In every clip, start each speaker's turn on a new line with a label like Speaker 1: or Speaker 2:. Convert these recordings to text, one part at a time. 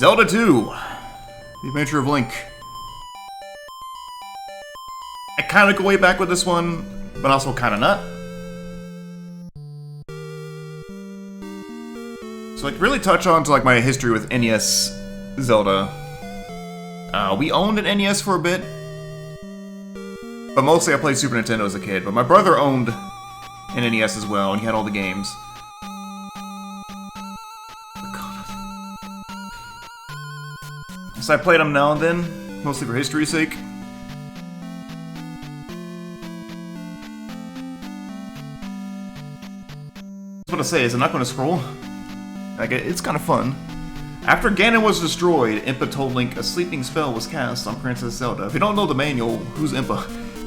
Speaker 1: Zelda II, The Adventure of Link. I kind of go way back with this one, but also kind of not. So like really touch on to like my history with NES Zelda. We owned an NES for a bit, but mostly I played Super Nintendo as a kid. But my brother owned an NES as well, and he had all the games. So I played them now and then, mostly for history's sake. What I say is I'm not going to scroll. Like it's kind of fun. After Ganon was destroyed, Impa told Link a sleeping spell was cast on Princess Zelda. If you don't know the manual, who's Impa?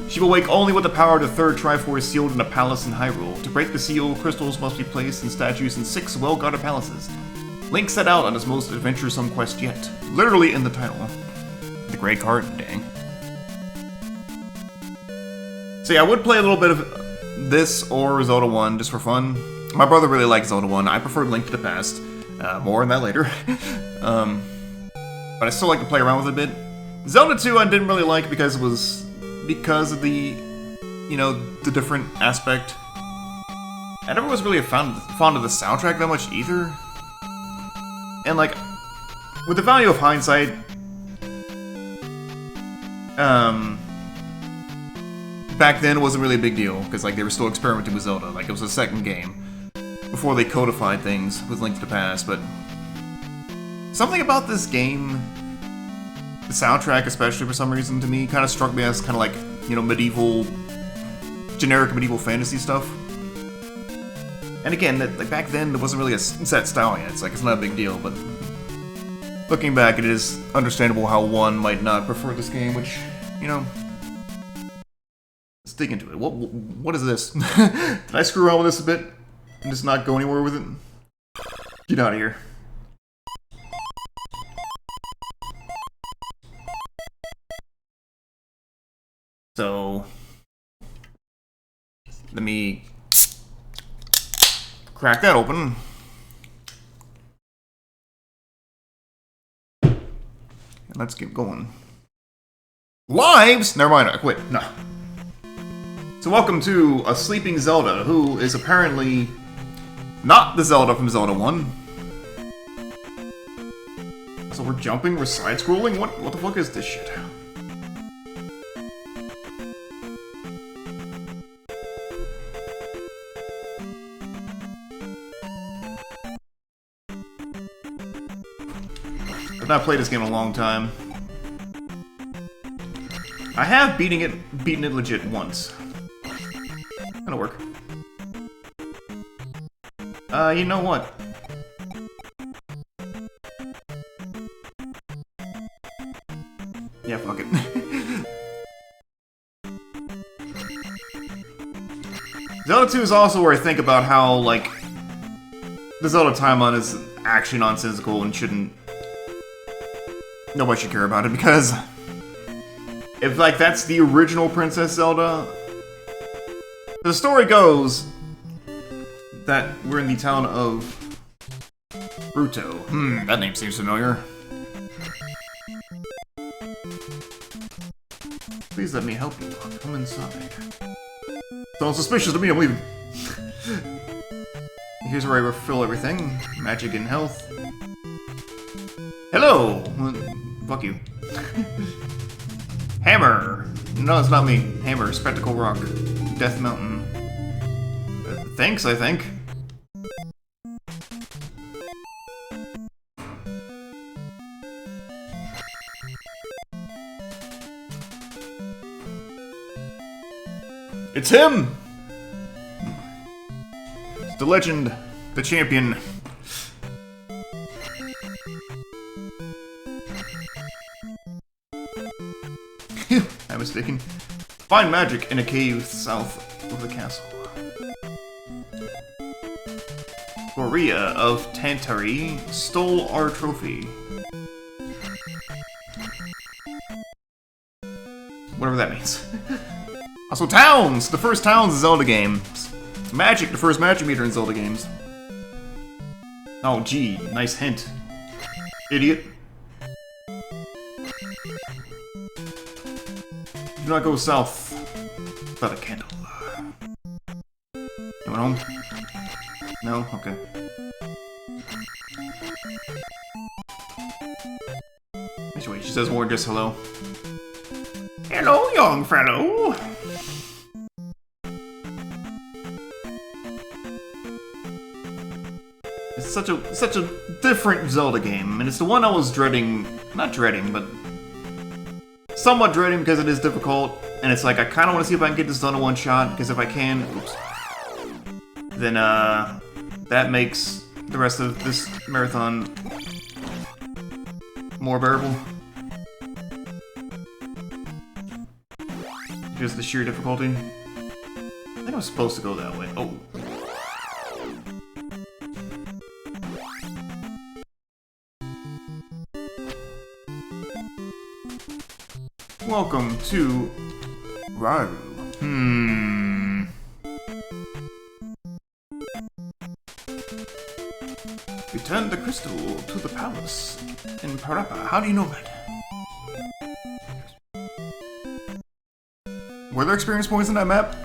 Speaker 1: She will wake only with the power of the third Triforce sealed in a palace in Hyrule. To break the seal, crystals must be placed in statues in 6 well-guarded palaces. Link set out on his most adventuresome quest yet. Literally in the title. The Grey Card, dang. So yeah, I would play a little bit of this or Zelda 1 just for fun. My brother really liked Zelda 1. I preferred Link to the Past. More on that later. But I still like to play around with it a bit. Zelda 2 I didn't really like because it was... because of the... you know, the different aspect. I never was really fond of the soundtrack that much either. And like, with the value of hindsight, back then it wasn't really a big deal, because like they were still experimenting with Zelda, like it was a second game, before they codified things with Link to the Past, but something about this game, the soundtrack especially for some reason to me, kind of struck me as kind of like, you know, medieval, generic medieval fantasy stuff. And again, like back then, there wasn't really a set style yet. It's like, it's not a big deal, but looking back, it is understandable how one might not prefer this game, which, you know, let's dig into it. What is this? Did I screw around with this a bit and just not go anywhere with it? Get out of here. So, let me crack that open. And let's get going. Lives? Never mind, I quit. No. So welcome to a sleeping Zelda, who is apparently not the Zelda from Zelda 1. So we're jumping, we're side-scrolling? What the fuck is this shit? I've not played this game in a long time. I have beaten it legit once. That'll work. You know what? Yeah, fuck it. Zelda 2 is also where I think about how, like, the Zelda timeline is actually nonsensical and shouldn't... nobody should care about it, because if, like, that's the original Princess Zelda, the story goes that we're in the town of Ruto. That name seems familiar. Please let me help you. Come inside. Sounds suspicious to me, I'm leaving. Here's where I refill everything. Magic and health. Hello! Fuck you. Hammer! No, it's not me. Hammer, Spectacle Rock, Death Mountain. Thanks, I think. It's him! It's the legend, the champion. I'm mistaken. Find magic in a cave south of the castle. Korea of Tantari stole our trophy. Whatever that means. Also, towns! The first towns in Zelda games. Magic, the first magic meter in Zelda games. Oh, gee, nice hint. Idiot. Do not go south without a candle. Anyone home? No? Okay. Actually, wait, she says more than just hello. Hello, young fellow! It's such a different Zelda game, and it's the one I was dreading, not dreading, but somewhat dreading because it is difficult, and it's like, I kind of want to see if I can get this done in one shot, because if I can, oops, then, that makes the rest of this marathon more bearable. Just the sheer difficulty. I think I was supposed to go that way. Oh. Welcome to Raru. Return the crystal to the palace in Parappa. How do you know that? Were there experience points in that map?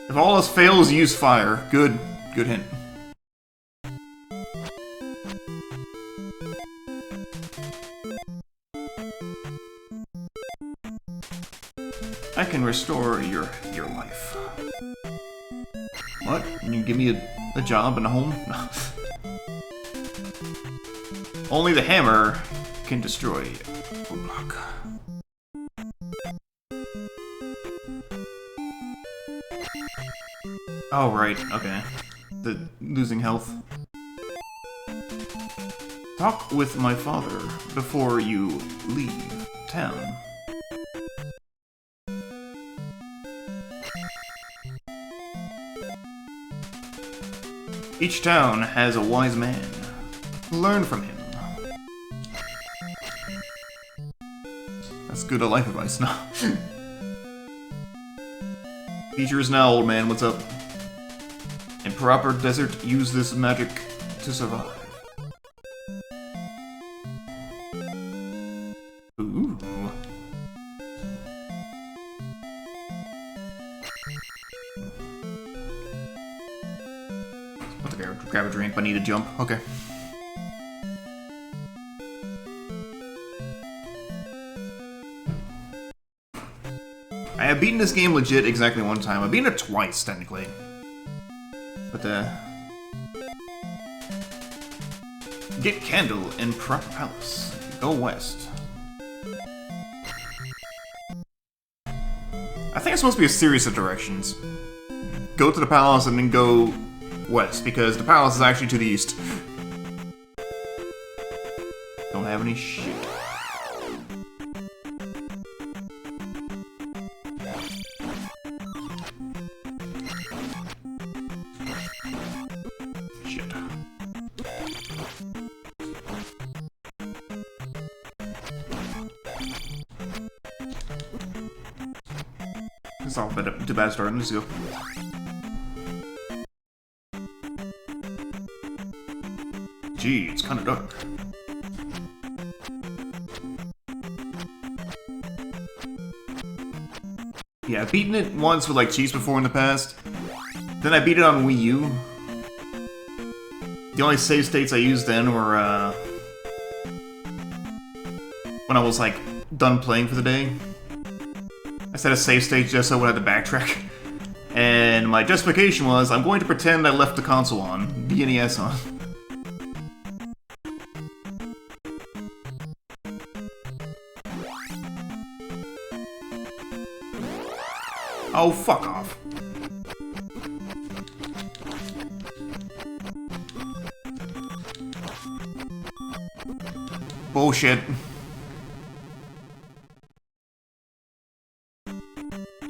Speaker 1: If all else fails, use fire. Good hint. I can restore your life. What? Can you give me a job and a home? No. Only the hammer can destroy a block. Oh, right, okay. The losing health. Talk with my father before you leave town. Each town has a wise man. Learn from him. That's good life advice, no. Features now, old man, what's up? In proper desert, use this magic to survive. Ooh. Let's grab a drink, but I need to jump. Okay. I have beaten this game legit exactly one time. I've beaten it twice, technically. But, get candle in proper palace. Go west. I think it's supposed to be a series of directions. Go to the palace and then go west, because the palace is actually to the east. Don't have any shit. It's all too bad starting. Let's go. Gee, it's kind of dark. Yeah, I've beaten it once with like cheats before in the past. Then I beat it on Wii U. The only save states I used then were when I was like done playing for the day. I set a save state just so I would have to backtrack. And my justification was, I'm going to pretend I left the console on, the NES on. Oh, fuck off. Bullshit.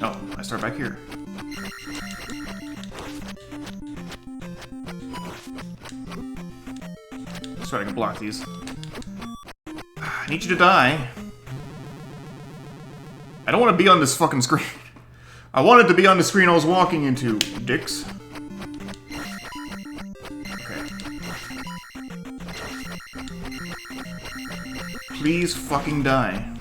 Speaker 1: Oh, I start back here. Let's try to block these. I need you to die. I don't want to be on this fucking screen. I wanted to be on the screen I was walking into, dicks. Okay. Please fucking die.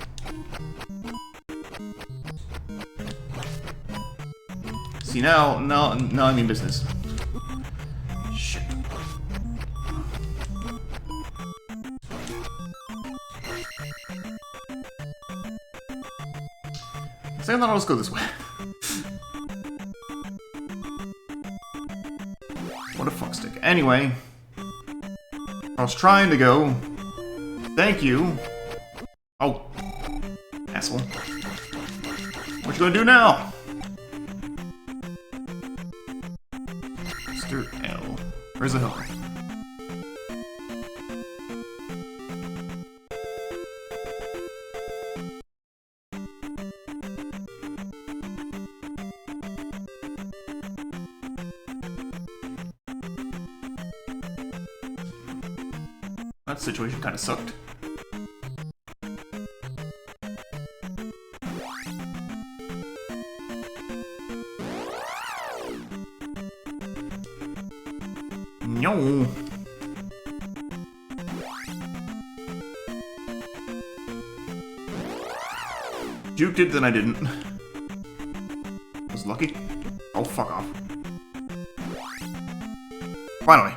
Speaker 1: See, now I mean business. Shit. So I thought I'll just go this way. What a fuckstick. Anyway, I was trying to go. Thank you. Oh, asshole. What you gonna do now? Mr. L. Where's the hell? That situation kind of sucked. No. Juked it, then I didn't. Was lucky. Oh, fuck off. Finally.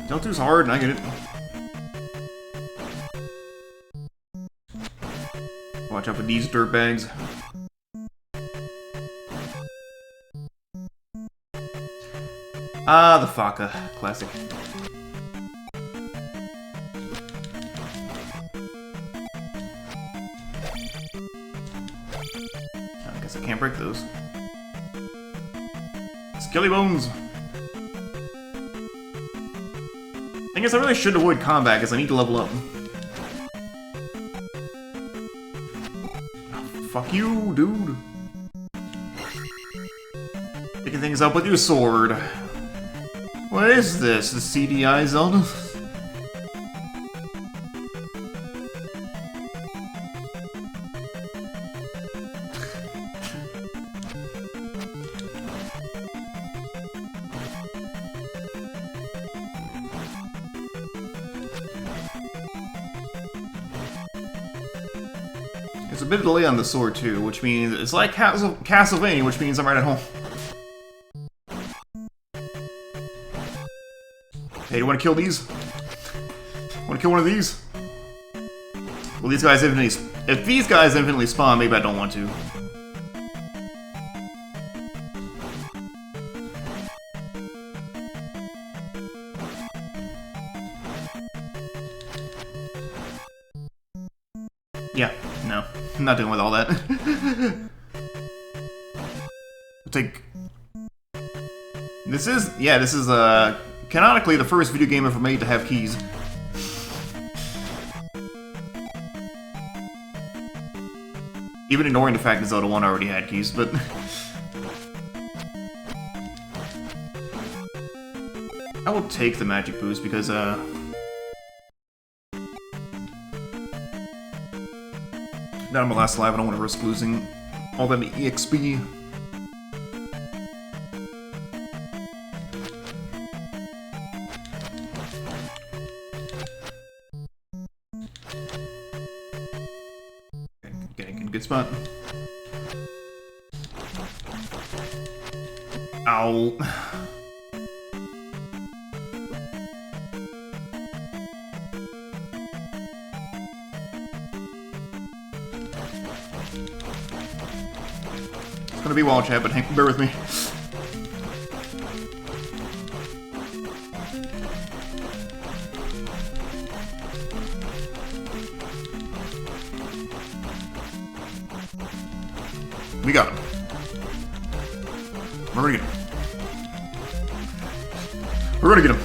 Speaker 1: Zelda 2's hard, and I get it. Watch out for these dirtbags. Ah, the Faka. Classic. I guess I can't break those. Skelly bones! I guess I really should avoid combat because I need to level up. Oh, fuck you, dude. Picking things up with your sword. What is this? The CDI Zelda? There's a bit of delay on the sword too, which means it's like Castlevania, which means I'm right at home. Hey, you want to kill these? Want to kill one of these? Well, these guys infinitely... If these guys infinitely spawn, maybe I don't want to. Yeah, no. I'm not dealing with all that. I'll take... This is... Yeah, this is, canonically the first video game ever made to have keys. Even ignoring the fact that Zelda 1 already had keys, but... I will take the magic boost because, Now I'm the last alive, I don't want to risk losing all that EXP. Good spot. Ow. It's gonna be wall chat, but bear with me. We got him. We're gonna get him. We're gonna get him.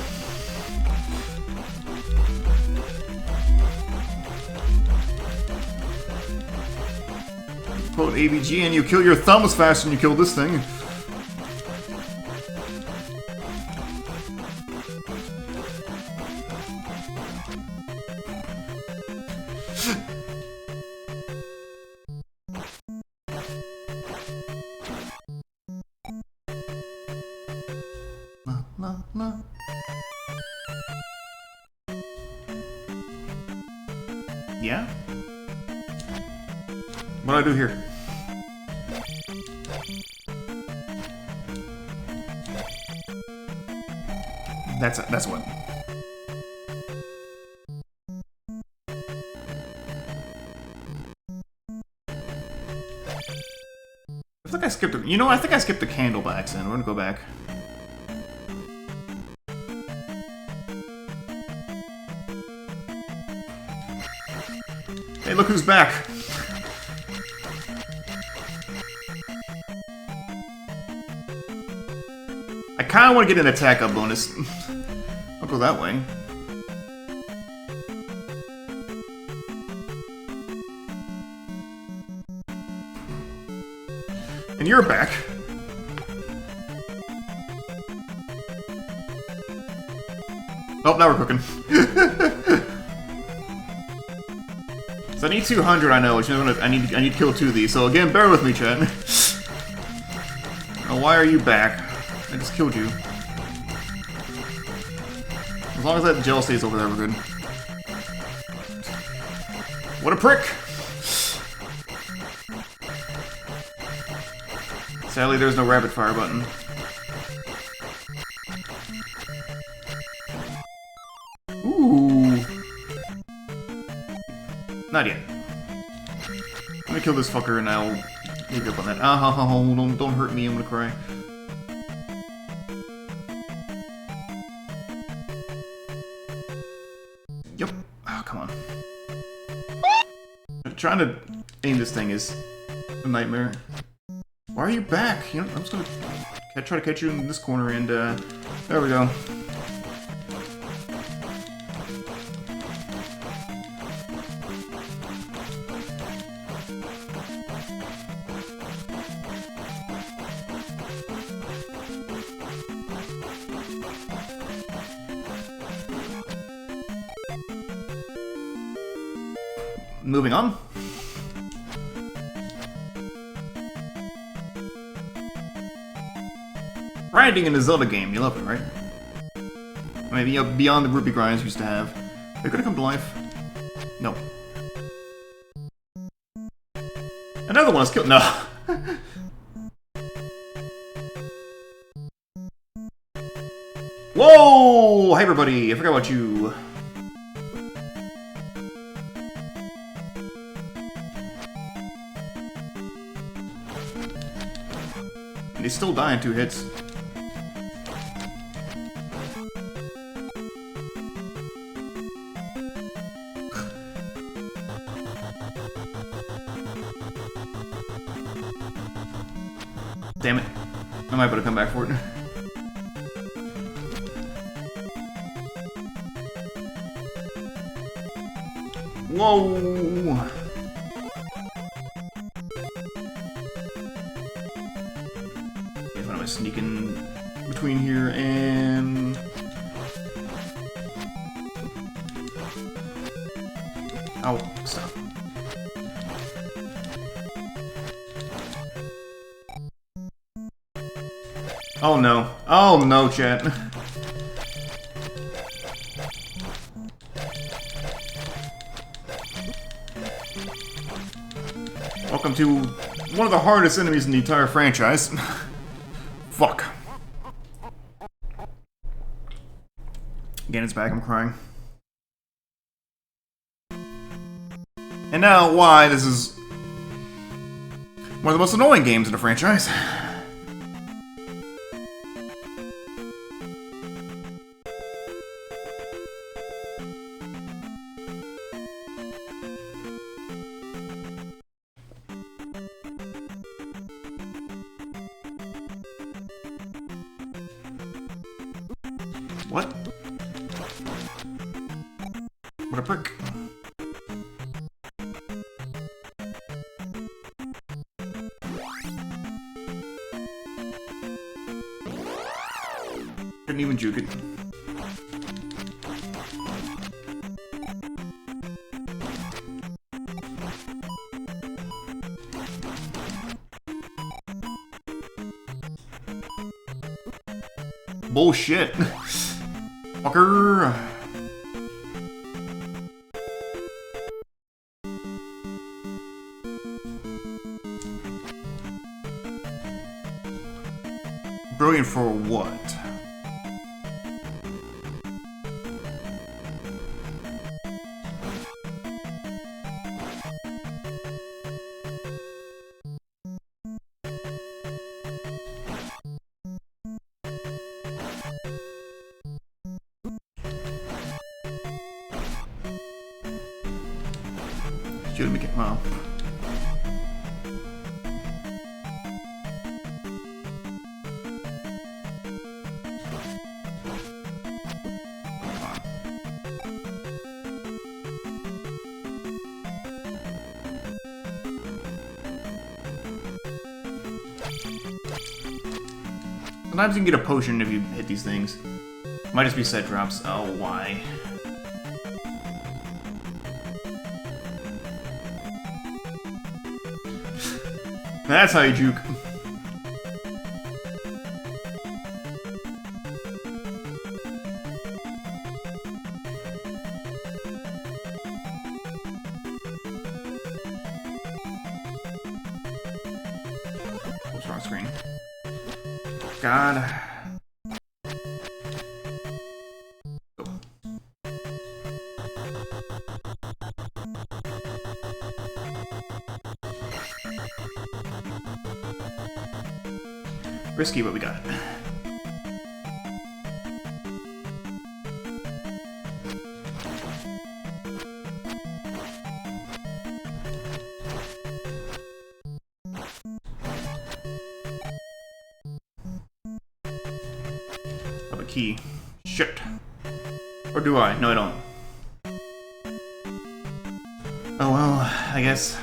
Speaker 1: Quote ABG, and you kill your thumbs faster than you kill this thing. no. Yeah? What do I do here? That's what. I think I skipped it. You know, I think I skipped the candle by accident. We're gonna go back. Hey, look who's back! I kinda wanna get an attack up bonus. I'll go that way. And you're back. Oh, now we're cooking. So I need 200, I know, which means I need to kill 2 of these. So again, bear with me, chat. Now, why are you back? I just killed you. As long as that gel stays over there, we're good. What a prick! Sadly, there's no rapid fire button. Ooh. Not yet. Let me kill this fucker and I'll pick up on that. Oh, don't hurt me, I'm gonna cry. Yep. Oh, come on. Trying to aim this thing is a nightmare. Why are you back? You know, I'm just gonna try to catch you in this corner and, there we go. Moving on. Grinding in a Zelda game, you love it, right? Maybe beyond the rupee grinds we used to have. They're gonna come to life. No. Another one is killed. No. Whoa! Hey everybody, I forgot about you. And they still die in 2 hits. Damn it. I might better come back for it. Whoa! Okay, how am I sneaking between here and... Oh, stop. Oh no. Oh no, chat. Welcome to one of the hardest enemies in the entire franchise. Fuck. Again, it's back, I'm crying. And now, why this is one of the most annoying games in the franchise. What? What a prick. Couldn't even juke it. Bullshit. Fucker. Brilliant for what? Should make it well. Sometimes you can get a potion if you hit these things. Might just be set drops. Oh, why? That's how you juke. What's wrong screen? God. Risky, but we got it. Have a key. Shit. Or do I? No, I don't. Oh well, I guess.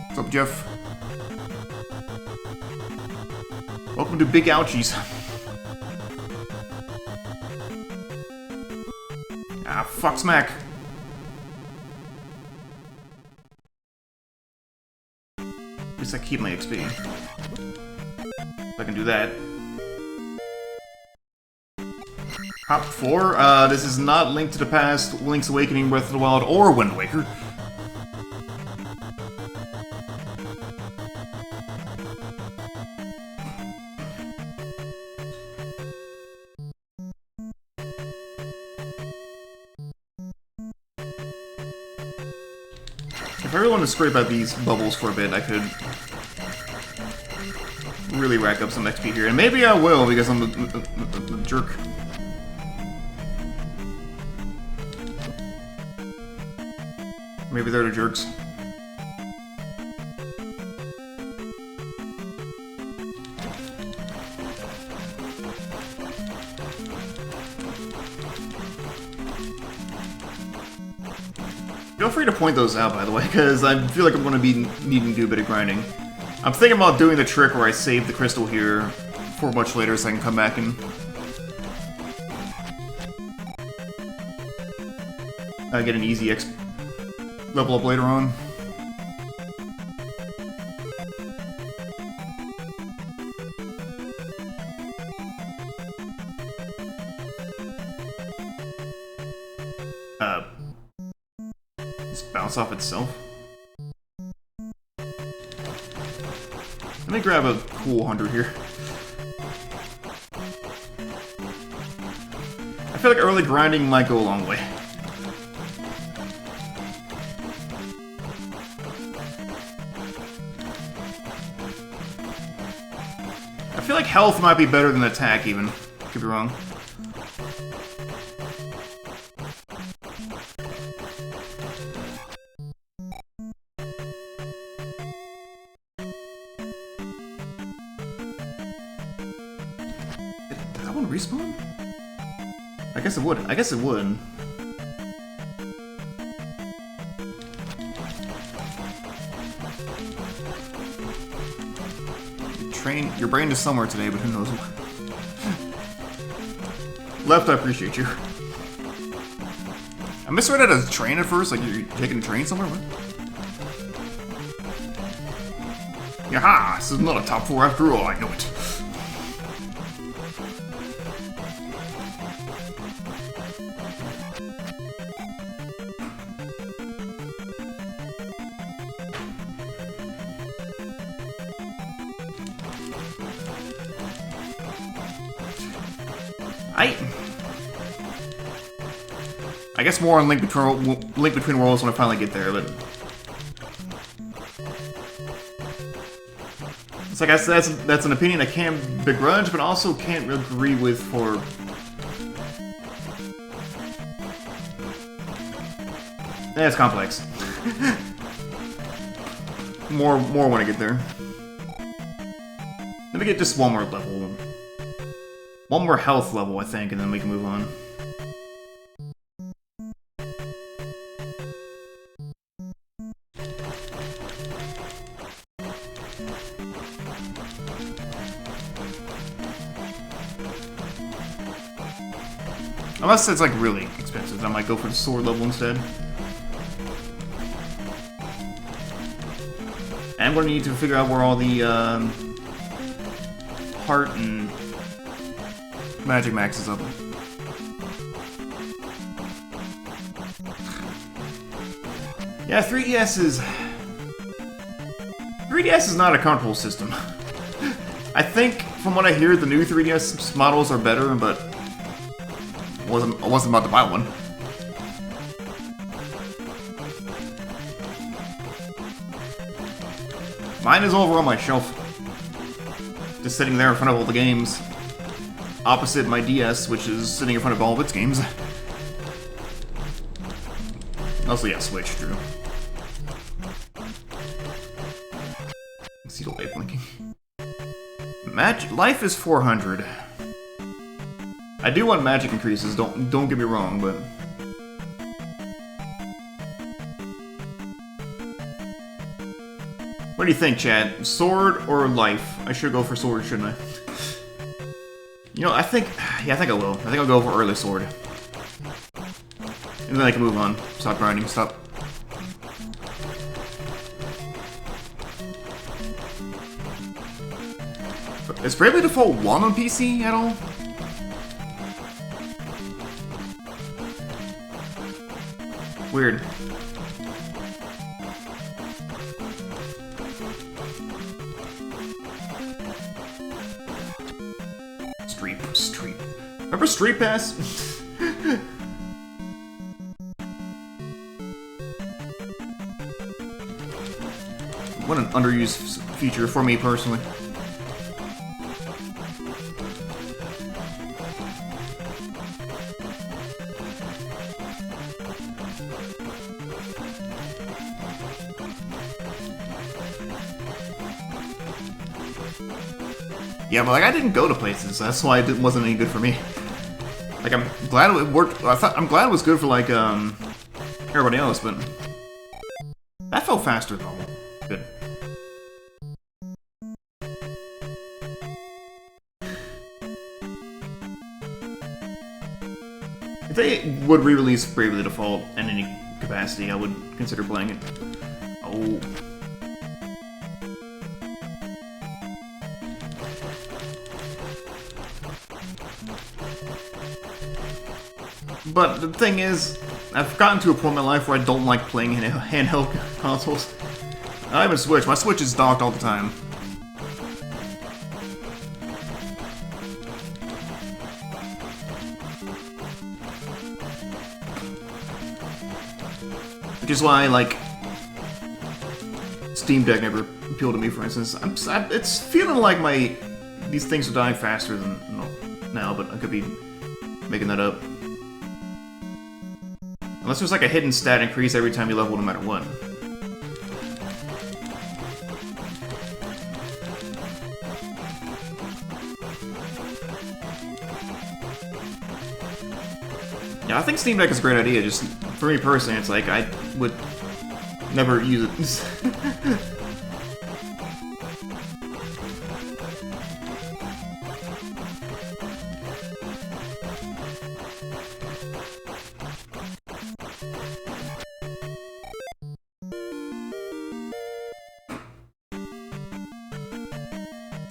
Speaker 1: What's up, Jeff? Welcome to Big Ouchies. Ah, fuck smack. At least I keep my XP. If I can do that. Hop 4, this is not Link to the Past, Link's Awakening, Breath of the Wild, or Wind Waker. If I really want to scrape out these bubbles for a bit, I could really rack up some XP here. And maybe I will, because I'm the jerk. Maybe they're the jerks. Feel free to point those out, by the way, because I feel like I'm going to be needing to do a bit of grinding. I'm thinking about doing the trick where I save the crystal here for much later so I can come back and get an easy level up later on. Just bounce off itself. Let me grab a cool 100 here. I feel like early grinding might go a long way. I feel like health might be better than attack, even. Could be wrong. Did that one respawn? I guess it would. I guess it would. Your brain is somewhere today, but who knows what. Left, I appreciate you. I misread it as a train at first, like you're taking a train somewhere. What? Yaha! This is not a top 4 after all, I know it. I guess more on Link Between Worlds when I finally get there, but it's like that's an opinion I can't begrudge, but also can't agree with for. It's complex. more when I get there. Let me get just one more level, one more health level, I think, and then we can move on. Unless it's like really expensive, I might go for the sword level instead. And I'm going to need to figure out where all the heart and magic maxes up. Yeah, 3DS is not a comfortable system. I think from what I hear, the new 3DS models are better, but I wasn't about to buy one. Mine is over on my shelf. Just sitting there in front of all the games. Opposite my DS, which is sitting in front of all of its games. Also, yeah, Switch, true. See the light blinking. Life is 400. I do want magic increases, don't get me wrong, but what do you think, chat? Sword or life? I should go for sword, shouldn't I? You know, I think I will. I think I'll go for early sword. And then I can move on. Stop grinding, stop. Is Bravely Default 1 on PC at all? Weird. Street. Remember Street Pass? What an underused feature for me personally. Yeah, but like I didn't go to places, that's why it wasn't any good for me. Like I'm glad it worked. I'm glad it was good for like everybody else, but that felt faster than normal. Good. If they would re-release Bravely Default in any capacity, I would consider playing it. Oh. But the thing is, I've gotten to a point in my life where I don't like playing handheld consoles. I have a Switch. My Switch is docked all the time. Which is why, like, Steam Deck never appealed to me, for instance. It's feeling like these things are dying faster than now, but I could be making that up. Unless there's like a hidden stat increase every time you level, no matter what. Yeah, I think Steam Deck is a great idea. Just for me personally, it's like I would never use it.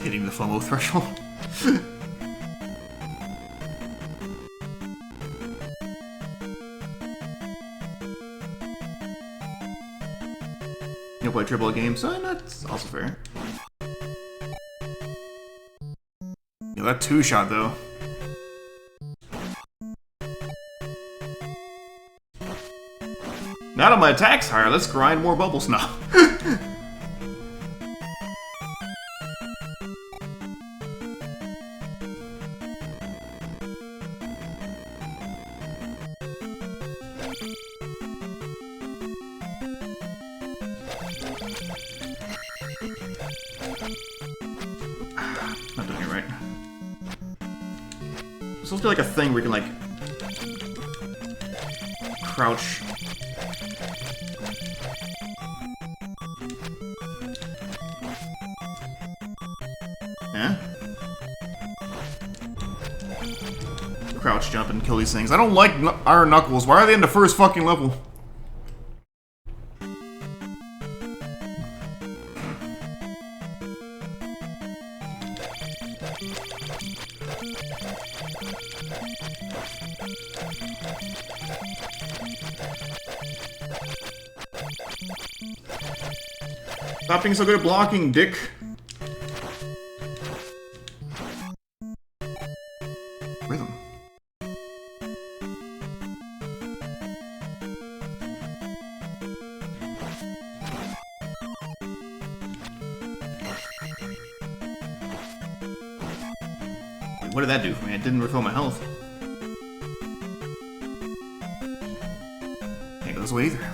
Speaker 1: hitting the FOMO threshold. You'll play AAA games, so that's also fair. Yeah, that two-shot, though. Now that my attack's higher, let's grind more bubbles now. Not doing it right. It's supposed to be like a thing where you can, like, crouch. Eh? Crouch jump and kill these things. I don't like Iron Knuckles. Why are they in the first fucking level? Stop being so good at blocking, dick. Rhythm. Wait, what did that do for me? It didn't refill my health. Can't go this way either.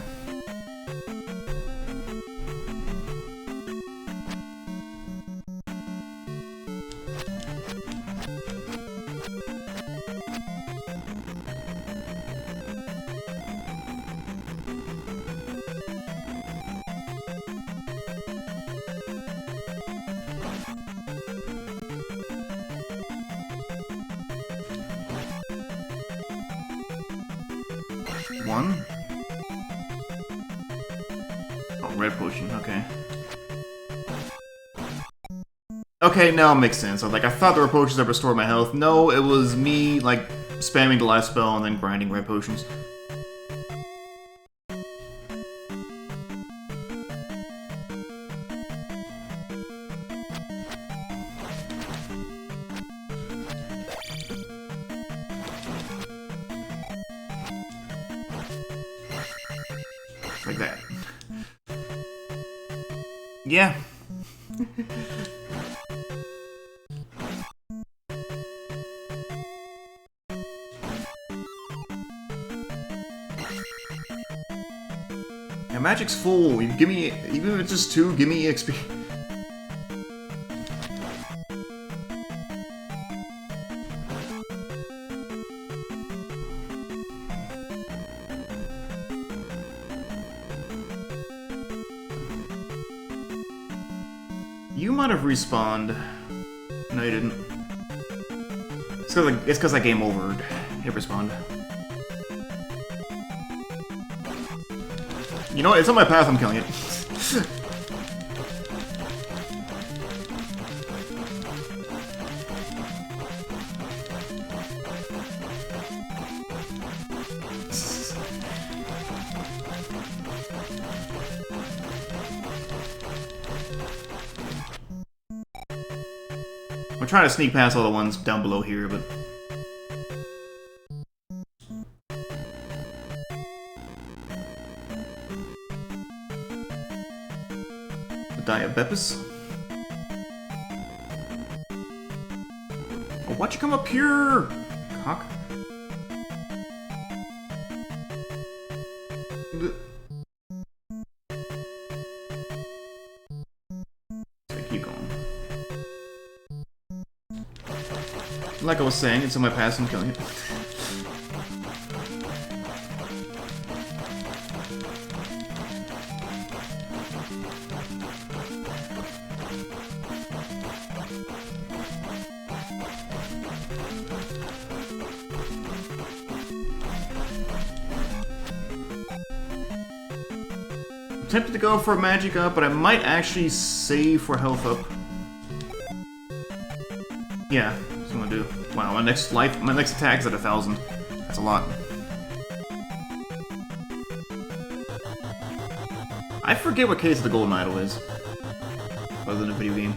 Speaker 1: One. Oh, red potion, okay. Okay, now it makes sense. I thought there were potions that restored my health. No, it was me, like, spamming the last spell and then grinding red potions. Like that. Yeah. Yeah, magic's full. You give me, even if it's just 2, give me EXP. You might have respawned. No, you didn't. It's because I game overed. It respawned. You know what? It's on my path. I'm killing it. I'm trying to sneak past all the ones down below here, but... The Diabepis? Oh, why'd you come up here? Cock? Keep going. Like I was saying, it's in my past, I'm killing it. I'm tempted to go for a magic up, but I might actually save for health up. Yeah, that's what I'm gonna do. Wow, my next attack is at 1,000. That's a lot. I forget what case the golden idol is. Other than a video game.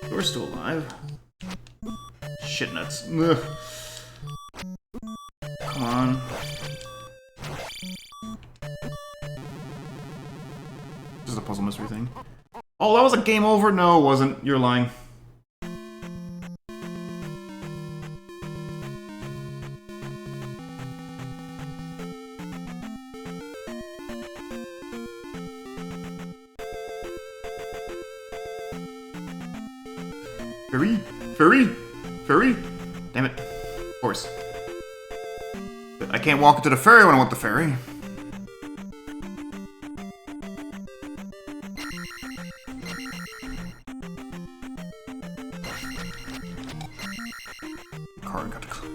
Speaker 1: We're still alive. Shit nuts. Ugh. Come on. Just a puzzle mystery thing. Oh, that was a game over? No, it wasn't. You're lying. Fairy! Fairy! Fairy! Damn it. Of course. I can't walk into the ferry when I want the ferry. Card got to clear.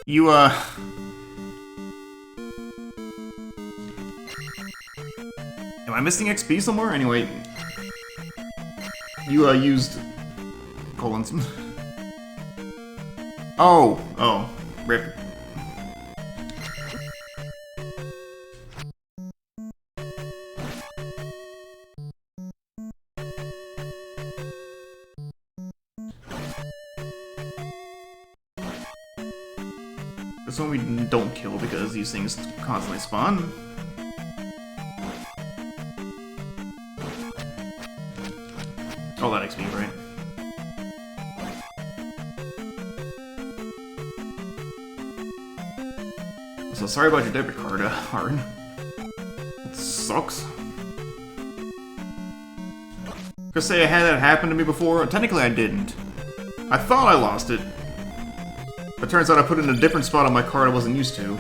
Speaker 1: You, Am I missing XP somewhere? Anyway. You, used... colons. Oh! Oh. Rip. This one we don't kill because these things constantly spawn. All that XP, right? So sorry about your debit card, Aaron. It sucks. Could say I had that happen to me before. Technically, I didn't. I thought I lost it. But turns out I put it in a different spot on my card I wasn't used to.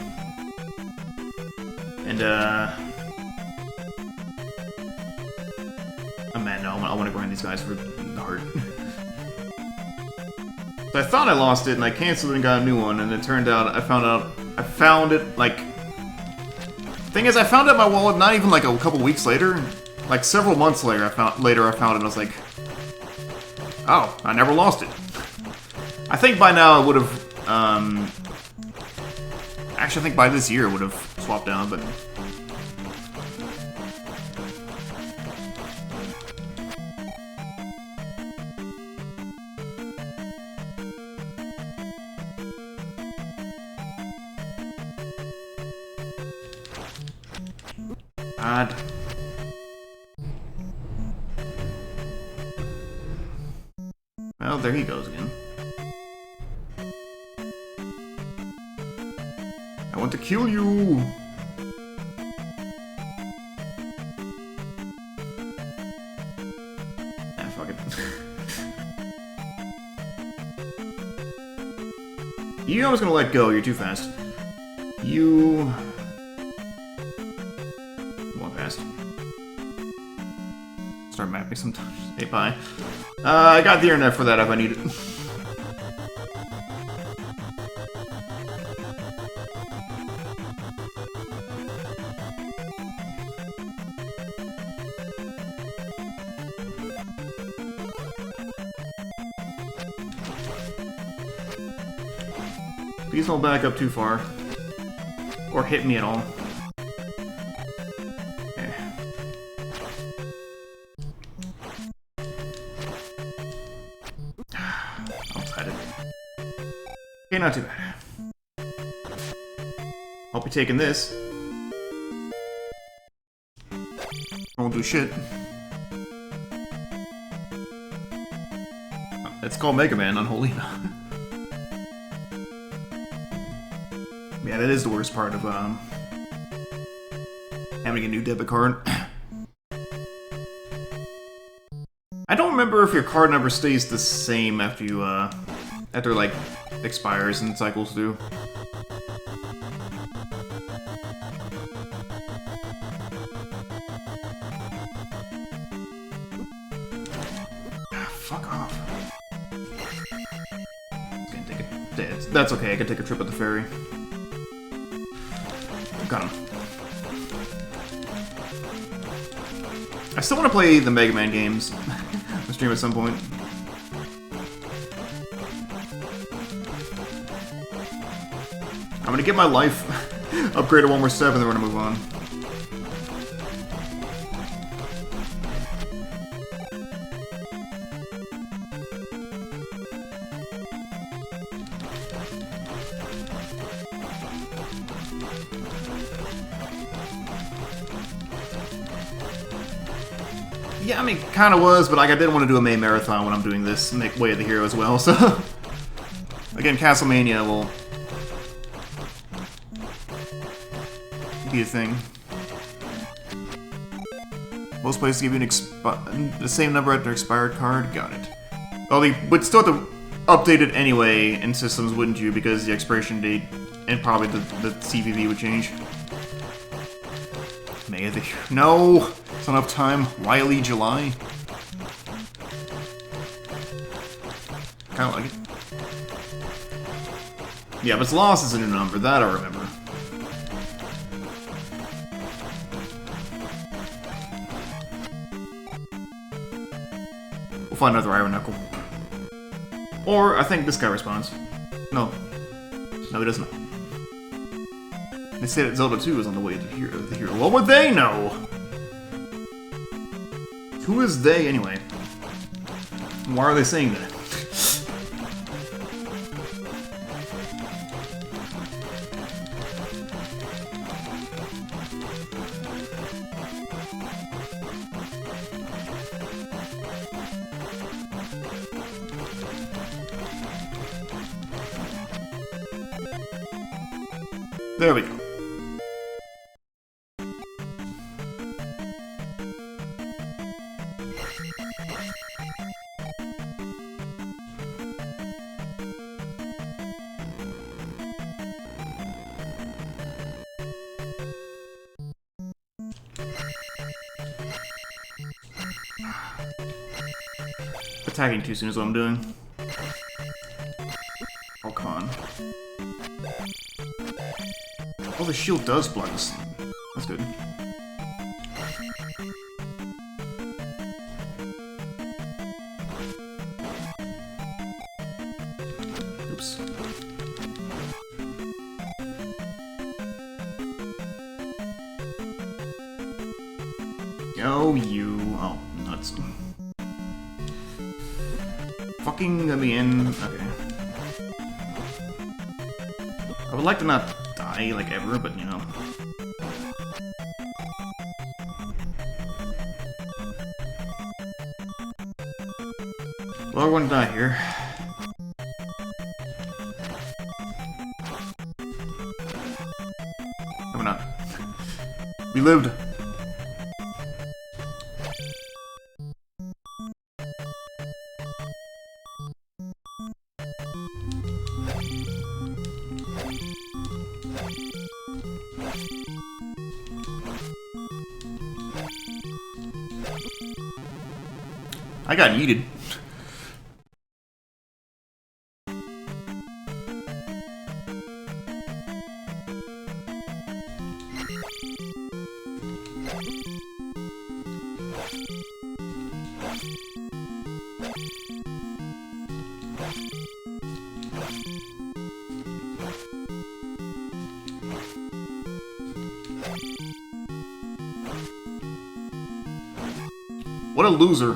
Speaker 1: And, oh man, no, I want to grind these guys for hard. So I thought I lost it, and I canceled it and got a new one, and it turned out I found it, like... Thing is, I found it in my wallet not even like a couple weeks later. Like several months later, I found it, and I was like... Oh, I never lost it. I think by now I would have, actually, I think by this year it would have swapped down, but... God. Well, there he goes again. I want to kill you! Ah, fuck it. You know I was gonna let go, you're too fast. You... Fast. Start mapping sometimes. Hey, bye. I got the internet for that if I need it. Please don't back up too far. Or hit me at all. Okay, not too bad. I'll be taking this. Won't do shit. It's called Mega Man, Unholy. Yeah, that is the worst part of having a new debit card. I don't remember if your card number stays the same after you, after, like, expires and cycles do. Fuck off. That's okay, I can take a trip at the ferry. Got him. I still want to play the Mega Man games. I'll stream at some point. I'm gonna get my life upgraded one more step and then we're gonna move on. Yeah, I mean, kind of was, but like I didn't want to do a May marathon when I'm doing this Way of the Hero as well, so... Again, Castlevania will... be a thing. Most places give you the same number at their expired card? Got it. Well, they would still have to update it anyway in systems, wouldn't you? Because the expiration date and probably the CVV would change. May of the Hero... No! It's not enough time. Wily July. Kinda like it. Yeah, but it's lost as a new number. That I remember. We'll find another Iron Knuckle. Or, I think this guy responds. No. No, he doesn't. They say that Zelda II is on the way to the hero. What would they know? Who is they, anyway? Why are they saying that? There we go. Attacking too soon is what I'm doing. Oh, come on. Oh, the shield does block this. That's good. Oops. Oh, you. Oh, nuts. Fucking let me in. Okay. I would like to not die, like, ever, but, you know. Well, I want to die here. No, we're not. We lived. I got yeeted. What a loser.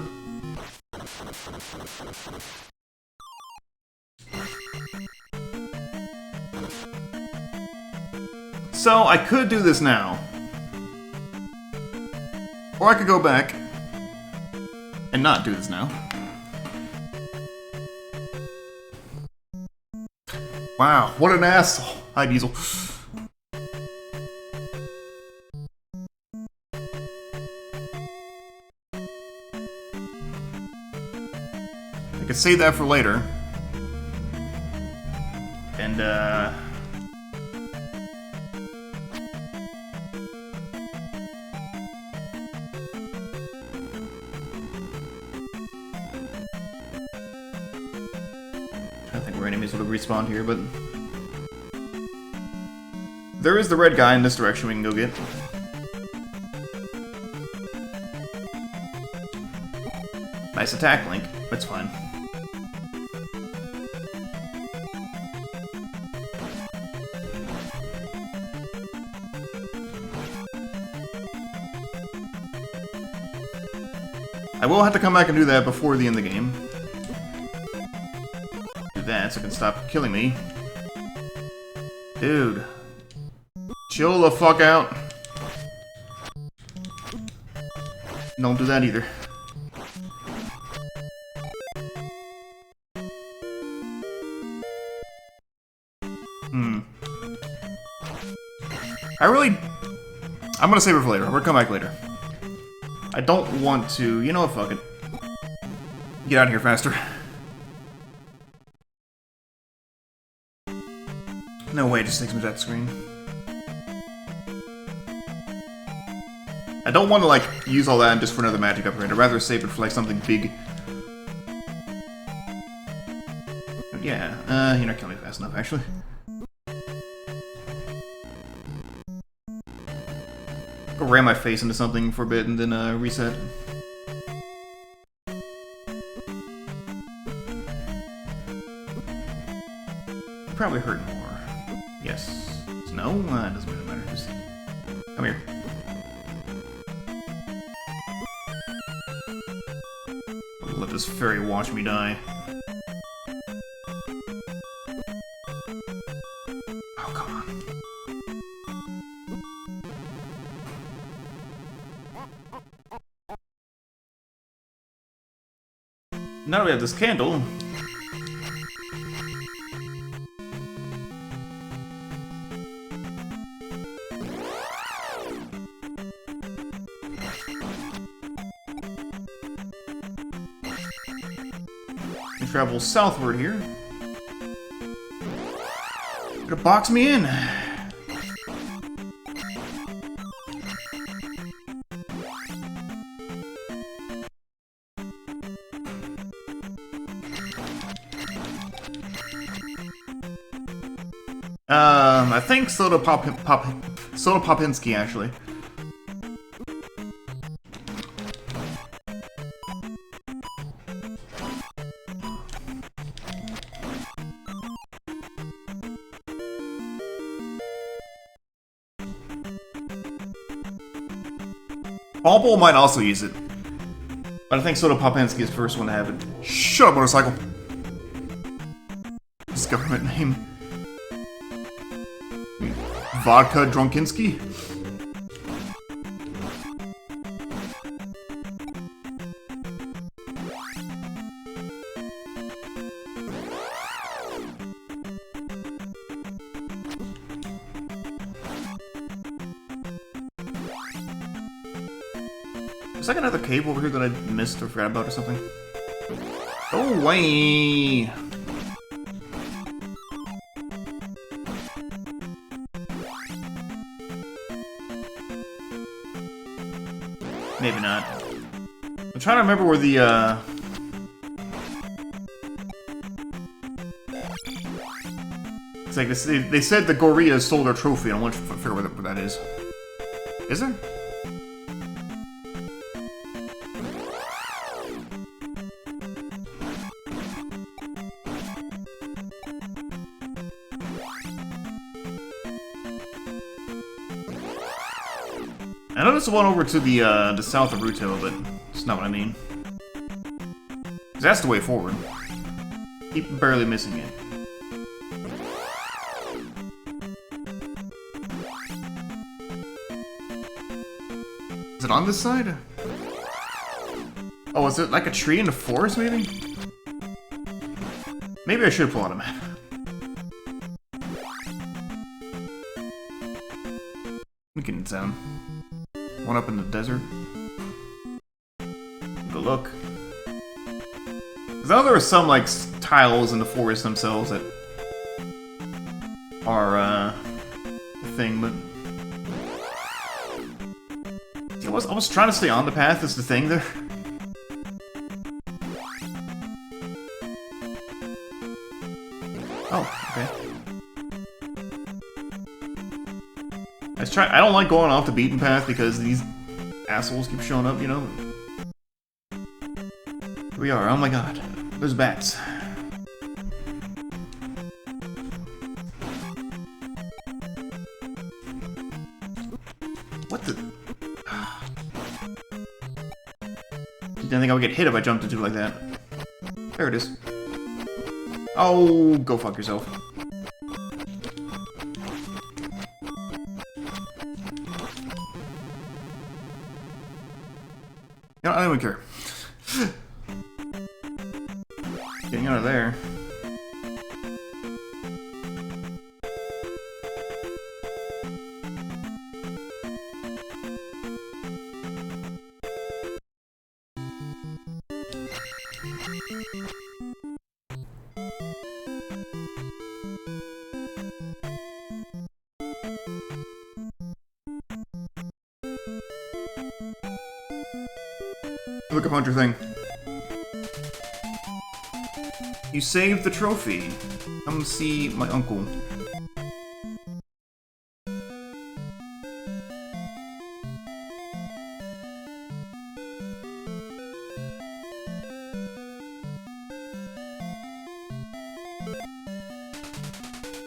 Speaker 1: So, I could do this now. Or I could go back and not do this now. Wow, what an asshole. Hi, Diesel. could save that for later. And, I think where enemies would have respawned here, but... There is the red guy in this direction we can go get. Nice attack, Link. That's fine. I will have to come back and do that before the end of the game. Do that so it can stop killing me. Dude. Chill the fuck out. Don't do that either. I'm gonna save it for later. We're gonna come back later. I don't want to... You know what, fuck it. Get out of here faster. No way, it just takes me to that screen. I don't want to, like, use all that just for another magic upgrade. I'd rather save it for, like, something big. Yeah, you're not killing me fast enough, actually. Go ram my face into something for a bit and then, reset. Probably hurt more. Yes. No? It doesn't really matter. Just come here. I'll let this fairy watch me die. Oh, come on. Now that we have this candle... travel southward here. Gonna box me in. I think Soda Popinski, actually. Palatable might also use it. But I think Soda Popinski is the first one to have it. Shut up, motorcycle! His government name. Vodka Drunkinski? Is like another cave over here that I missed or forgot about or something? Go away! Maybe not. I'm trying to remember where the, It's like they said the Gorillas stole their trophy, and I want to figure out where that is. Is there? I know there's one over to the south of Ruto, but it's not what I mean. 'Cause that's the way forward. Keep barely missing it. Is it on this side? Oh, is it like a tree in the forest, maybe? Maybe I should pull out a map. We can one up in the desert. Good look. Because I know there are some, like, tiles in the forest themselves that are, a thing, but... I was trying to stay on the path, is the thing there. Oh, okay. I don't like going off the beaten path because these assholes keep showing up, you know? Here we are, oh my god. There's bats. What the... Didn't think I would get hit if I jumped into it like that. There it is. Oh, go fuck yourself. No, I don't even care. Getting out of there. Look up Hunter thing. You saved the trophy. Come see my uncle.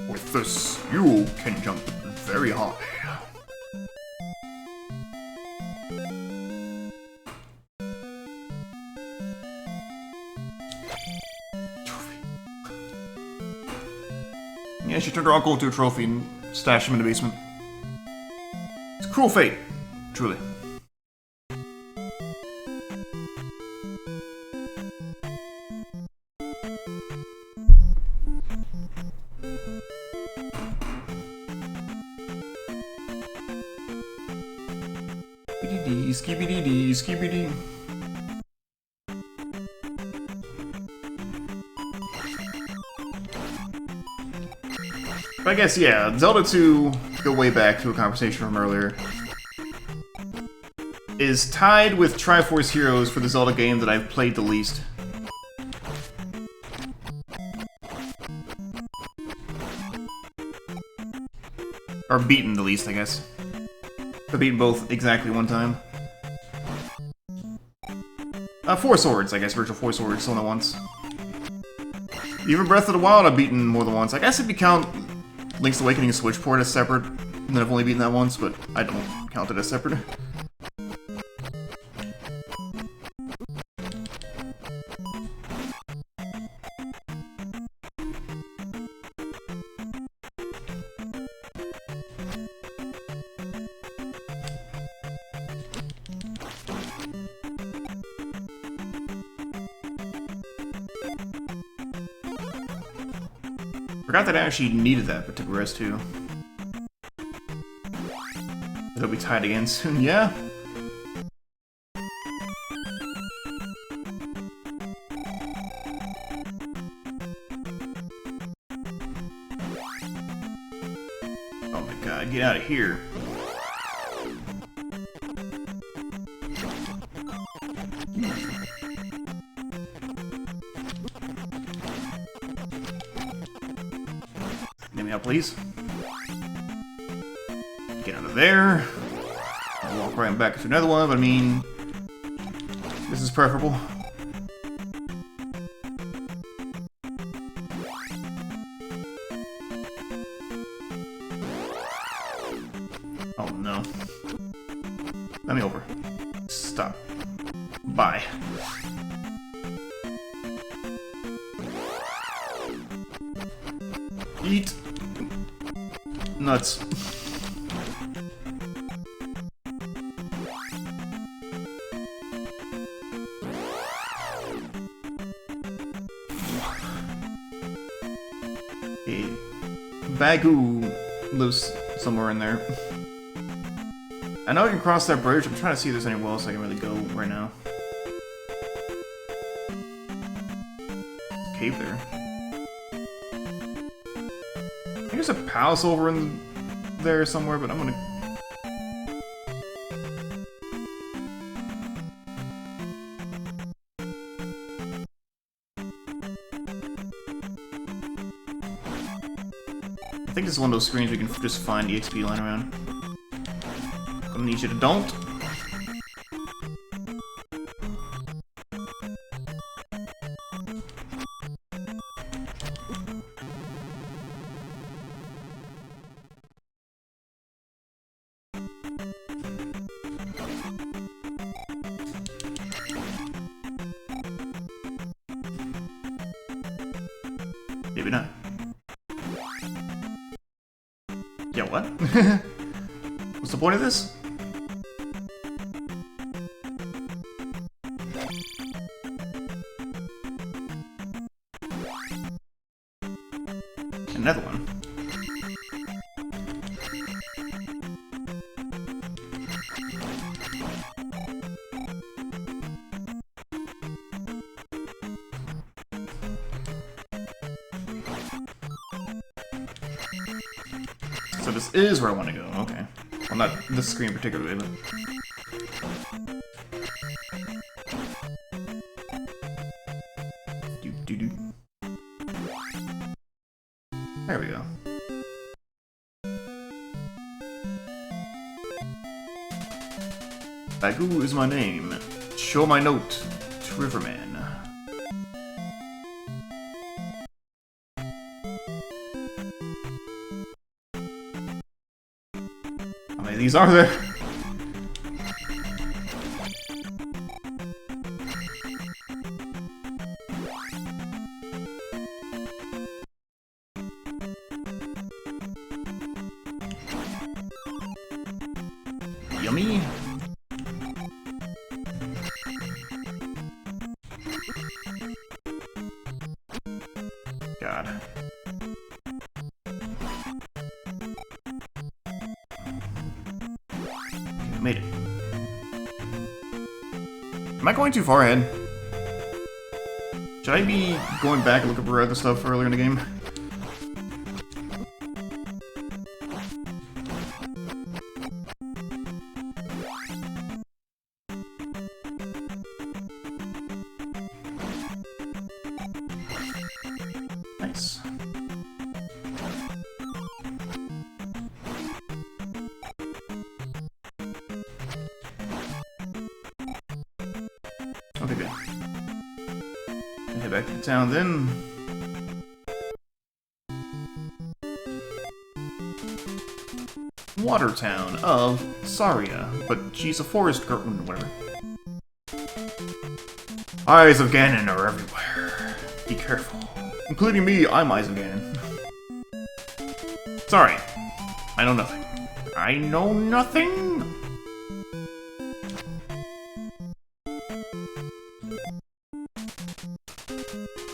Speaker 1: With this, you can jump very high. Yeah, she turned her uncle into a trophy and stashed him in the basement. It's a cruel fate, truly. Skibidi-dee, skibidi-dee, skibidi. But I guess, yeah, Zelda 2, to go way back to a conversation from earlier, is tied with Triforce Heroes for the Zelda game that I've played the least. Or beaten the least, I guess. I've beaten both exactly one time. Four Swords, I guess, Virtual Four Swords, only once. Even Breath of the Wild I've beaten more than once. I guess if you count Link's Awakening and Switch port as separate, and then I've only beaten that once, but I don't count it as separate. Forgot that I actually needed that particular S2. It'll be tied again soon, yeah? Oh my god, get out of here. Let me out, please. Get out of there. I'll walk right back to another one, but I mean, this is preferable. Oh no. Let me over. Stop. Bye. Eat. Nuts. Okay. Bagu lives somewhere in there. I know I can cross that bridge. I'm trying to see if there's anywhere else I can really go right now. cave there. I think there's a palace over in there somewhere, but I'm gonna... I think this is one of those screens we can just find the XP lying around. Gonna need you to don't. Maybe not. Yeah, what? What's the point of this? Another one. So this is where I want to go, okay. Well, not this screen particularly, but... Doo-doo-doo. There we go. Bagu is my name. Show my note to Riverman. How many of these are there? Yummy. God. Okay, made it. Am I going too far ahead? Should I be going back and looking for other stuff earlier in the game? Nice. Okay, good. Head back to town then. Watertown of Saria, but she's a forest girl, whatever. Eyes of Ganon are everywhere. Be careful. Including me, I'm Eyes of Ganon. Sorry. I know nothing. I know nothing?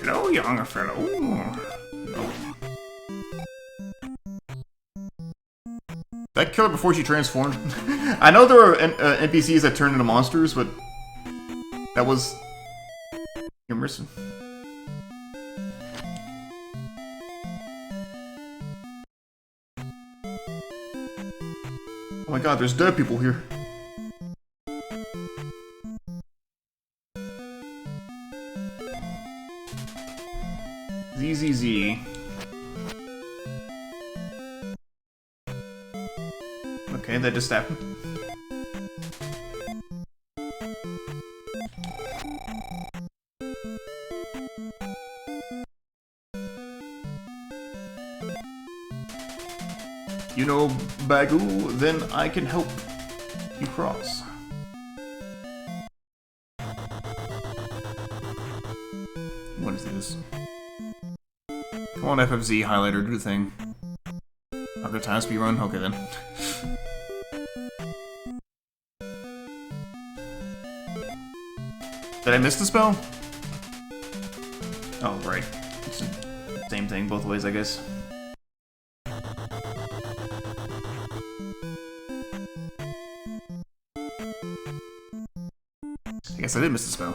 Speaker 1: Hello, young fellow. No. Did I kill her before she transformed? I know there were NPCs that turned into monsters, but that was humorous. Oh my god, there's dead people here. ZZZ. Okay, that just happened. You know Bagu, then I can help you cross. What is this? Come on, FFZ highlighter, do the thing. I've got time speed run? Okay then. Did I miss the spell? Oh, right. It's the same thing both ways, I guess. I guess I did miss the spell.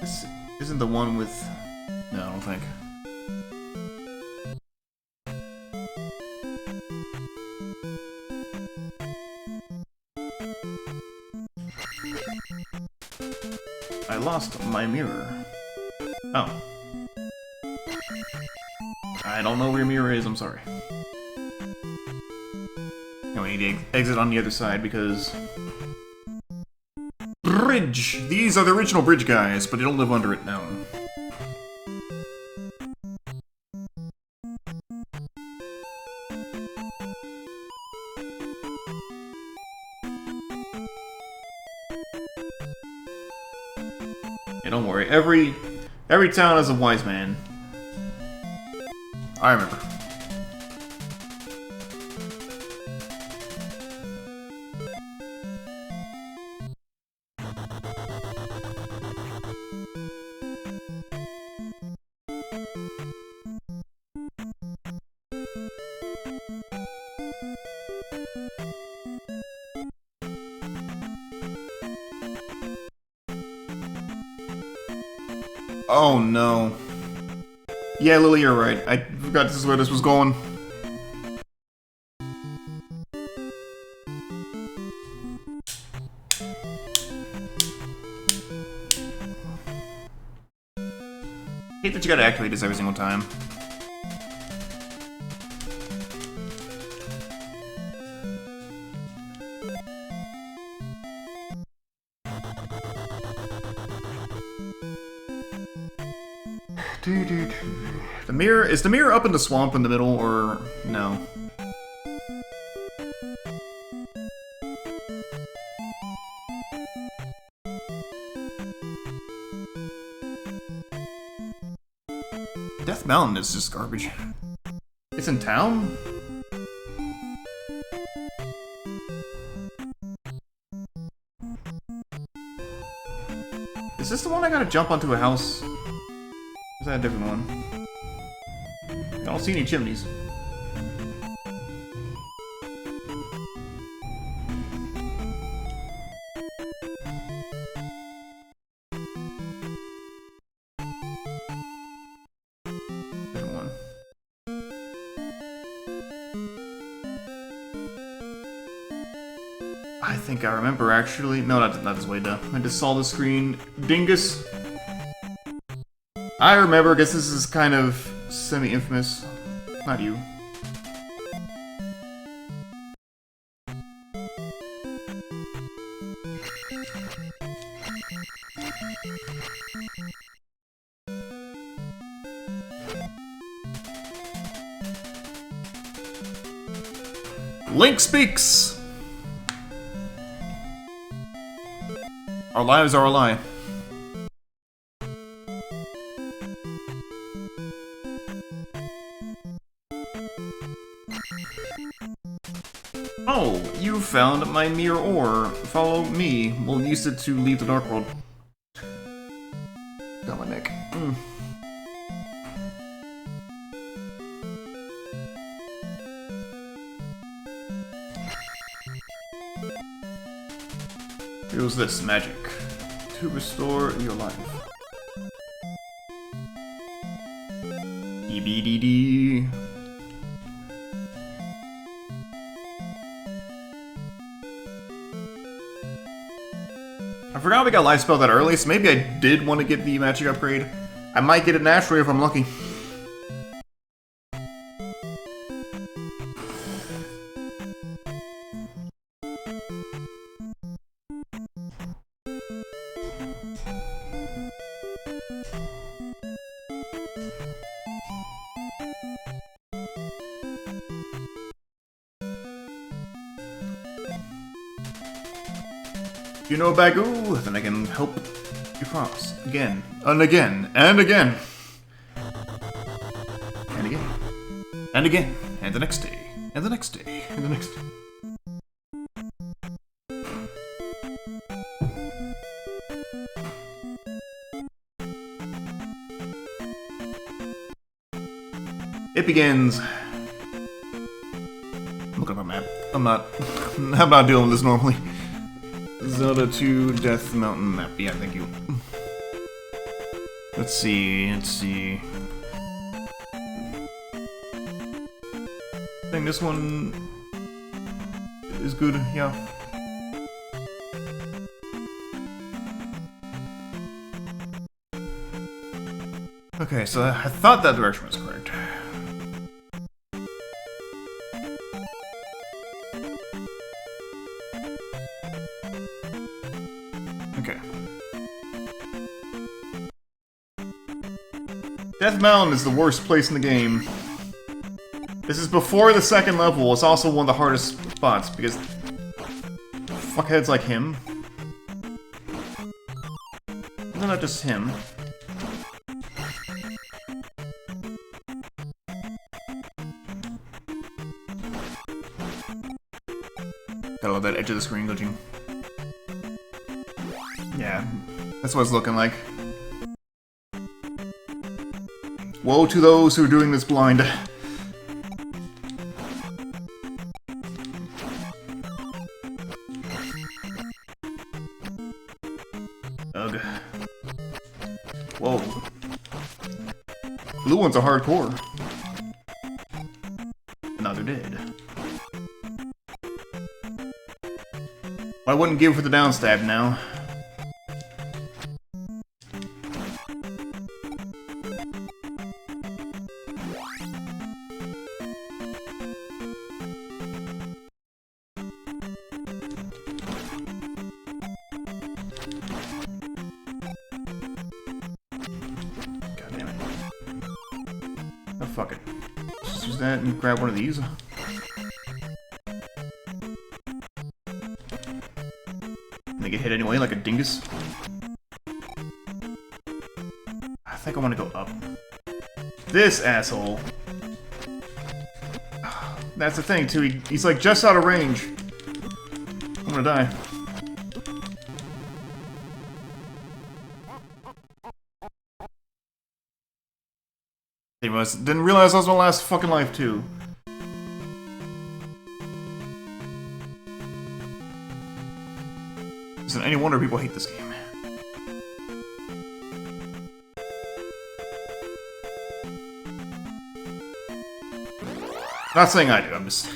Speaker 1: This isn't the one with... No, I don't think. I lost my mirror. Oh. I don't know where your mirror is, I'm sorry. And we need to exit on the other side because... Bridge! These are the original bridge guys, but they don't live under it now. Yeah, don't worry. Every town has a wise man. I remember. Oh no. Yeah, Lily, you're right. I forgot this is where this was going. Hate that you gotta activate this every single time. The mirror, is the mirror up in the swamp in the middle, or no? Death Mountain is just garbage. It's in town? Is this the one I gotta jump onto a house? Is that a different one? I don't see any chimneys. Different one. I think I remember actually. No, not this way down. I just saw the screen. Dingus. I remember, I guess this is kind of semi-infamous. Not you. Link speaks! Our lives are a lie. Oh, you found my mirror ore. Follow me. We'll use it to leave the Dark World. Got my neck. Use this magic to restore your life. EBDD. I forgot we got life spell that early, so maybe I did want to get the magic upgrade. I might get it naturally if I'm lucky. You know Bagoo, then I can help you cross. Again, and again, and again. And again. And again. And the next day. And the next day. And the next day. It begins. I'm looking at my map. I'm not. I'm not dealing with this normally. Zelda 2 Death Mountain map. Yeah, thank you. Let's see. I think this one is good, yeah. Okay, so I thought that direction was correct. Okay. Death Mountain is the worst place in the game. This is before the second level. It's also one of the hardest spots because fuckheads like him. Isn't that just him? Gotta love that edge of the screen glitching. Yeah, that's what it's looking like. Woe to those who are doing this blind. Ugh. Whoa. Blue ones are hardcore. Now they're dead. I wouldn't give for the downstab now. Oh, fuck it. Just use that and grab one of these. They get hit anyway, like a dingus. I think I want to go up. This asshole. That's the thing, too. He's like just out of range. I'm gonna die. Didn't realize that was my last fucking life, too. Isn't any wonder people hate this game. Not saying I do, I'm just...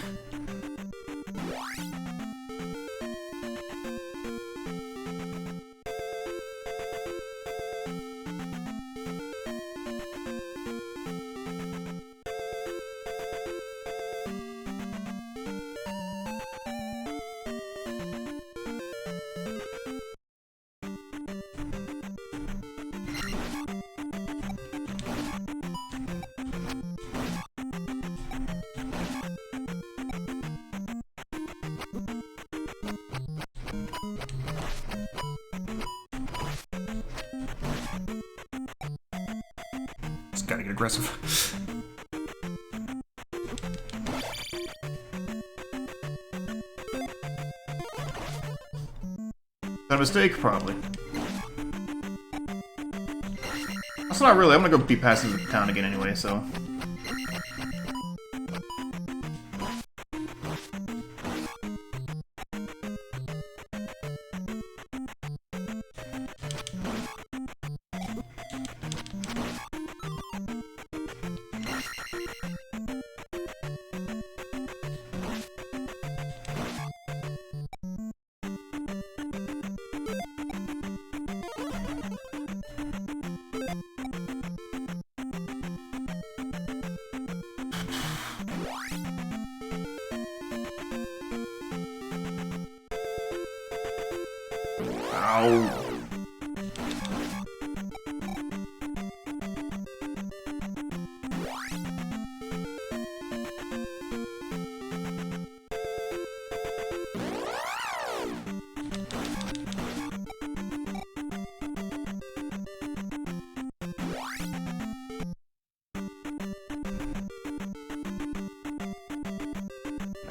Speaker 1: Gotta get aggressive. That a mistake? Probably. That's not really. I'm gonna go beat past the town again anyway, so. Ow.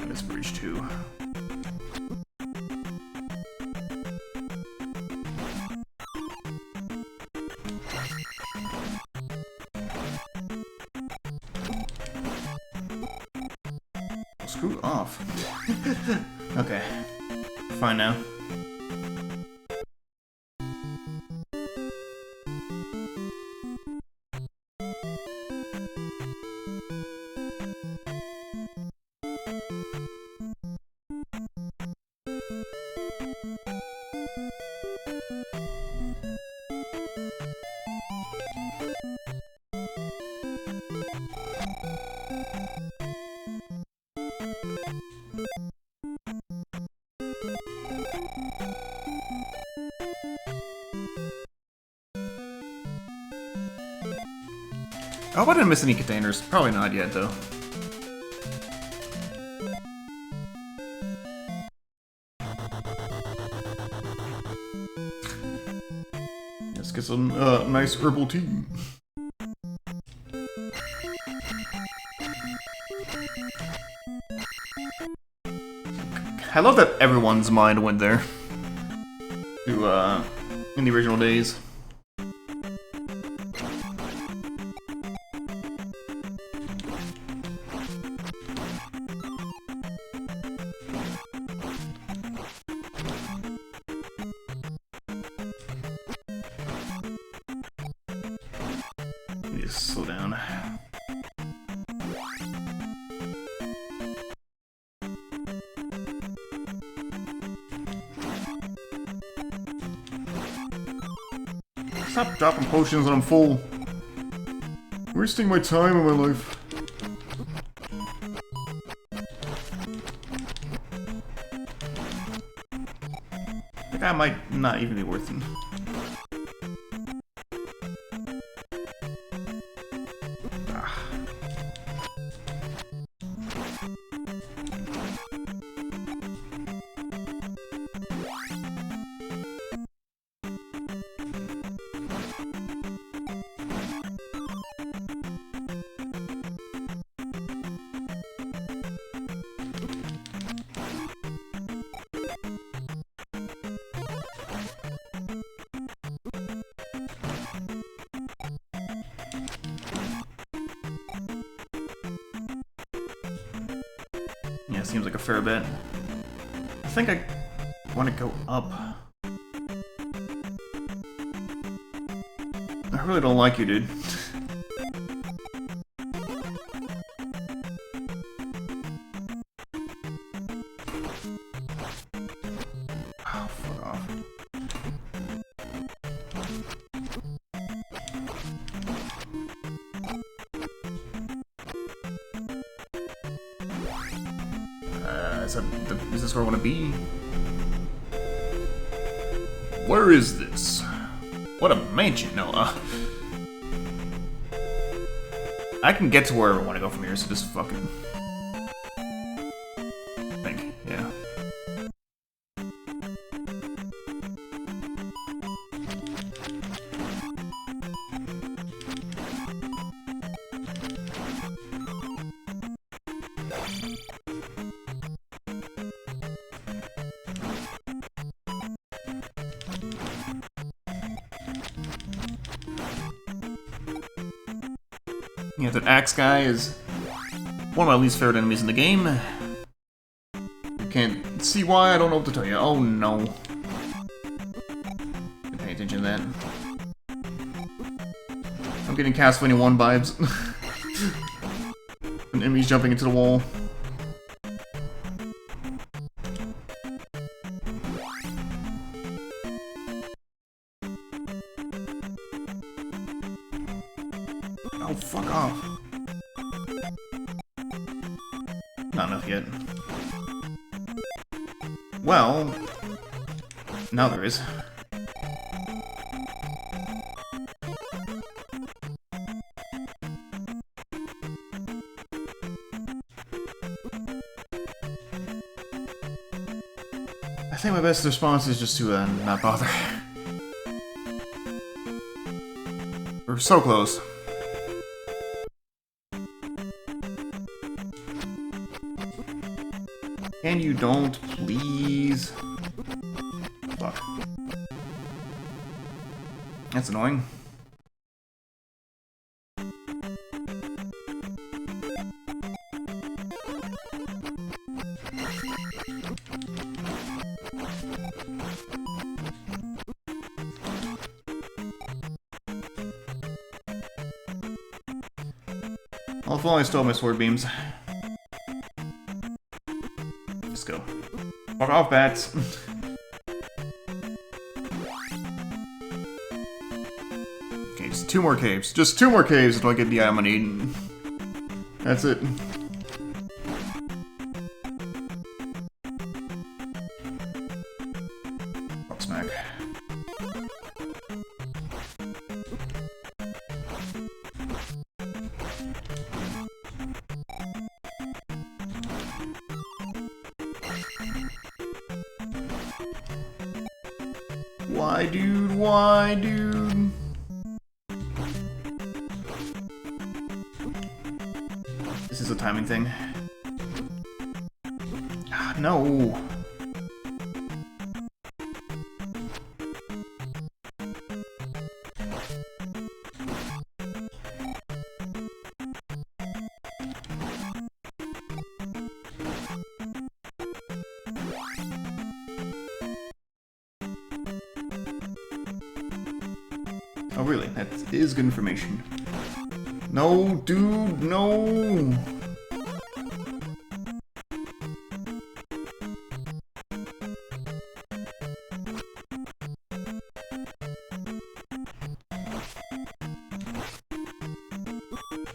Speaker 1: I missed bridge 2. Screw off. Okay. Fine now. I hope I didn't miss any containers. Probably not yet, though. Let's get some nice herbal tea. I love that everyone's mind went there. To, in the original days. Just slow down. Stop dropping potions when I'm full. Wasting my time and my life. I think I might not even be worth it. Yeah, seems like a fair bit. I think I want to go up. I really don't like you, dude. Oh, fuck off. Is this where I want to be? Where is this? What a mansion! No, I can get to wherever I want to go from here, so just fucking... think, yeah. Yeah, that axe guy is one of my least favorite enemies in the game. You can't see why, I don't know what to tell you. Oh no. Pay attention to that. I'm getting Castlevania 1 vibes. An enemy's jumping into the wall. Oh, fuck off. Not enough yet. Well, now there is. I think my best response is just to not bother. We're so close. Can you don't, please? Fuck. That's annoying. Well, if only I still have my sword beams. Let's go. Fuck off, bats. Okay, just 2 more caves. Just 2 more caves until I get the item I need. That's it. Fuck smack. Why, dude? Why, dude? This is a timing thing. Ah, no. Oh, really? That is good information. No, dude, no!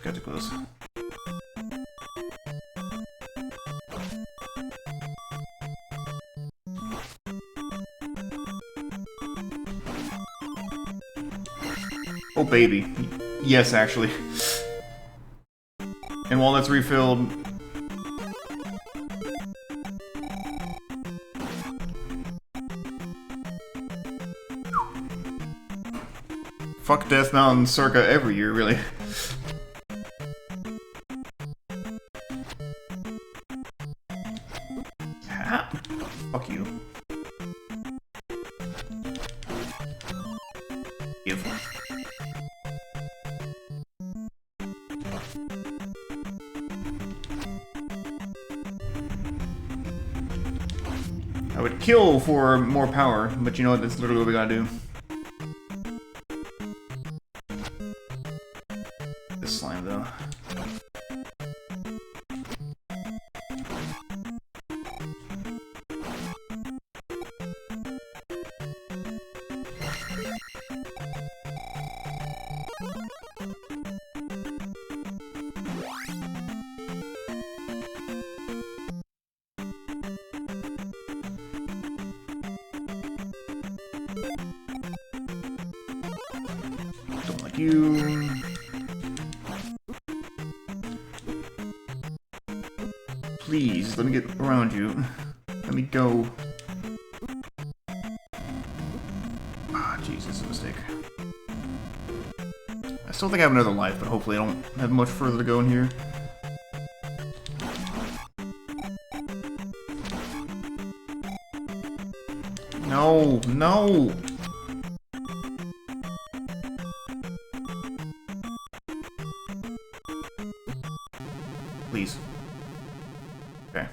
Speaker 1: Got too close. Oh, baby. Yes, actually. And while that's refilled... Fuck Death Mountain circa every year, really. Ah, fuck you. Give. I would kill for more power, but you know what? That's literally what we gotta do. This slime, though. Don't like you. Please, let me get around you. Let me go. Ah, jeez, this is a mistake. I still think I have another life, but hopefully I don't have much further to go in here. No, no! Please. Okay.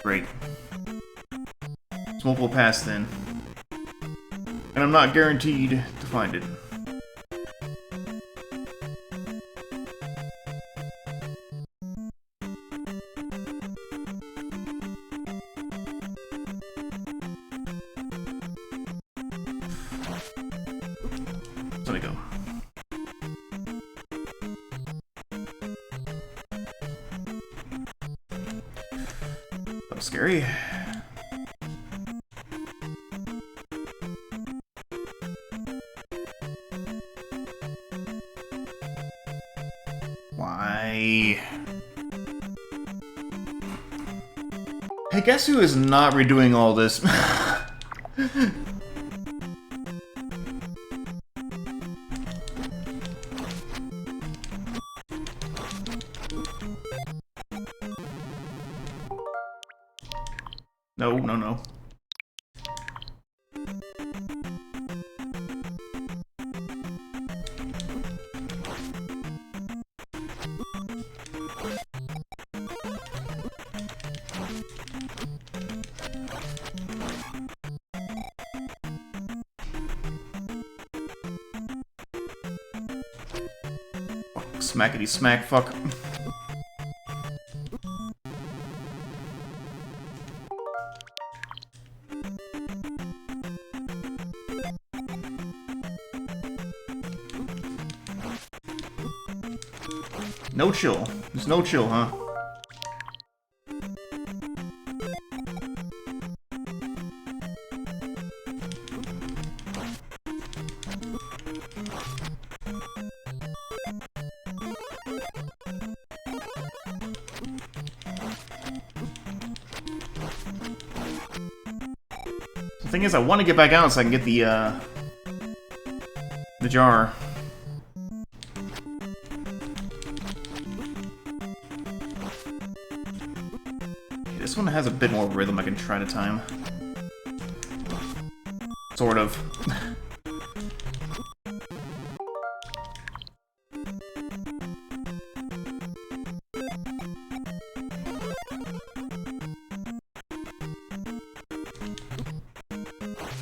Speaker 1: Great. It's multiple paths then. And I'm not guaranteed to find it. Let me go. That was scary. Why? Hey, guess who is not redoing all this? No, no, no. Smackety smack, fuck. No chill. There's no chill, huh? The thing is, I want to get back out so I can get the jar. This one has a bit more rhythm I can try to time. Sort of.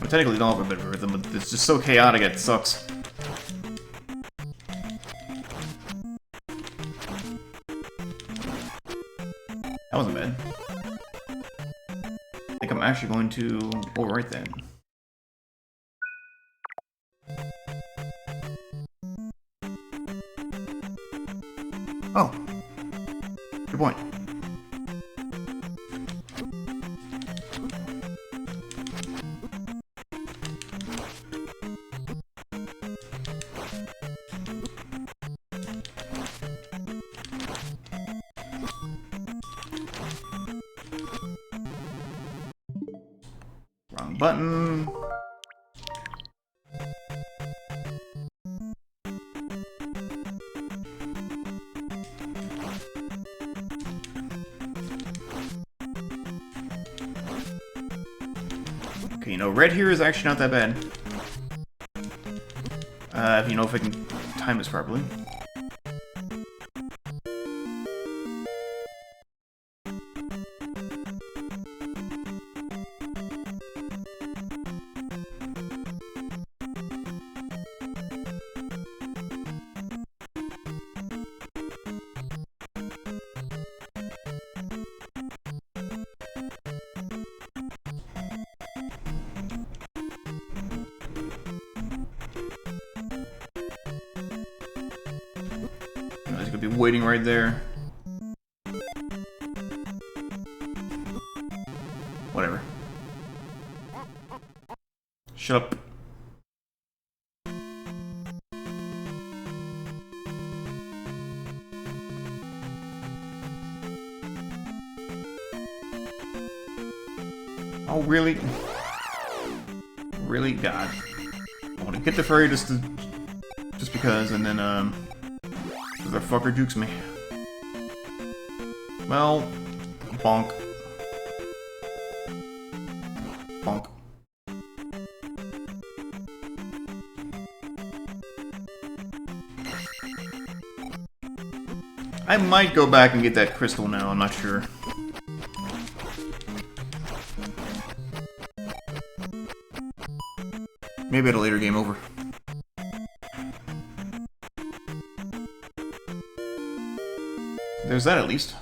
Speaker 1: I technically don't have a bit of rhythm, but it's just so chaotic it sucks. That wasn't bad. I think I'm actually going to... Oh, right then. Oh. Good point. Wrong button. Okay, you know, red here is actually not that bad. If you know if I can time this properly. He's gonna be waiting right there. Whatever. Shut up. Oh, really? Really? God. I want to get the furry just because, and then, the fucker jukes me. Well, bonk. Bonk. I might go back and get that crystal now, I'm not sure. Maybe at a later game over. There's that at least.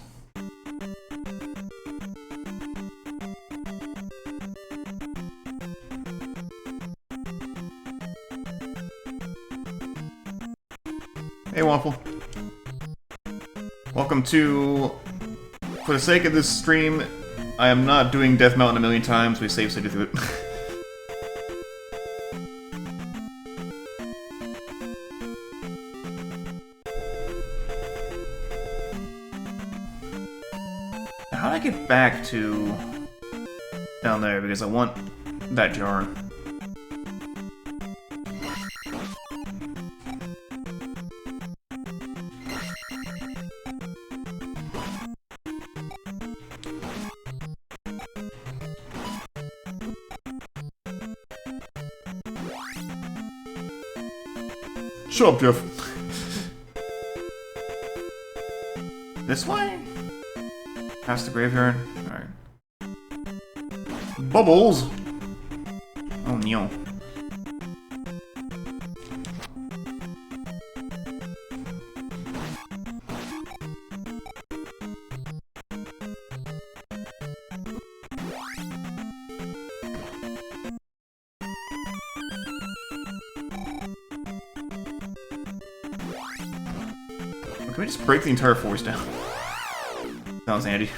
Speaker 1: Hey, Waffle. Welcome to... For the sake of this stream, I am not doing Death Mountain a million times. We save city through it. How do I get back to down there? Because I want that jar. Shut up, Jeff. This way? Past the graveyard? Alright. Bubbles! Oh no. Can we just break the entire forest down? Sounds handy.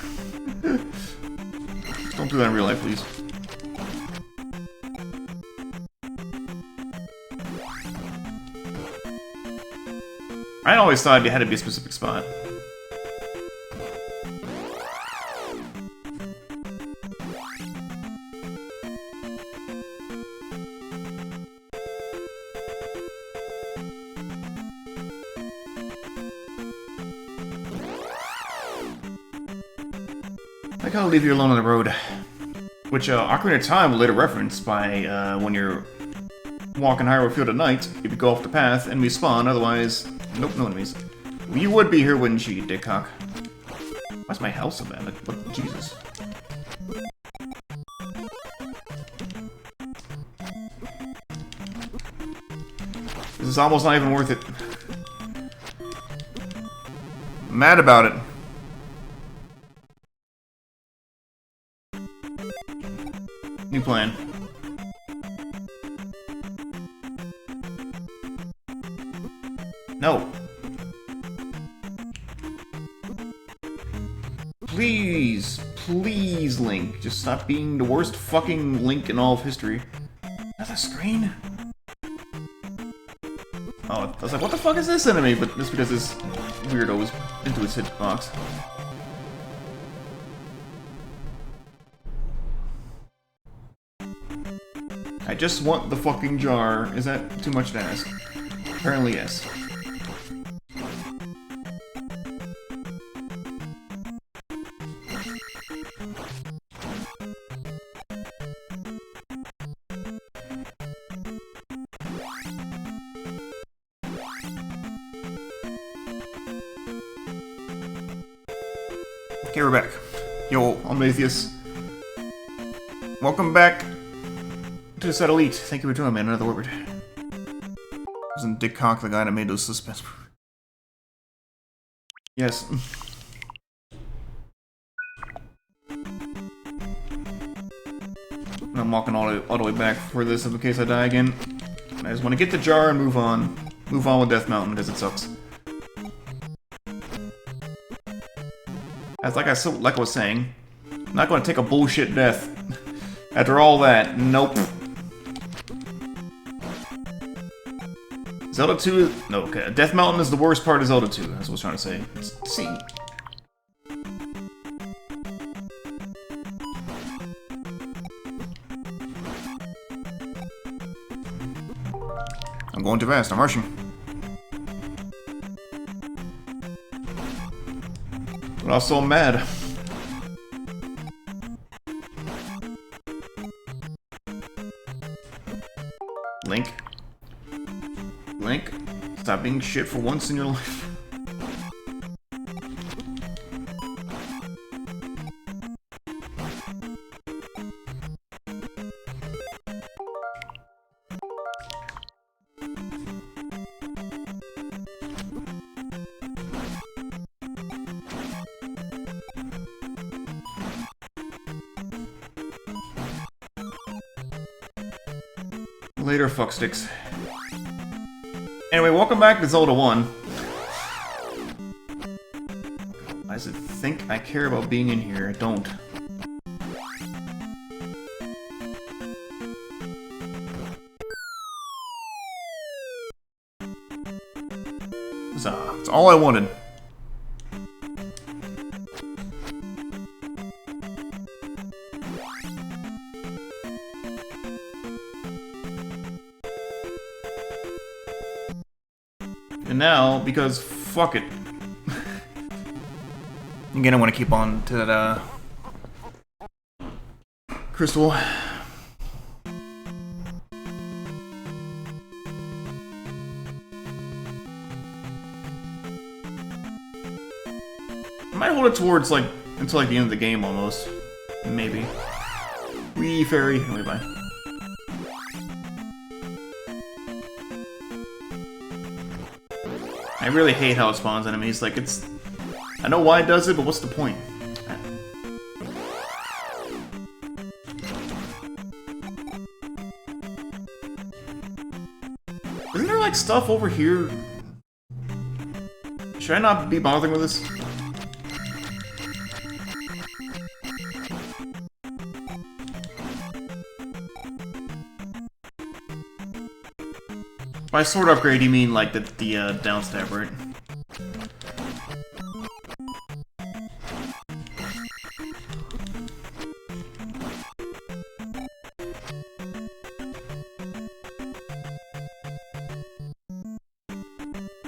Speaker 1: Just don't do that in real life, please. I always thought it had to be a specific spot. I gotta leave you alone on the road. Which, Ocarina of Time will later reference by, when you're walking Hyrule Field at night, if you go off the path, enemies spawn, otherwise, nope, no enemies. You would be here, wouldn't you, you dickcock? Why's my health so bad? Like, what? Jesus. This is almost not even worth it. I'm mad about it. New plan. No. Please, please, Link. Just stop being the worst fucking Link in all of history. That's a screen? Oh, I was like, what the fuck is this enemy? But just because this weirdo was into his hitbox. I just want the fucking jar. Is that too much to ask? Apparently, yes. Okay, we're back. Yo, I'm Atheist. Welcome back to the set Elite. Thank you for joining me. Another word. Wasn't Dick Cock the guy that made those suspense? Yes. I'm walking all the way back for this in case I die again. I just want to get the jar and move on. Move on with Death Mountain because it sucks. As like I was saying, I'm not going to take a bullshit death. After all that, nope. Zelda 2, no, okay. Death Mountain is the worst part of Zelda 2, that's what I was trying to say. Let's see. I'm going too fast, I'm rushing. But also I'm mad. Link. Link, stop being shit for once in your life. Later, fucksticks. Anyway, welcome back to Zelda 1. Why does it think I care about being in here? I don't. That's all I wanted. And now, because fuck it. Again, I want to keep on to that, crystal. hold it towards, like, until, like, the end of the game, almost. Maybe. Wee fairy. Anyway, bye. I really hate how it spawns enemies. Like, it's... I know why it does it, but what's the point? Isn't there, like, stuff over here? Should I not be bothering with this? By sword upgrade, you mean, like, the down stab, right?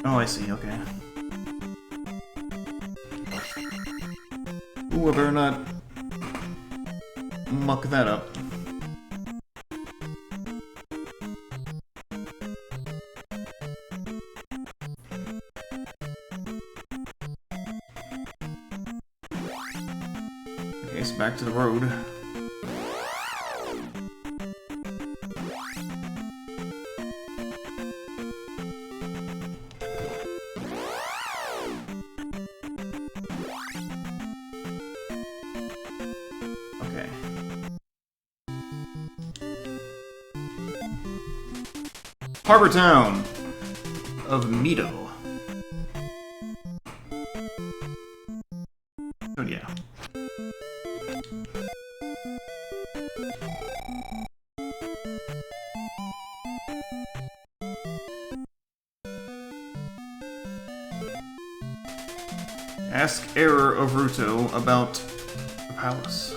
Speaker 1: Oh, I see, okay. Ooh, I better not muck that up. Okay, so back to the road. Okay. Harbor Town of Mito. Oh yeah. Ask Error of Ruto about the palace.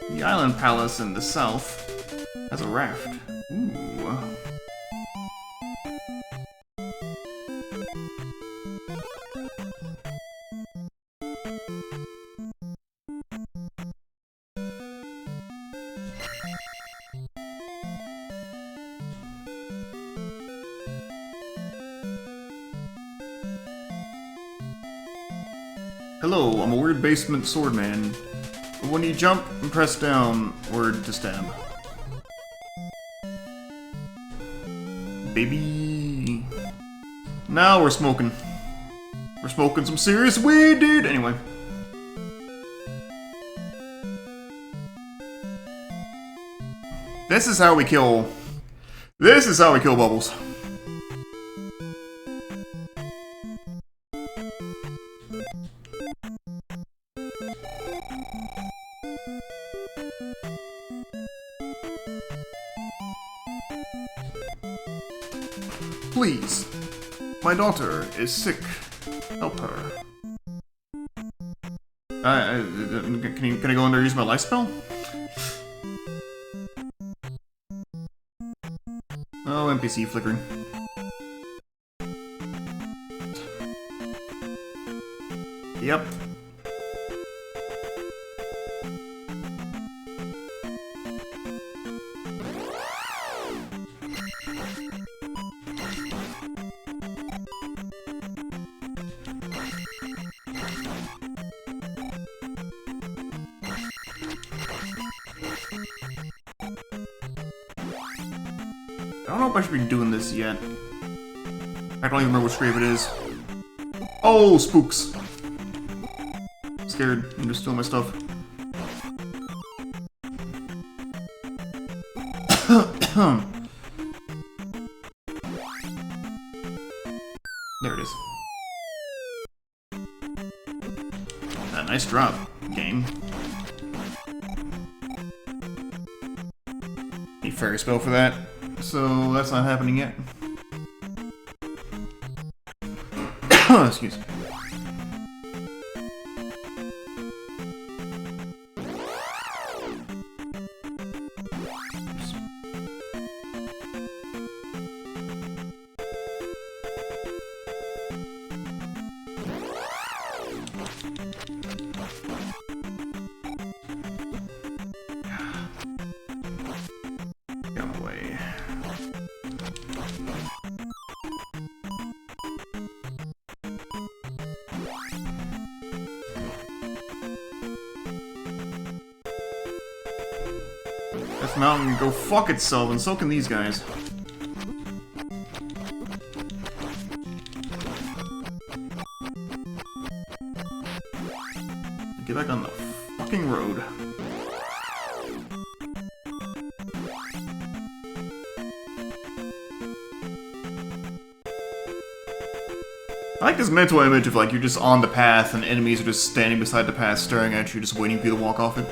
Speaker 1: The island palace in the south has a raft. Ooh. Hello, I'm a weird basement swordman. When you jump and press down, word to stab. Baby. Now we're smoking. We're smoking some serious weed, dude! Anyway. This is how we kill... This is how we kill Bubbles. Please. My daughter is sick. Help her. Can I go in there and use my life spell? Oh, NPC flickering. Yep. I don't know if I should be doing this yet. I don't even remember which grave it is. Oh, spooks! I'm scared. I'm just stealing my stuff. There it is. Nice drop, game. Need fairy spell for that. So that's not happening yet. Excuse me. Death Mountain can go fuck itself, and so can these guys. Get back on the fucking road. I like this mental image of like you're just on the path and enemies are just standing beside the path staring at you, just waiting for you to walk off it.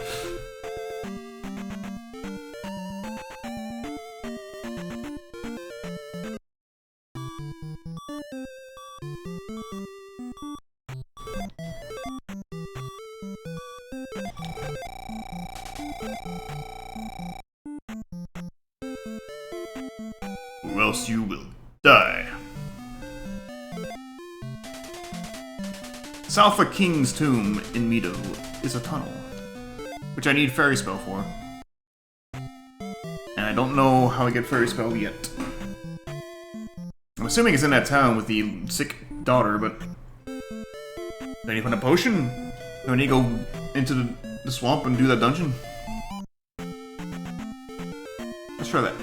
Speaker 1: Or else you will die. South of King's Tomb in Meadow is a tunnel, which I need Fairy Spell for. And I don't know how I get Fairy Spell yet. I'm assuming it's in that town with the sick daughter, but... Do I need to find a potion? Do I need to go into the swamp and do that dungeon? Let's try that.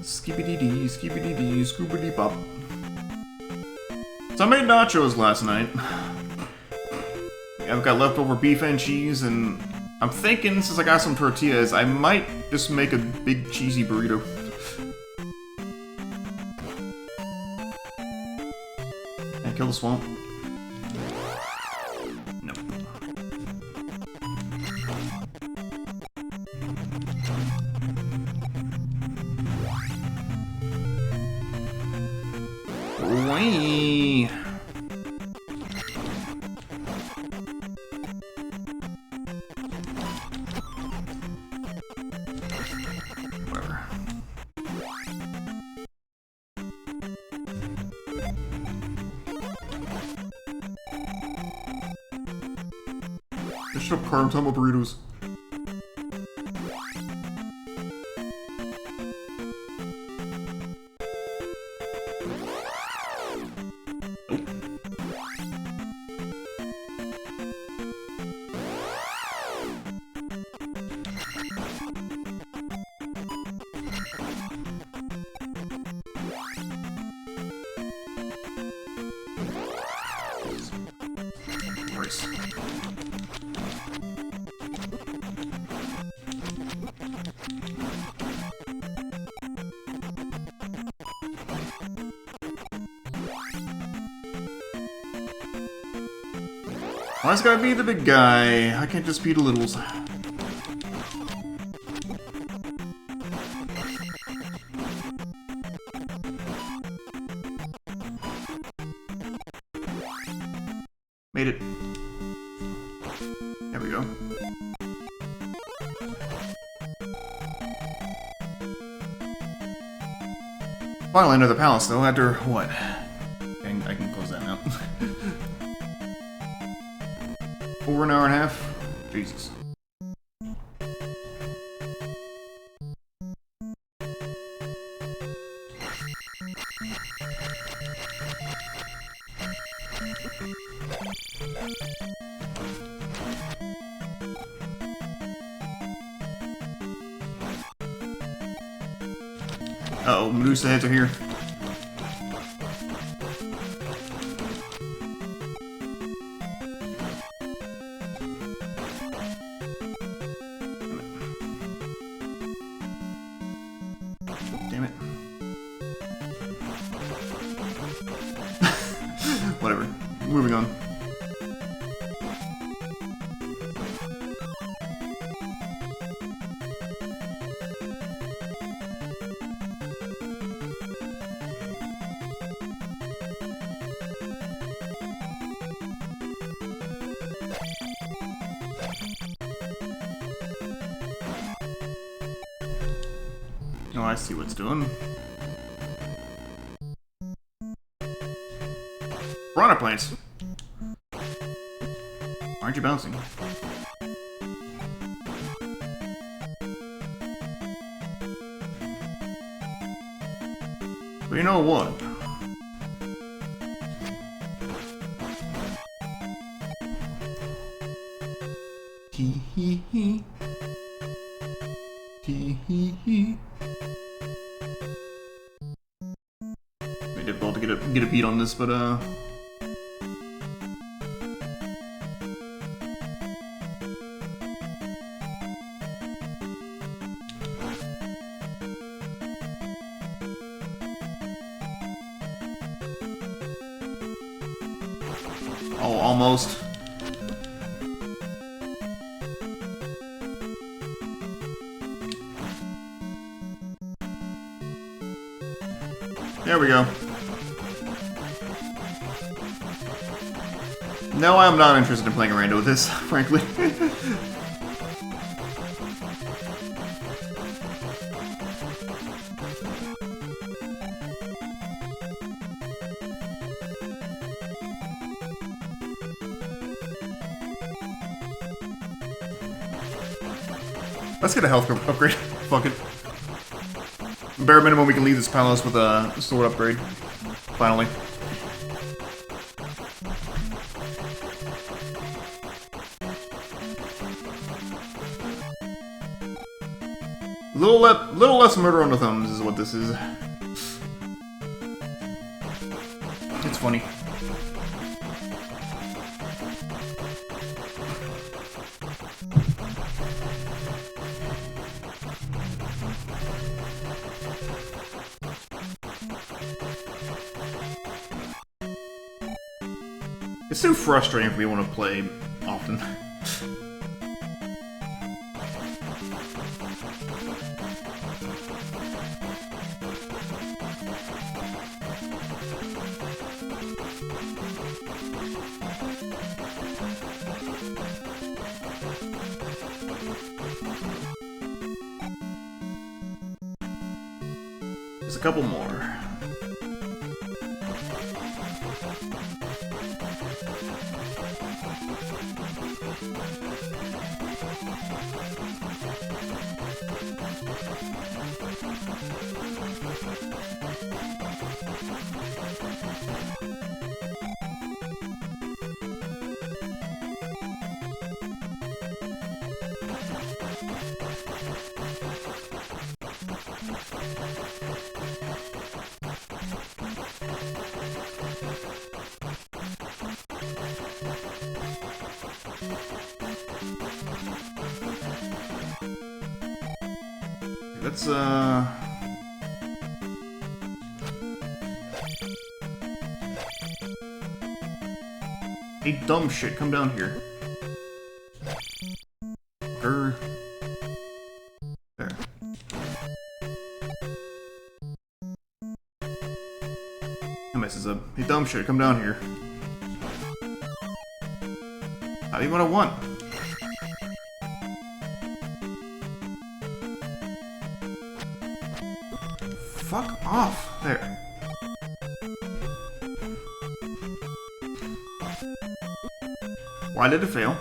Speaker 1: Skibidi-dee, skibidi-dee, scoobity-bop. So I made nachos last night. I've got leftover beef and cheese, and I'm thinking, since I got some tortillas, I might just make a big cheesy burrito. And kill the swamp. No. Whee! Whatever. Just shut up, car, I'm talking about burritos. Race. Why's it gotta be the big guy? I can't just be the littles. Made it. There we go. Finally enter the palace, though, after what? I can close that now. Over an hour and a half? Jesus. Uh-oh, Medusa heads are here. Damn it. Whatever. Moving on. Oh, I see what it's doing. Piranha plants! Why aren't you bouncing? But you know what? Hee hee hee. Very difficult to get a beat on this, but oh, almost. There we go. No, I am not interested in playing a rando with this, frankly. Let's get a health upgrade. Fuck it. Bare minimum, we can leave this palace with a sword upgrade. Finally. Little less murder on the thumbs is what this is. It's funny. It's too frustrating for me when I play often. There's a couple more. Let's, Hey, dumb shit, come down here. There. That messes up. Hey, dumb shit, come down here. How do you want to want? Fuck off. There. Why did it fail?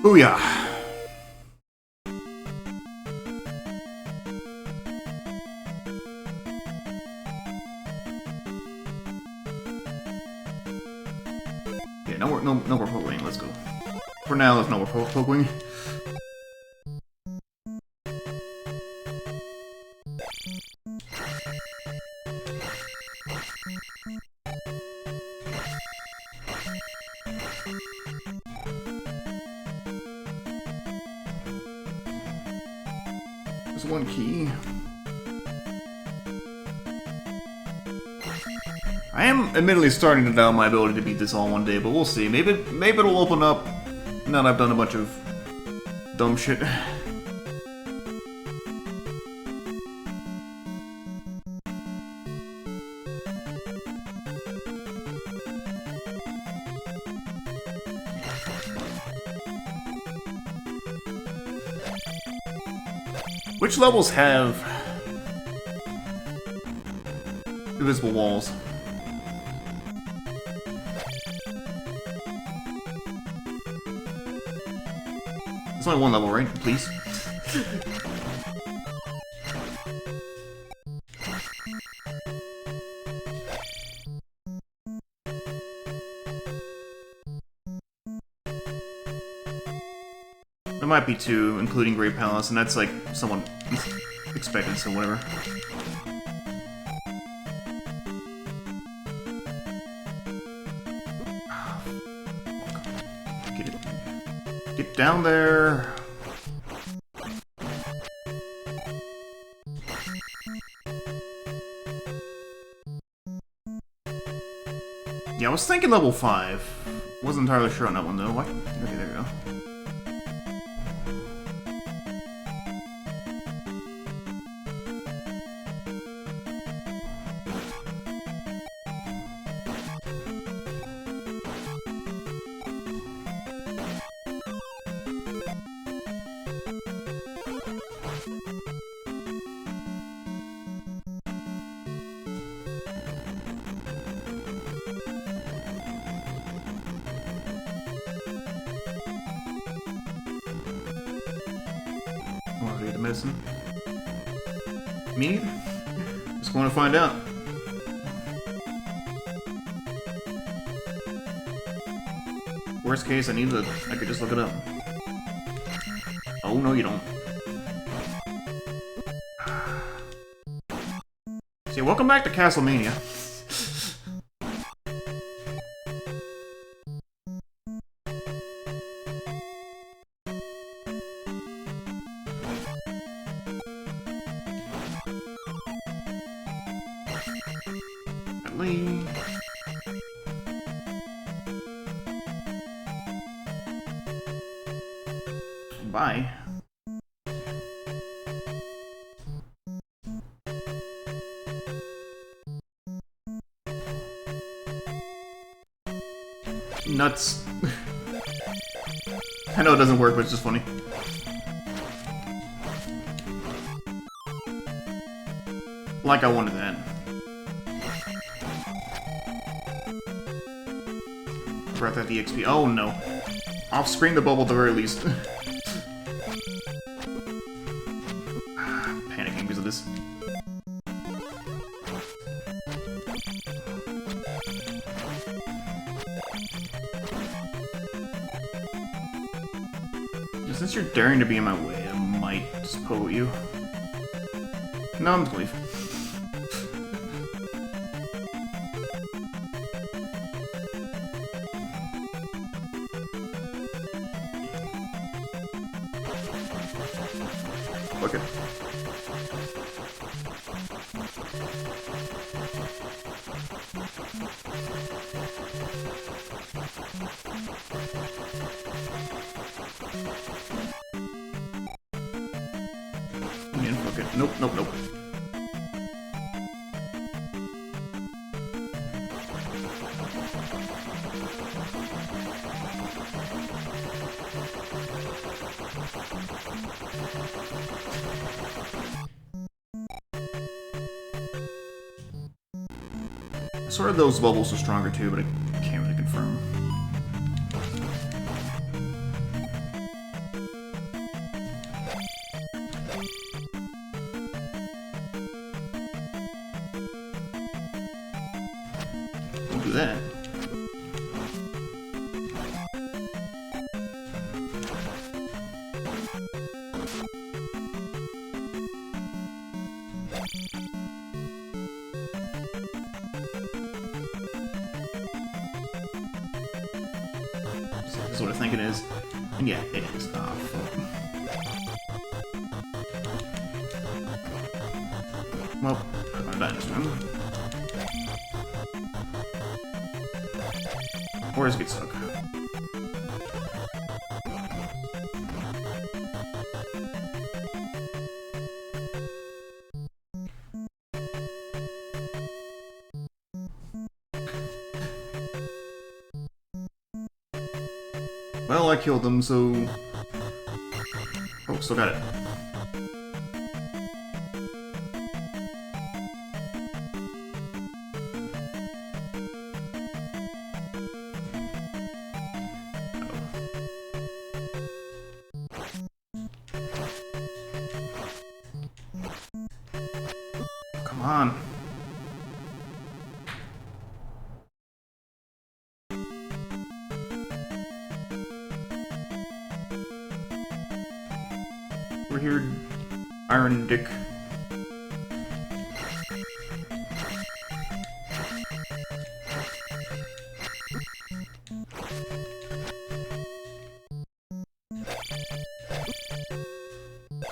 Speaker 1: Booyah! Yeah, no more poke-wing, let's go. For now, there's no more poke-wing. There's one key. I am admittedly starting to doubt my ability to beat this all one day, but we'll see. Maybe it'll open up now that I've done a bunch of dumb shit. Which levels have invisible walls? It's only one level, right? Please. There might be 2, including Great Palace, and that's like someone expected, so whatever. Get down there. Yeah, I was thinking level 5. Wasn't entirely sure on that one though. What? Okay, there we go. Want to read the medicine? Me neither. Just want to find out. Worst case, I could just look it up. Oh no, you don't. See, welcome back to Castlemania. Bye. Nuts. I know it doesn't work, but it's just funny. Like I wanted that. Breath at the XP. Oh no. I'll screen the bubble at the very least. Panicking because of this. Since you're daring to be in my way, I might just poke you. No, I'm gonna leave. Fuck it. Man, fuck it. Nope, nope, nope. I swear those bubbles are stronger too, but I can't really confirm. Don't do that. This is what I think it is. And yeah, it is. Well, put my badness room. Or is it get stuck? Well, I killed them, so... Oh, still got it. on. We're here, Iron Dick.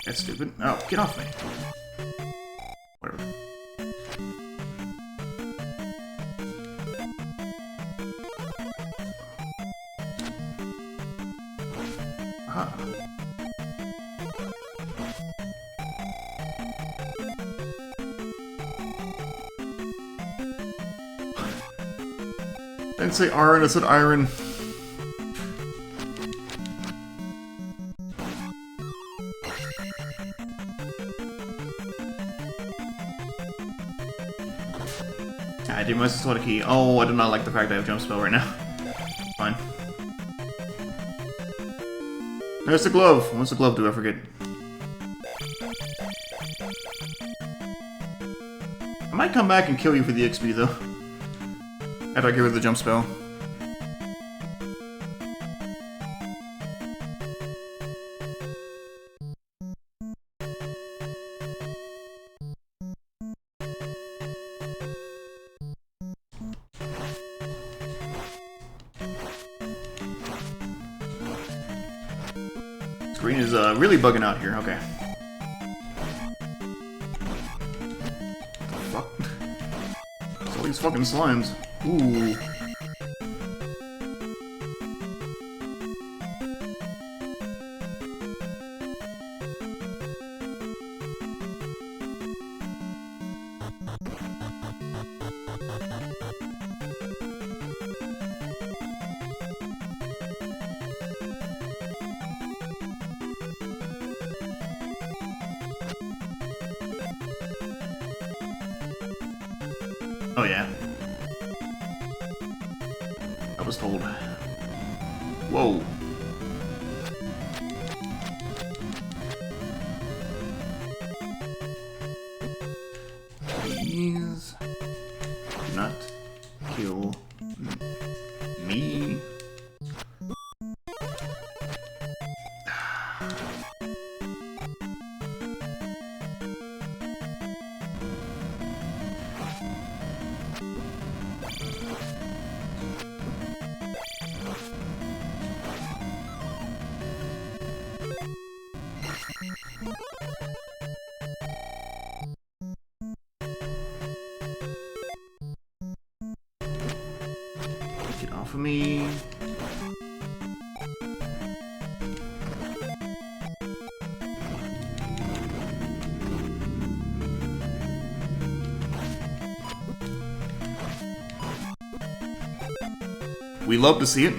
Speaker 1: That's stupid. Oh, get off me. Whatever. Aha. I didn't say iron, I said iron. I did my slot key. Oh, I do not like the fact that I have jump spell right now. Fine. There's the glove. What's the glove do? I forget. I might come back and kill you for the XP though. After I get rid of the jump spell. Screen is really bugging out here. Okay. Fuck. It's all these fucking slimes. Ooh. Oh yeah. I was told. Whoa. Please do not kill me. Get off of me. We love to see it.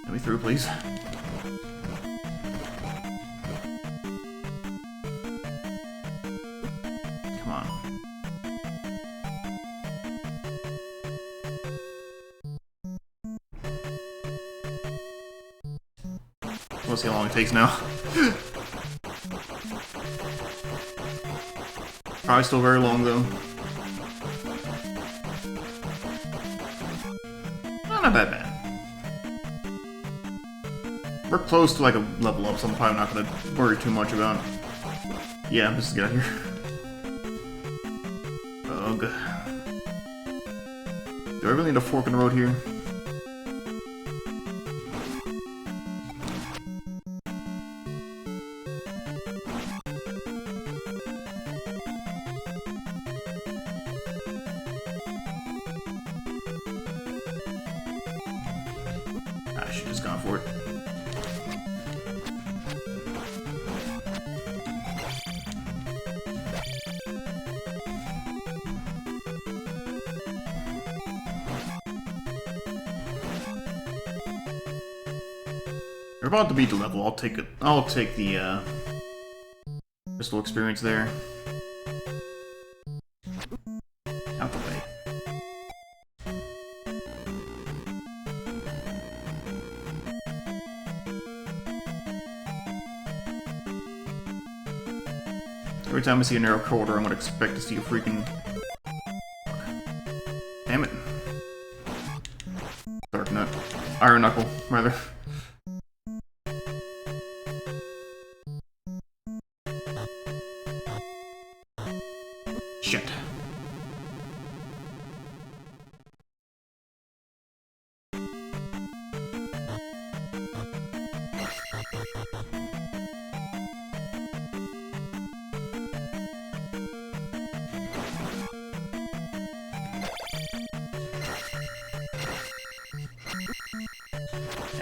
Speaker 1: Let me through, please. Come on. We'll see how long it takes now. Probably still very long though. Not bad. We're close to like a level up, so I'm probably not gonna worry too much about. Yeah, let's get out of here. Ugh. Do I really need a fork in the road here? I should just gone for it. We're about to beat the level. I'll take it. I'll take the crystal experience there. Out the way. Every time I see a narrow corridor, I'm gonna expect to see a freaking... Damn it. Dark Nut. Iron Knuckle, rather. Shit.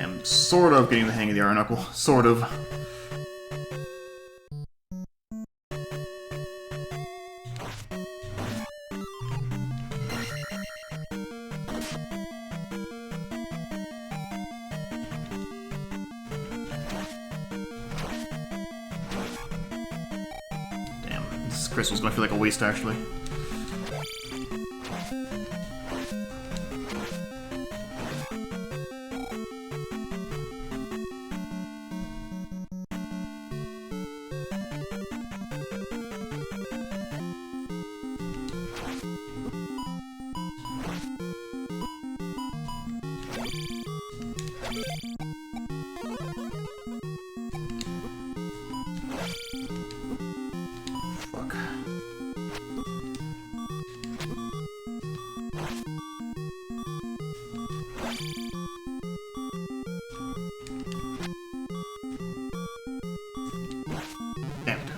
Speaker 1: I'm sort of getting the hang of the Iron Knuckle. Sort of. Damn, this crystal's gonna feel like a waste, actually. Fuck. Damn it.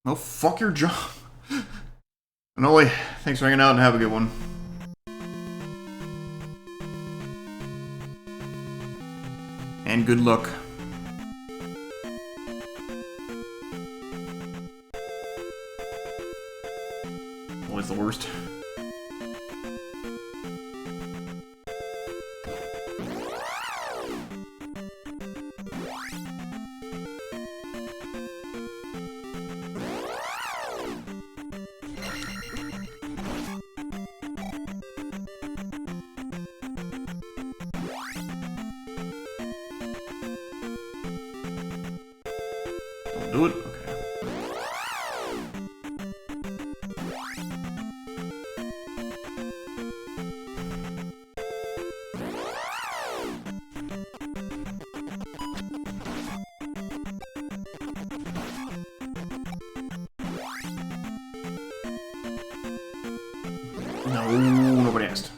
Speaker 1: Oh, fuck your job. Noli, thanks for hanging out and have a good one. And good luck. Always the worst. Don't do it? Okay. No, nobody asked.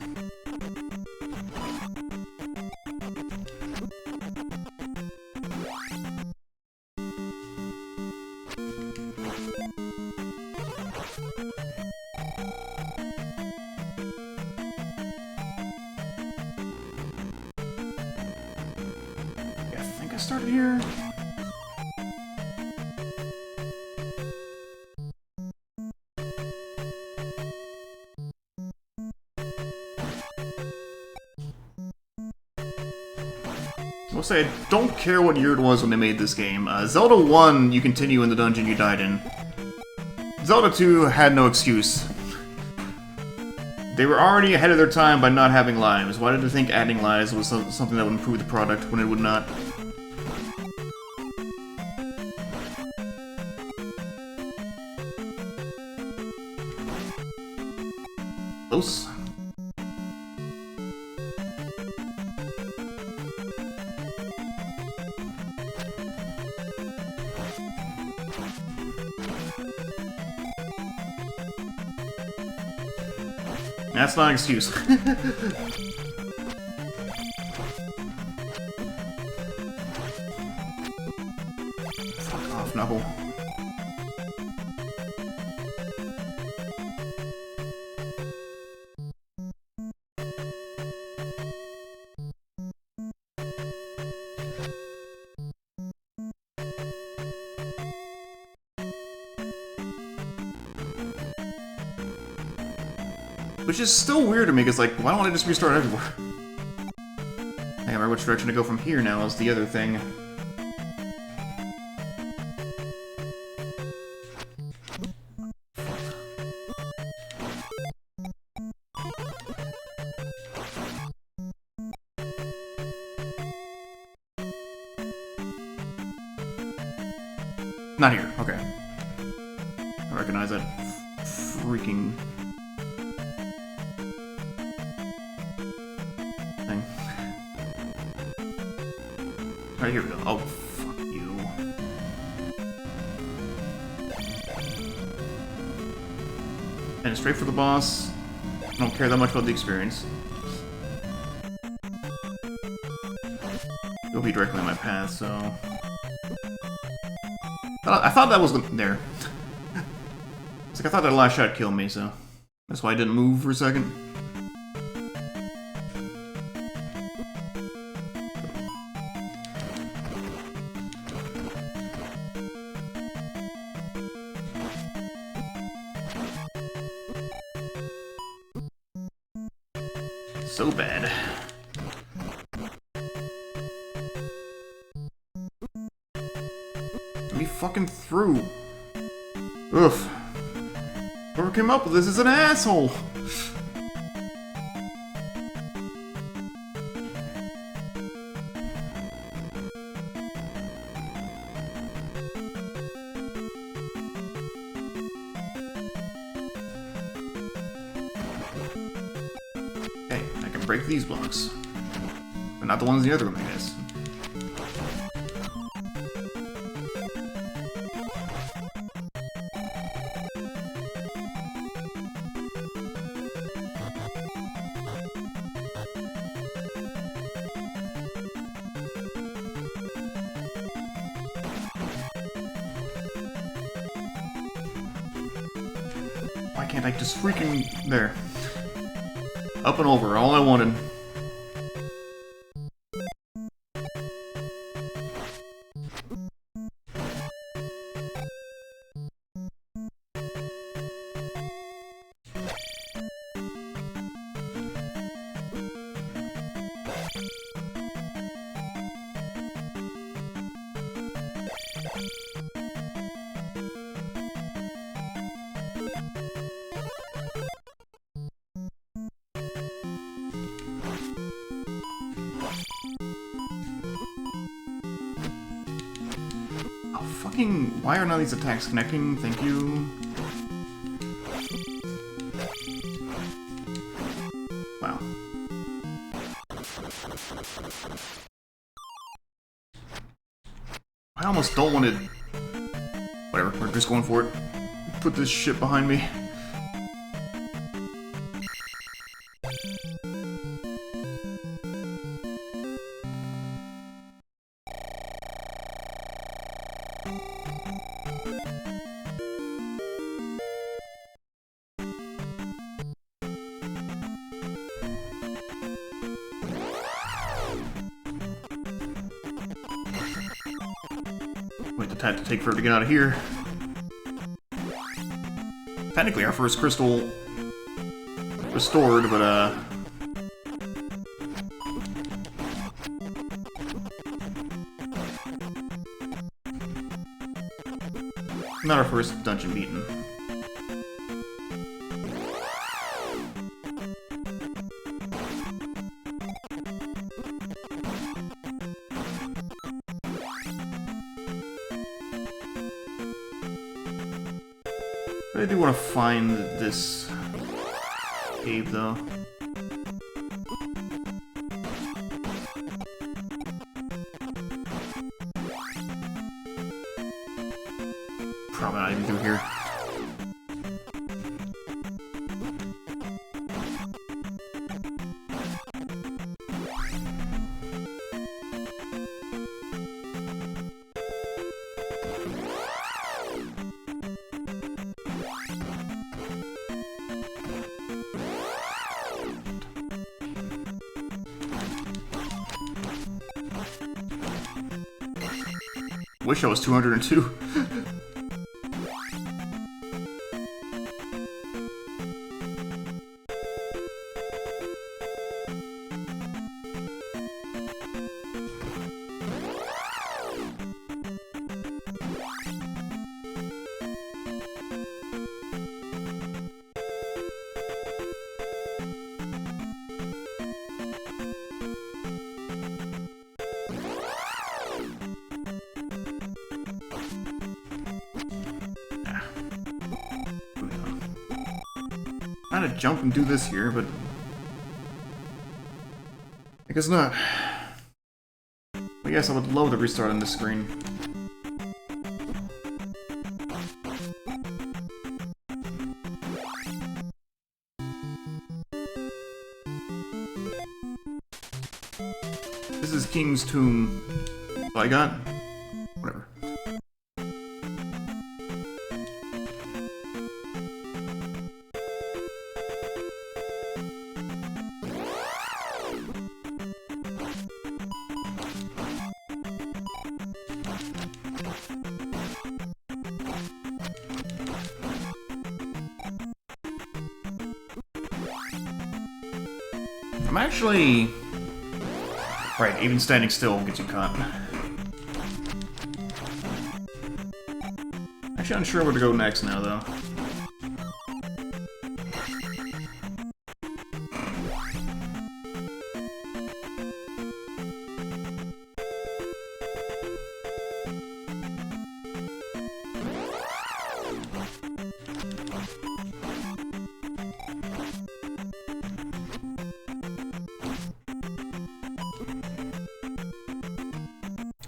Speaker 1: I think I started here. I will say, I don't care what year it was when they made this game. Zelda 1, you continue in the dungeon you died in. Zelda 2 had no excuse. They were already ahead of their time by not having lives. Why did they think adding lives was something that would improve the product when it would not? Close. That's not an excuse. Fuck off, Knuckle. Which is still weird to me, because, like, why don't I just restart everywhere? I can't remember which direction to go from here now is the other thing. Not here. Okay. I recognize that freaking thing. Alright, here we go. Oh, fuck you. And straight for the boss. I don't care that much about the experience. You'll be directly on my path, so... I thought that was there. It's like I thought that last shot killed me, so... That's why I didn't move for a second. So bad. Let me fucking through. Oof. Whoever came up with this is an asshole. Hey, I can break these blocks. But not the ones in the other room, I guess. Why can't I just freaking... There. Up and over, all I wanted. Fucking, why are none of these attacks connecting? Thank you. Wow. I almost don't want to... Whatever, we're just going for it. Put this shit behind me. Wait, the time to take forever to get out of here. Technically, our first crystal restored, but not our first dungeon beaten. I do want to find this cave, though. Probably not even through here. Wish I was 202. trying to jump and do this here, but I guess not. I guess I would love to restart on this screen. This is King's Tomb. Oh, I got? Whatever. I'm actually... Right, even standing still will get you caught. Actually unsure where to go next now, though.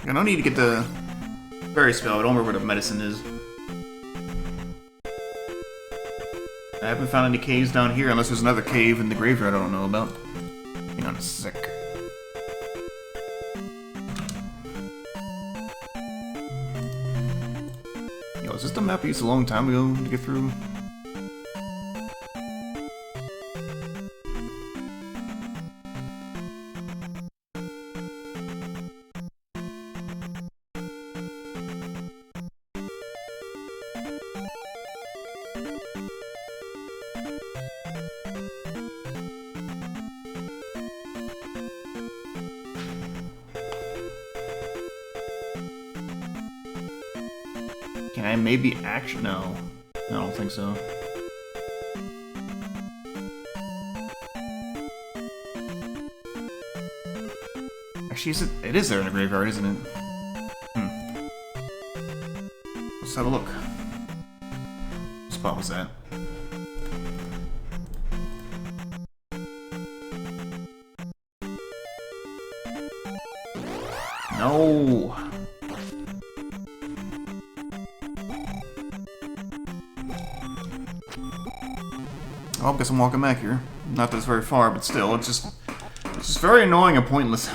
Speaker 1: I don't need to get the fairy spell, I don't remember what the medicine is. I haven't found any caves down here unless there's another cave in the graveyard I don't know about. Hang on a sec. Yo, is this the map I used a long time ago to get through? Can I maybe action? No. I don't think so. Actually, it is there in the graveyard, isn't it? Let's have a look. What spot was that? No! Oh, I guess I'm walking back here. Not that it's very far, but still, it's just very annoying and pointless.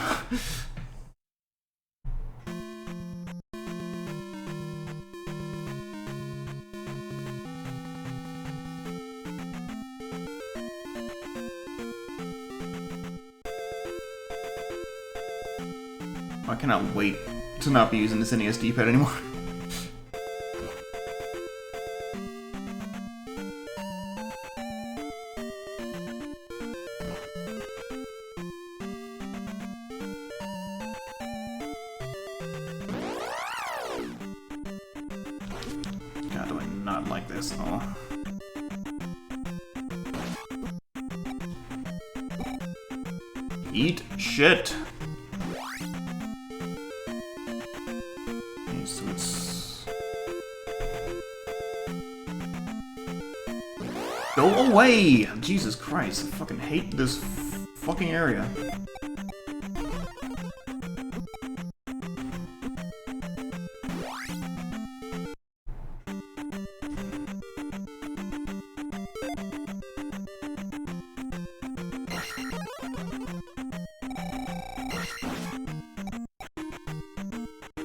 Speaker 1: I cannot wait to not be using this NES D-pad anymore. God, do I not like this at all. Eat shit! Okay, so it's... Go away! Jesus Christ, I fucking hate this fucking area.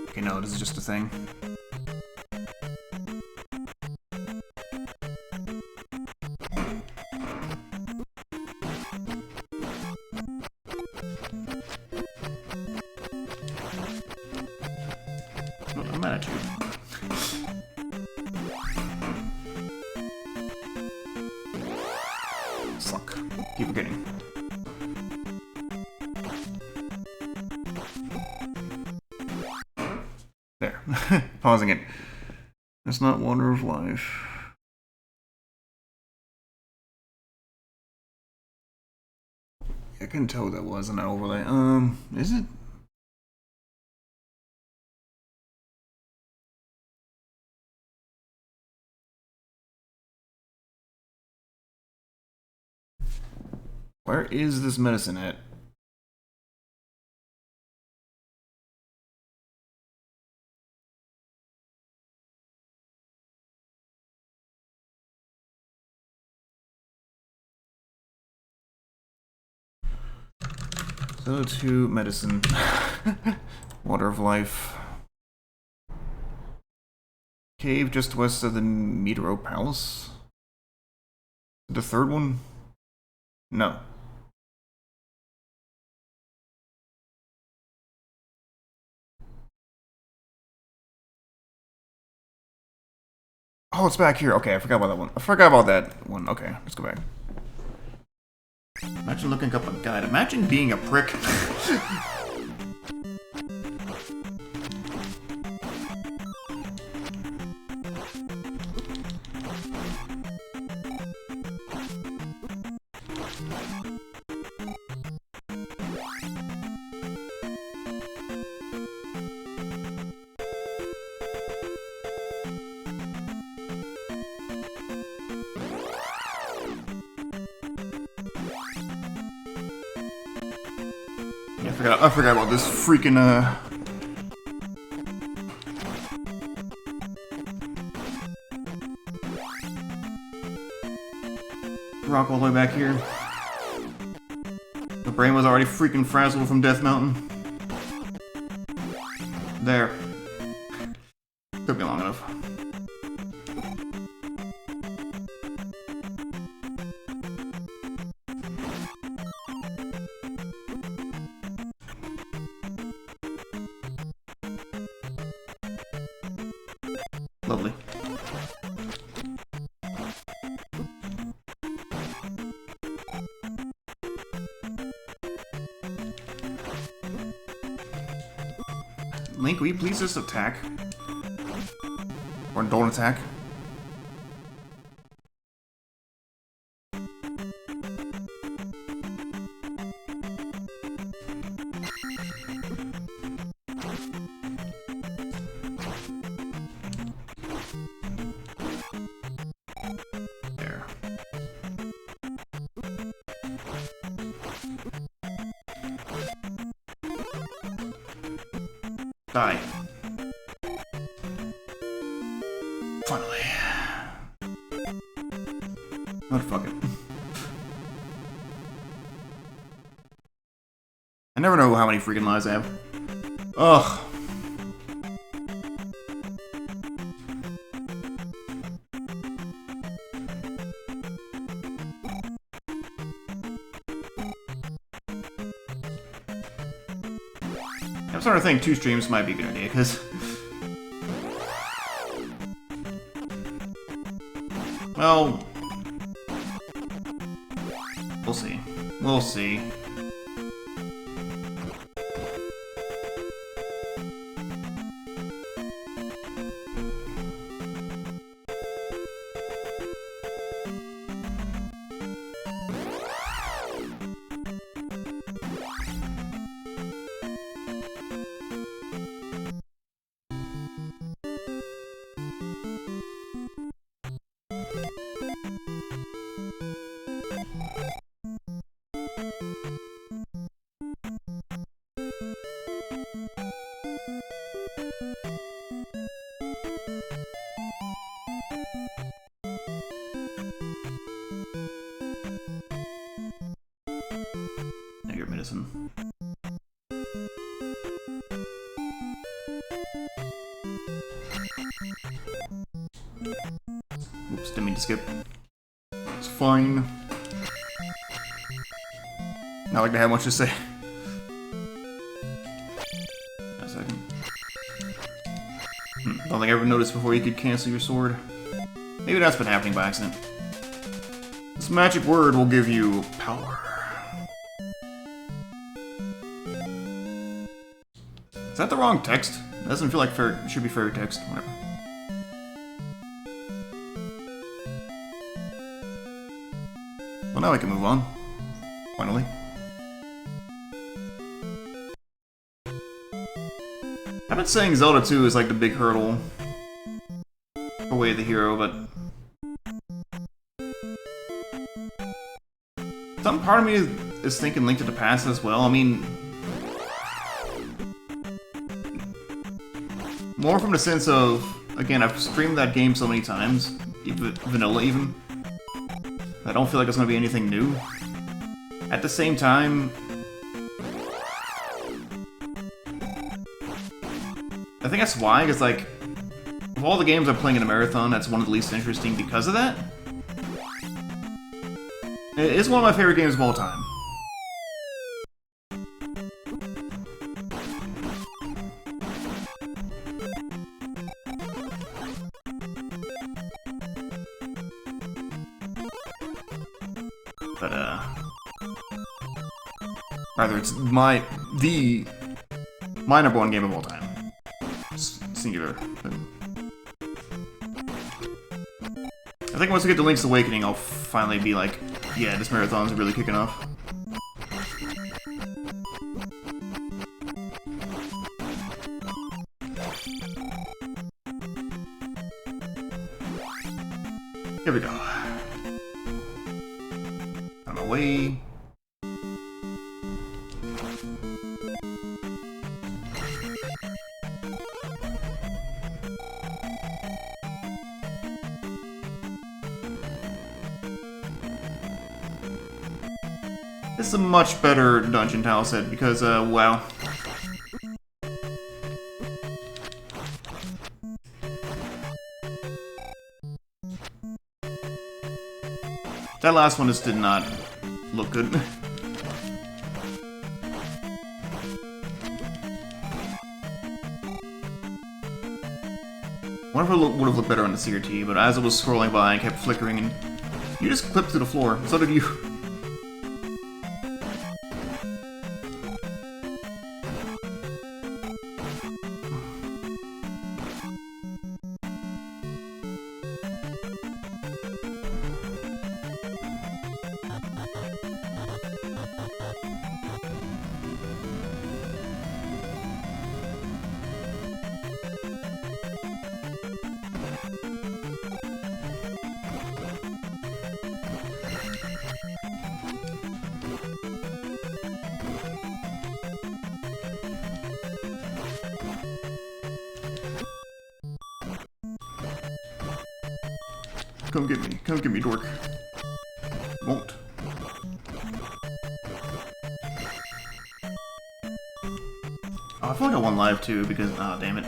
Speaker 1: Okay, no, this is just a thing. Oh, I'm mad at you. Fuck. Keep forgetting. There. Pausing it. That's not Wonder of Life. I couldn't tell what that was in that overlay. Is it? Where is this medicine at? Zelda II medicine. Water of life. Cave just west of the Metro Palace. The third one? No. Oh, it's back here. Okay, I forgot about that one. I forgot about that one. Okay, let's go back. Imagine looking up a guide. Imagine being a prick. I forgot about this freaking, rock all the way back here. The brain was already freaking frazzled from Death Mountain. There. Took me long enough. Lovely. Link, will you please just attack? Or don't attack? Die. Finally. Oh, fuck it. I never know how many freaking lives I have. Ugh. I'm starting to think 2 streams might be a good idea, because... well... we'll see. We'll see. Negative medicine. Oops, didn't mean to skip. It's fine. Not like they have much to say. A second. Don't think I ever noticed before you could cancel your sword. Maybe that's been happening by accident. This magic word will give you power. Is that the wrong text? It doesn't feel like fair. It should be fairy text. Whatever. Well, now we can move on. Finally. I've been saying Zelda 2 is like the big hurdle for Way of the Hero, but some part of me is thinking Link to the Past as well. I mean, more from the sense of, again, I've streamed that game so many times, even vanilla even, I don't feel like it's going to be anything new. At the same time, I think that's why, because like, of all the games I'm playing in a marathon, that's one of the least interesting because of that. It is one of my favorite games of all time. But, rather, it's my number one game of all time. Singular. I think once we get to Link's Awakening, I'll finally be like, yeah, this marathon's really kicking off. Here we go. On my way. This is a much better dungeon tile set because, wow. That last one just did not look good. Wonder if it would have looked better on the CRT, but as it was scrolling by and kept flickering, and you just clipped to the floor. So did you. Come get me, dork. Won't. Oh, I feel like I won live too because, ah, damn it.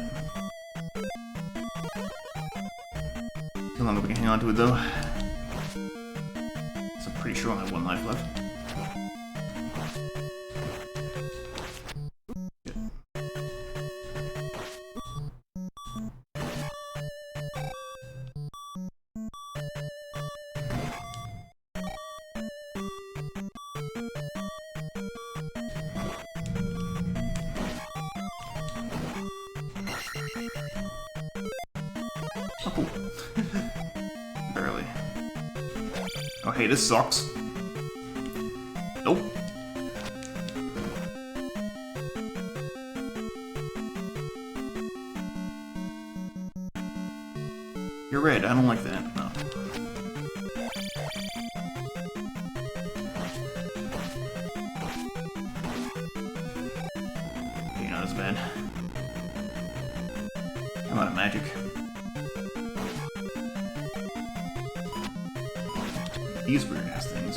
Speaker 1: How long we can hang on to it though? So I'm pretty sure I have one life left. Oh, cool. Barely. Oh, hey, this sucks. Nope. You're red. I don't like that. No. Okay, not as bad. I'm out of magic. These weird-ass things.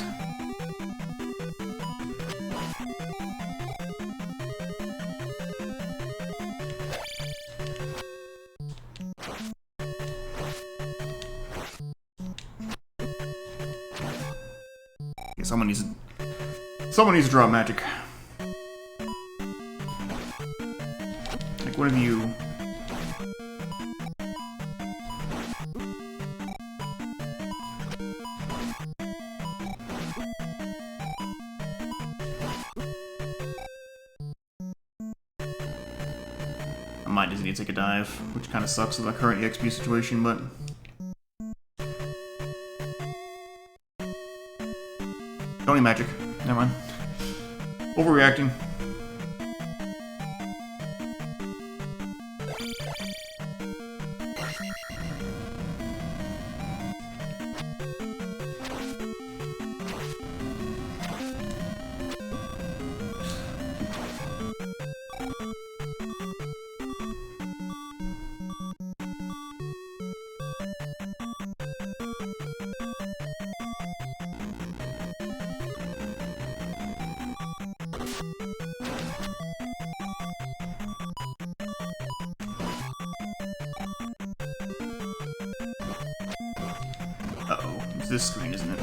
Speaker 1: Okay, someone needs to draw magic. Like, one of you... I might just need to take a dive, which kind of sucks with the current EXP situation, but... Don't need magic. Never mind. Overreacting. It's this screen, isn't it?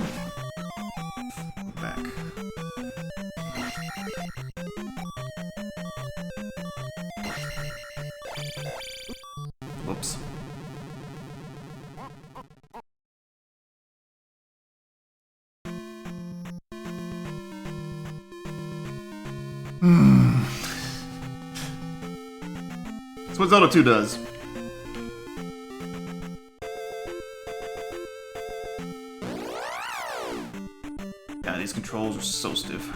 Speaker 1: Back. Whoops. That's what Zelda 2 does. God, these controls are so stiff.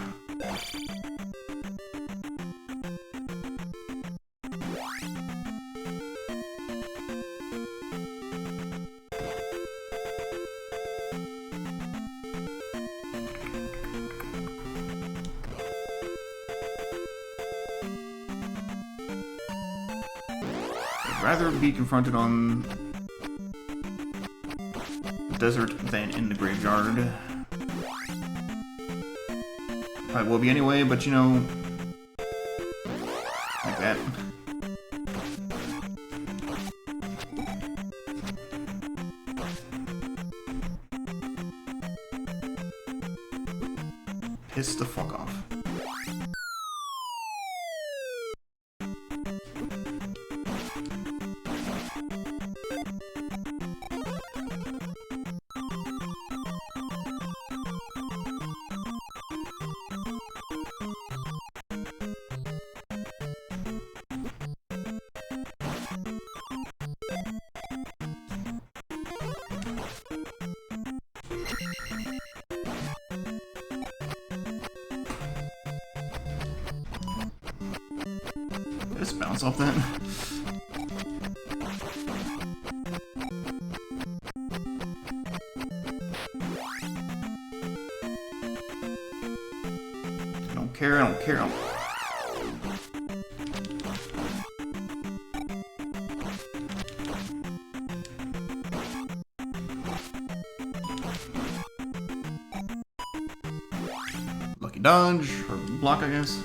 Speaker 1: I'd rather be confronted on the desert than in the graveyard. Probably will be anyway, but you know, like that. Piss the fuck off. Just bounce off that. I don't care, I don't care. Lucky dodge, or block, I guess.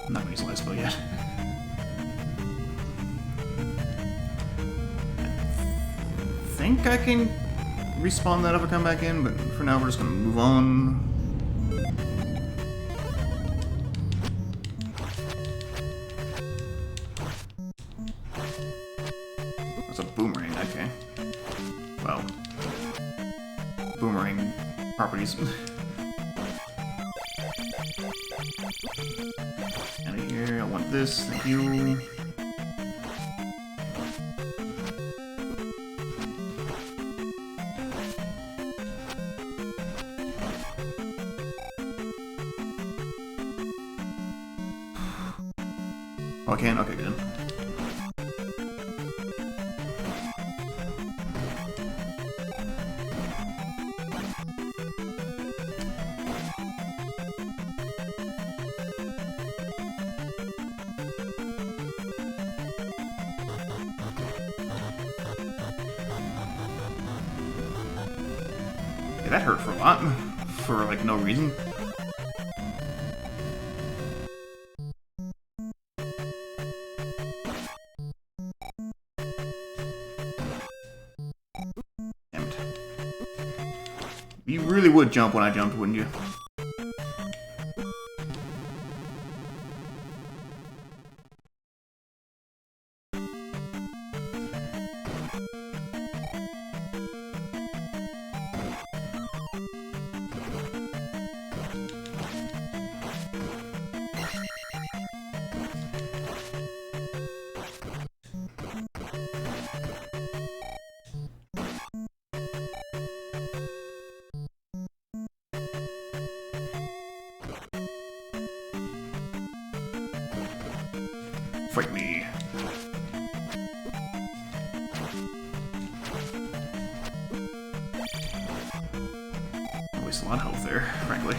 Speaker 1: I'm not gonna use the last spell yet. I think I can respawn that if I come back in, but for now we're just gonna move on. That's a boomerang, okay. Well, boomerang properties. Out of here, I want this, thank you. Oh, I can? Okay, good. Yeah, that hurt for a lot. For, like, no reason. Damn it. You really would jump when I jumped, wouldn't you? Fight me. I waste a lot of health there, frankly.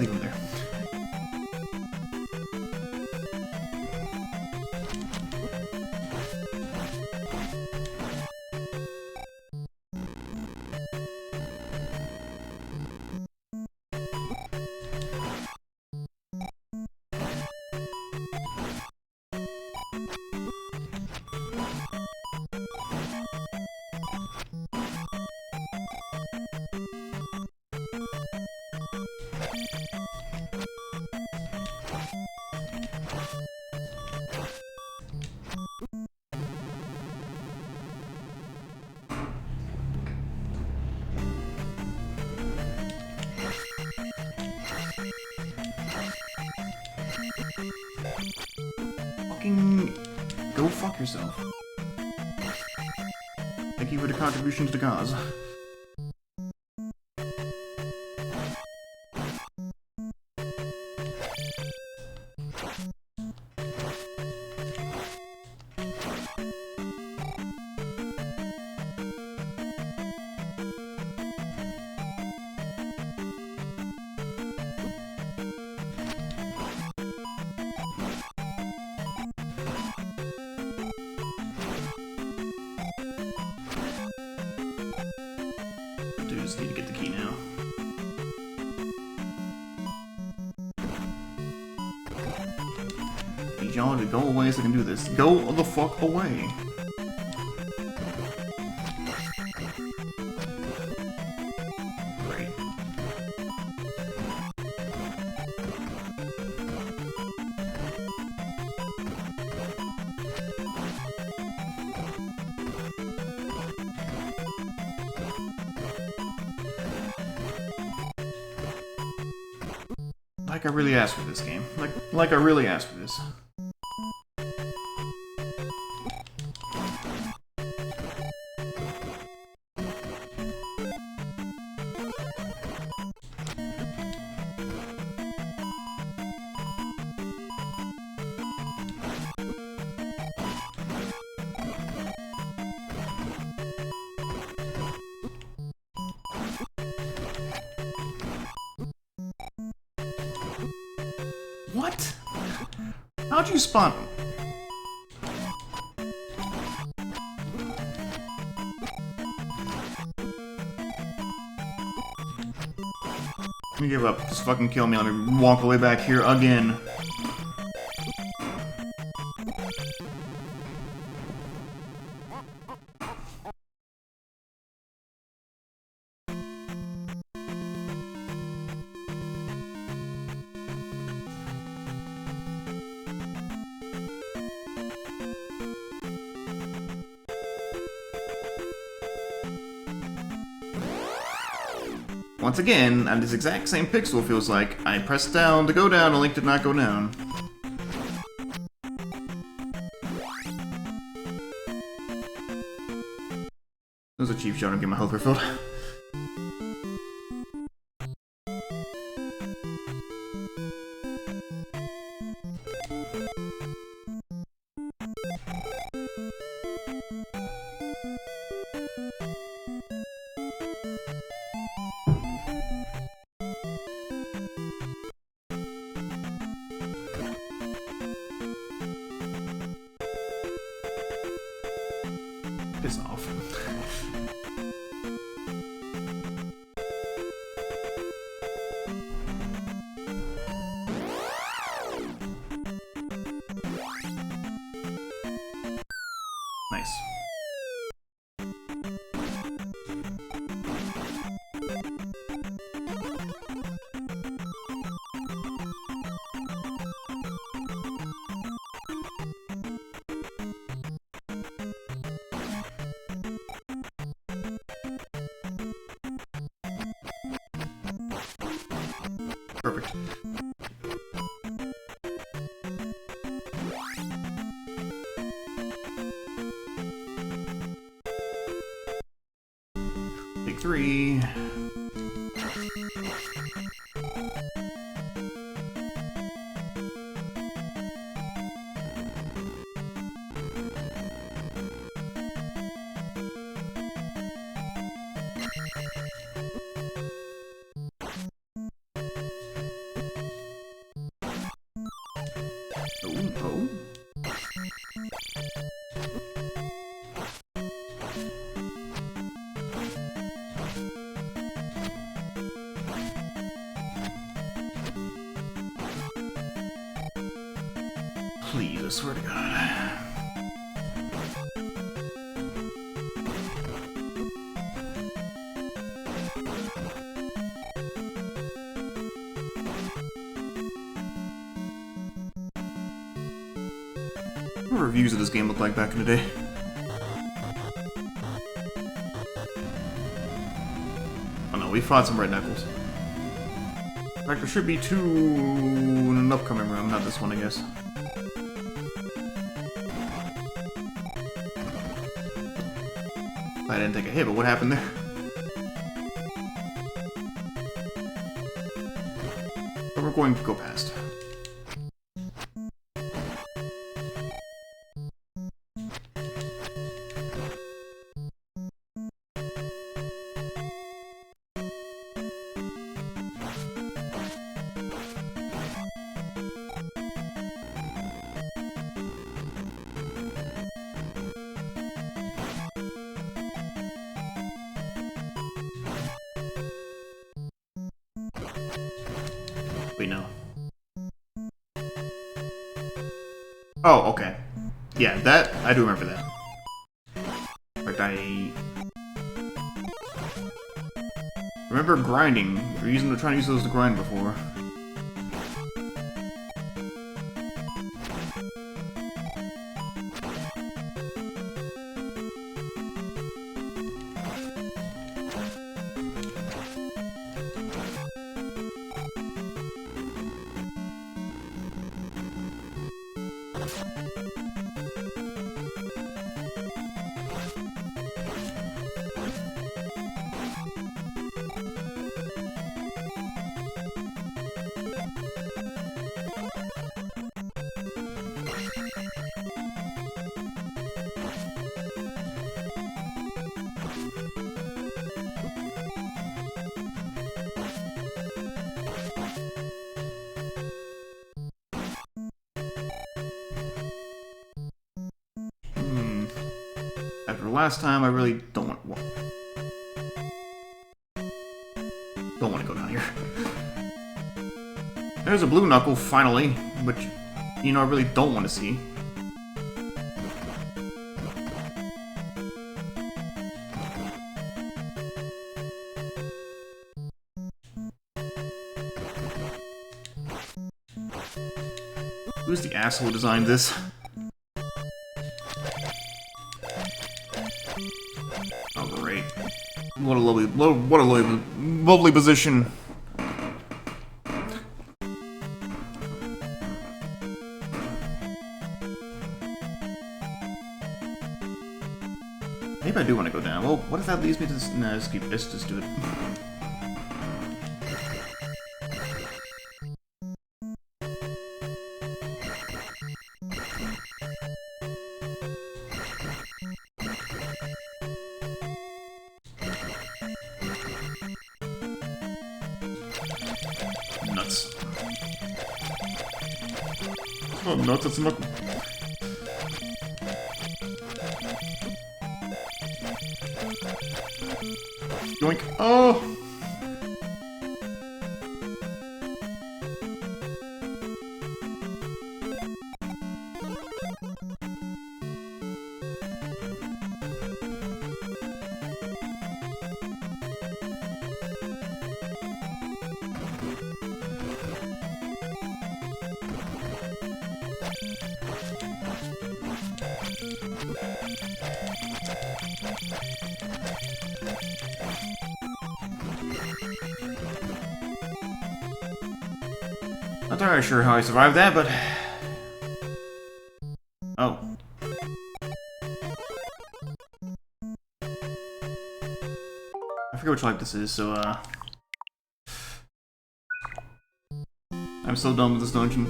Speaker 1: leave him there. Fucking go fuck yourself. Thank you for the contribution to the cause. Just need to get the key now. I need y'all to go away so I can do this. Go the fuck away. Great. Like I really asked for this game. Like I really asked for this. What? How'd you spawn him? Let me give up. Just fucking kill me. Let me walk away back here again. Once again, on this exact same pixel feels like I pressed down to go down, and Link did not go down. That was a cheap shot to get my health refilled. Piss off. Nice. Perfect. Take 3. swear to God. What reviews of this game look like back in the day? Oh no, we fought some red knuckles. In fact, there should be two in an upcoming room, not this one, I guess. I didn't take a hit, but what happened there? But we're going to go past. Wait, no. Oh, okay. Yeah, that, I do remember that. Like, I remember grinding. We were trying to use those to grind before. After last time, I really don't want to go down here. There's a blue knuckle, finally, but you know I really don't want to see. Who's the asshole who designed this? Oh, great. What a lovely position. Maybe I do want to go down. Well, what if that leads me to this? Nah, let's just do it. Nuts. Oh, nuts, it's not. Yoink. Oh! Not entirely sure how I survived that, but... Oh. I forget which life this is, so, I'm so done with this dungeon.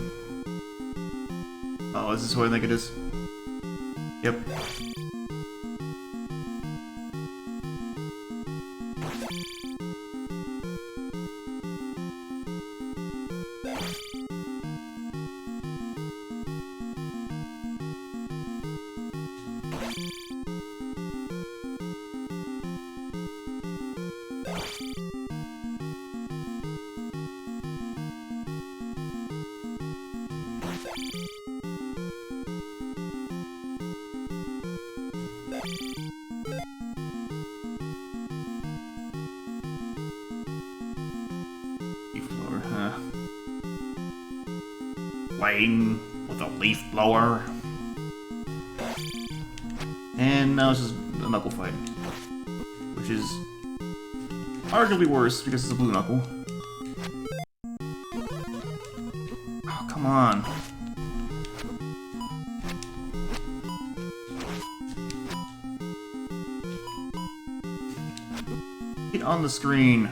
Speaker 1: Oh, is this what I think it is? Yep. Leaf blower, huh? Playing with a leaf blower. And now it's just a knuckle fight. Which is arguably worse because it's a blue knuckle. Oh, come on. Get on the screen.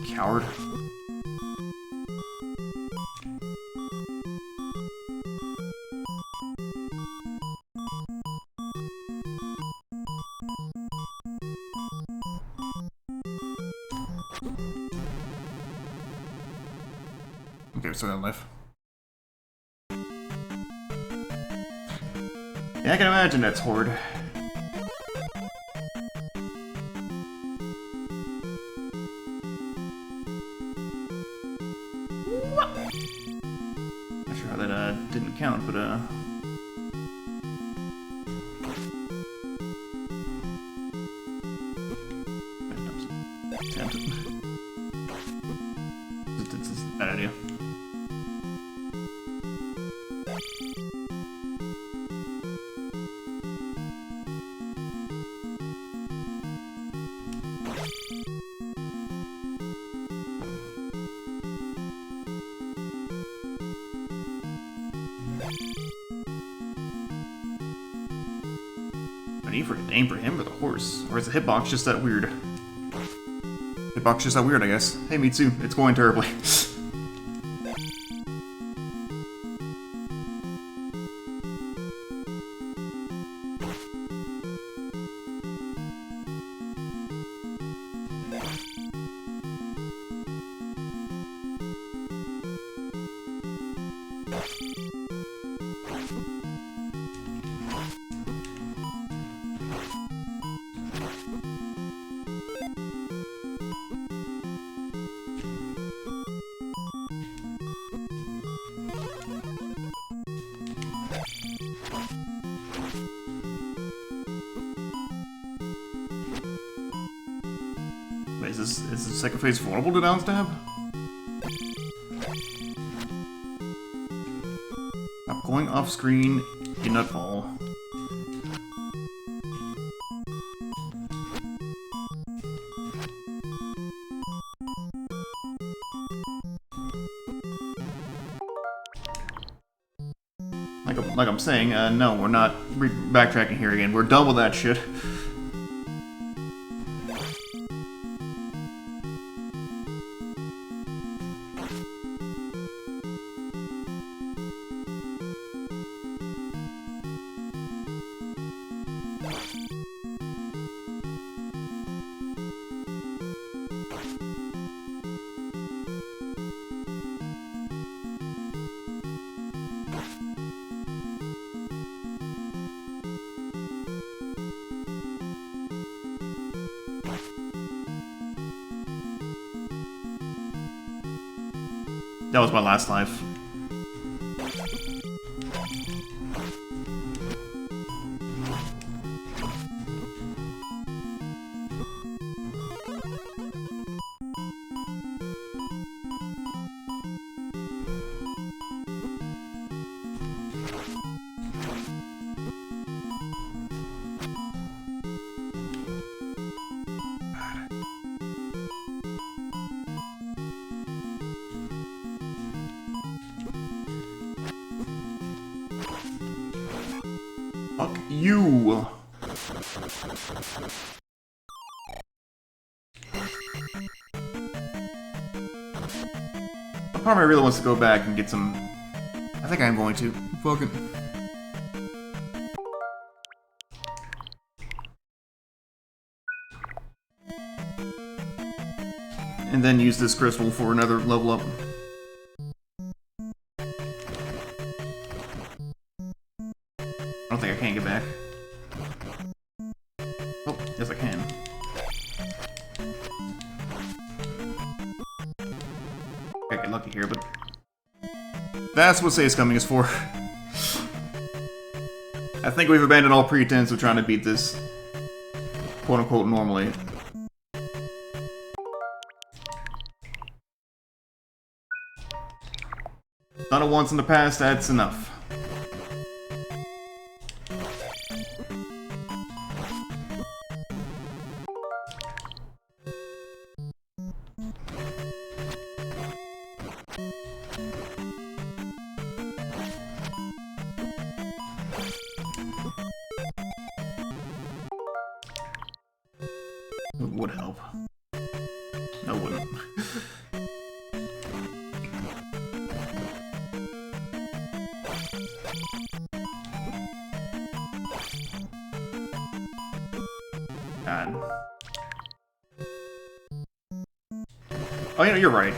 Speaker 1: Coward. Okay, we're still got life. Yeah, I can imagine that's Horde. Not sure how that didn't count, but attempt. It's a bad idea. I need for a name for him or the horse. Or is the hitbox just that weird? Hitbox just that weird, I guess. Hey, me too. It's going terribly. Wait, is the second phase vulnerable to down stab? Stop going off screen, you nutball. Like I'm saying, no, we're not backtracking here again. We're done with that shit. That was my last life. Fuck you! A part of me really wants to go back and get some... I think I'm going to. Fuck it. And then use this crystal for another level up. I don't think I can get back. Oh, yes I can. I get lucky here, but... That's what Say's coming is for. I think we've abandoned all pretense of trying to beat this quote-unquote normally. Done it once in the past, that's enough. It would help. No, it wouldn't. God. Oh, yeah, you're right.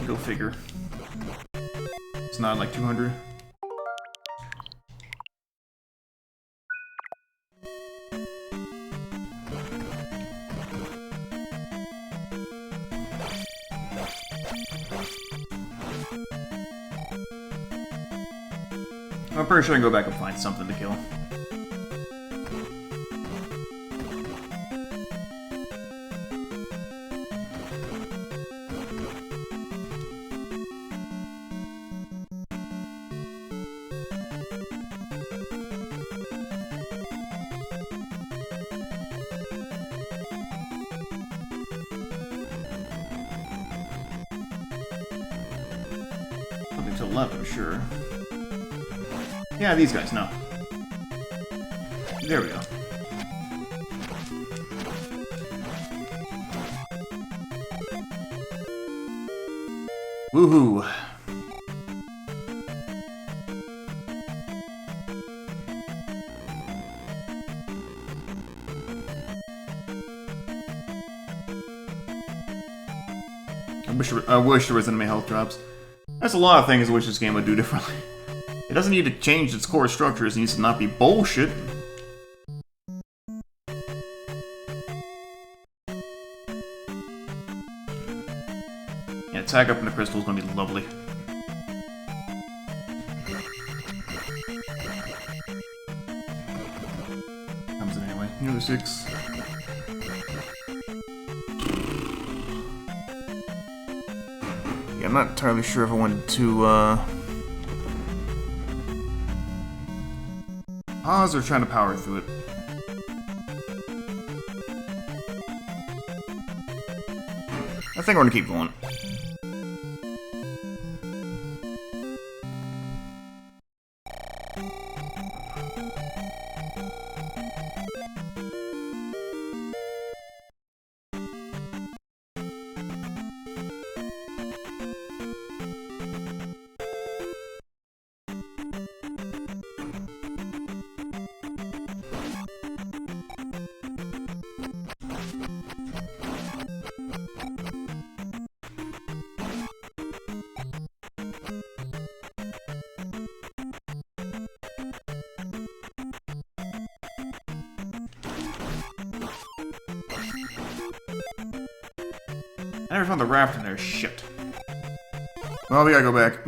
Speaker 1: Go figure. It's not like 200. I'm pretty sure I can go back and find something to kill. Something to 11, sure. Yeah, these guys, no. There we go. Woohoo! I wish there was enemy health drops. That's a lot of things I wish this game would do differently. It doesn't need to change its core structures, it needs to not be bullshit. Yeah, tag up in the crystal is gonna be lovely. Comes in anyway. Nearly 6. Yeah, I'm not entirely sure if I wanted to, pause or trying to power through it. I think we're gonna keep going. I never found the raft in there. Shit. Well, we gotta go back.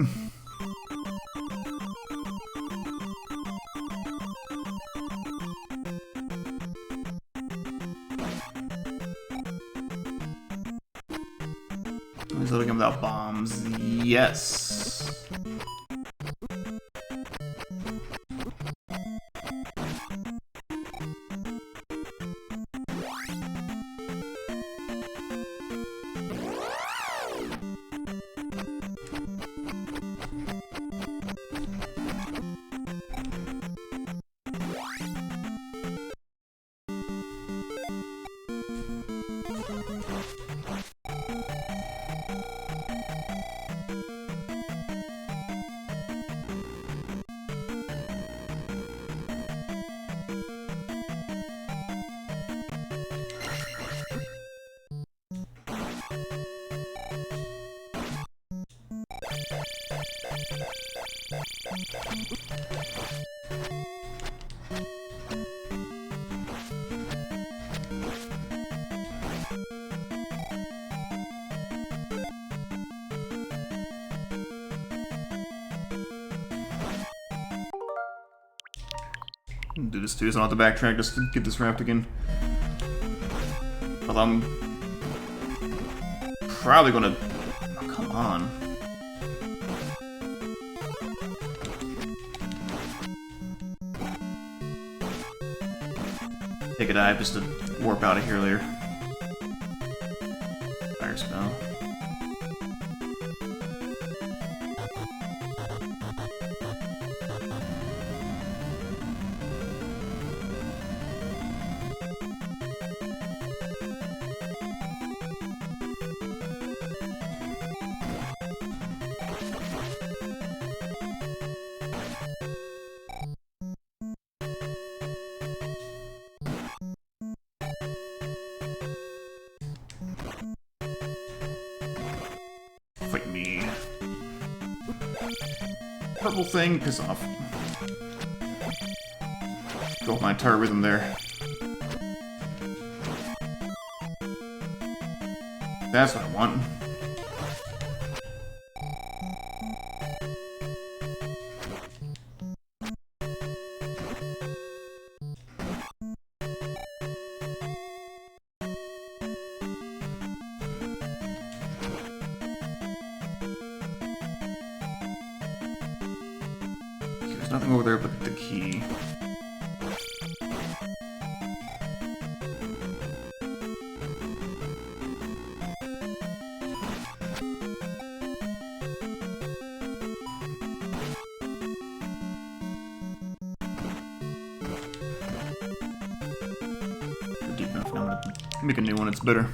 Speaker 1: He's looking without bombs. Yes. Do this too, so I don't have to backtrack just to get this wrapped again. Although I'm probably gonna... Oh, come on. Take a dive just to warp out of here later. Fire spell. Fight me. Purple thing, piss off. Go with my entire rhythm there. That's what I want. There's nothing over there but the key. Deep enough now to make a new one, it's better.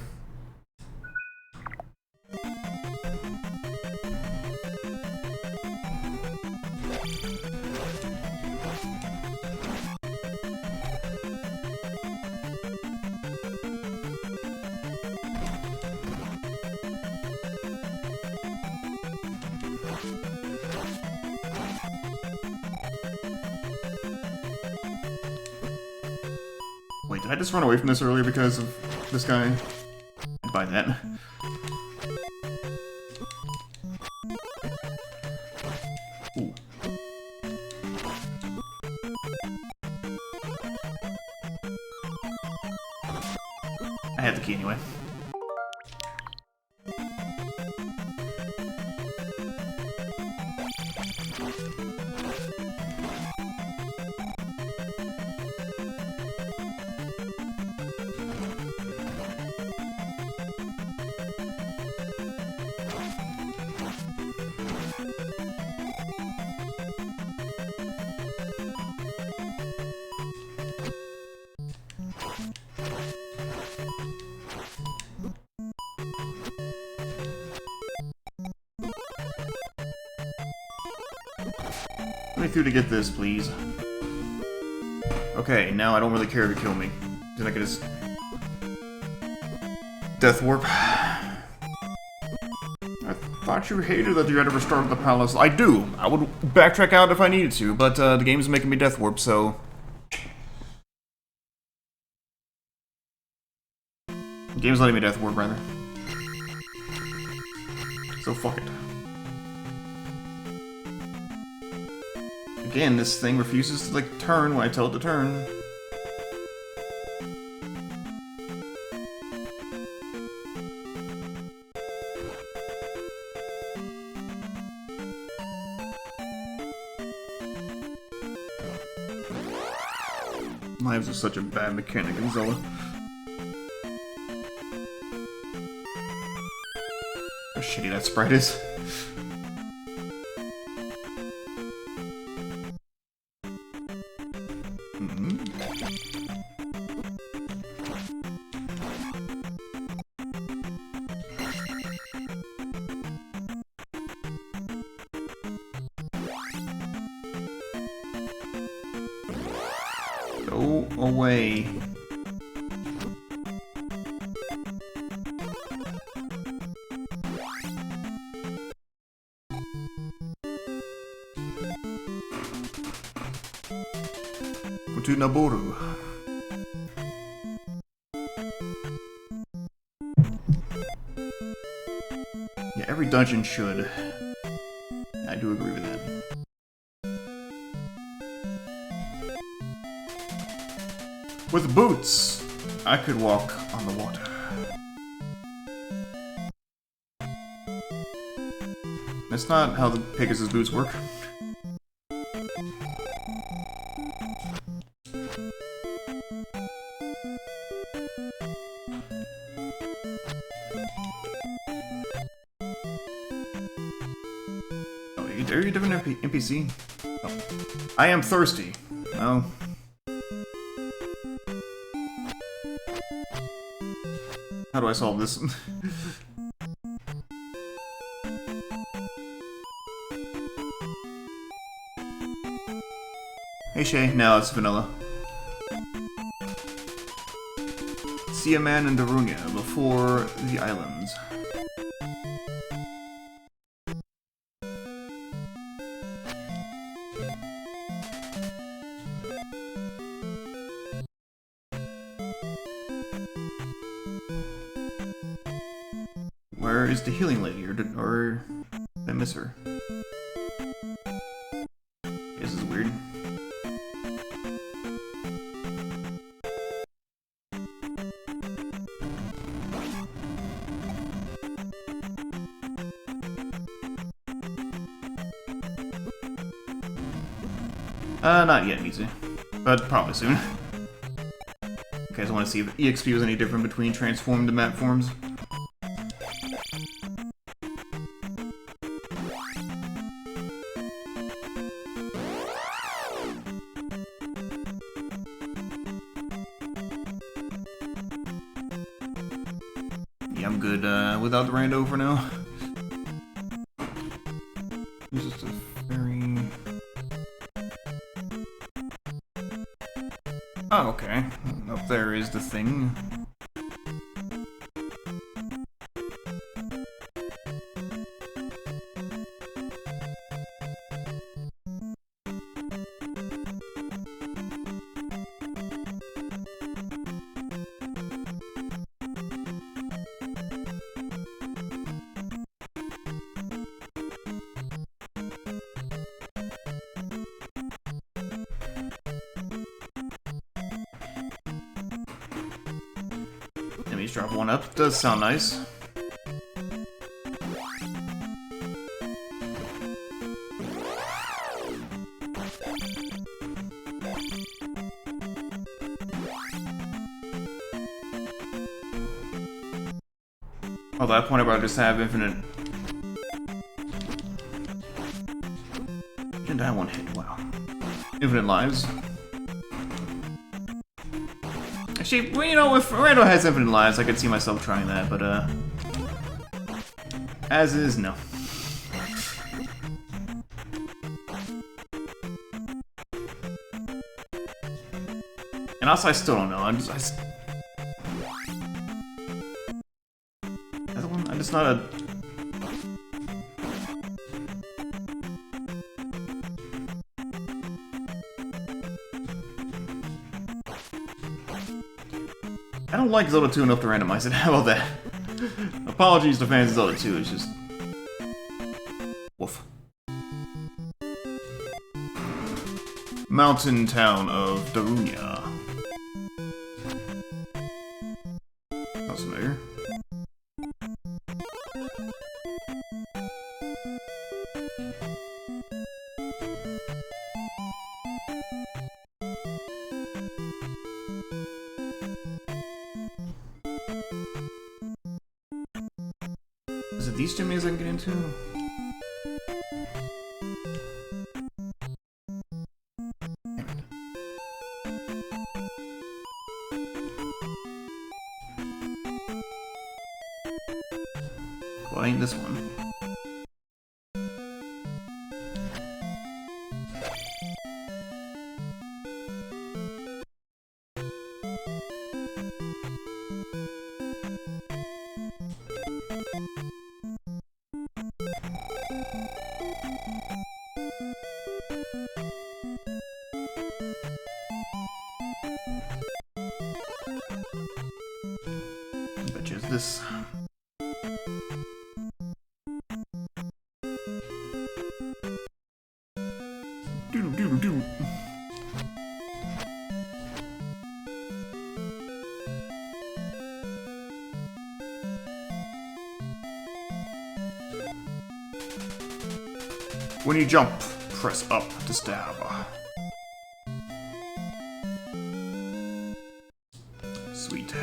Speaker 1: Wait, did I just run away from this earlier because of this guy? I'd buy that. Ooh. I had the key anyway. Let me through to get this, please. Okay, now I don't really care if you kill me. Then I can just... Death warp. I thought you hated that you had to restart the palace. I do! I would backtrack out if I needed to, but the game's making me death warp, so... The game's letting me death warp, rather. So fuck it. Again, this thing refuses to, like, turn when I tell it to turn. Lives are such a bad mechanic in Zelda. How shitty that sprite is. Go away. to Naboru. Yeah, every dungeon should. I do agree with that. With boots, I could walk on the water. That's not how the Pegasus boots work. Oh, are you a different NPC? Oh. I am thirsty. Oh. How do I solve this? Hey Shay, now it's vanilla. See a man in Darunia before the islands. Where is the healing lady, or did I miss her? This is weird. Not yet, Mitsu. But probably soon. Okay, so I want to see if EXP was any different between transformed and map forms. Yeah, I'm good without the rando for now. It's just a very... Oh, okay. Up there is the thing. Enemies drop one up. Does sound nice. Although at that point I just have infinite... Didn't die one hit, wow. Infinite lives. Actually, well, you know, if Rando has infinite lives, I could see myself trying that, but, as is, no. And also, I still don't know, I'm just not a... I don't like Zelda 2 enough to randomize it. How about that? Apologies to fans of Zelda 2, it's just... Woof. Mountain town of Darunia. Sounds familiar. Is it these two maze I can get into? Well, ain't this one. this. Doodle doodle doodle. When you jump, press up to stab. Sweet.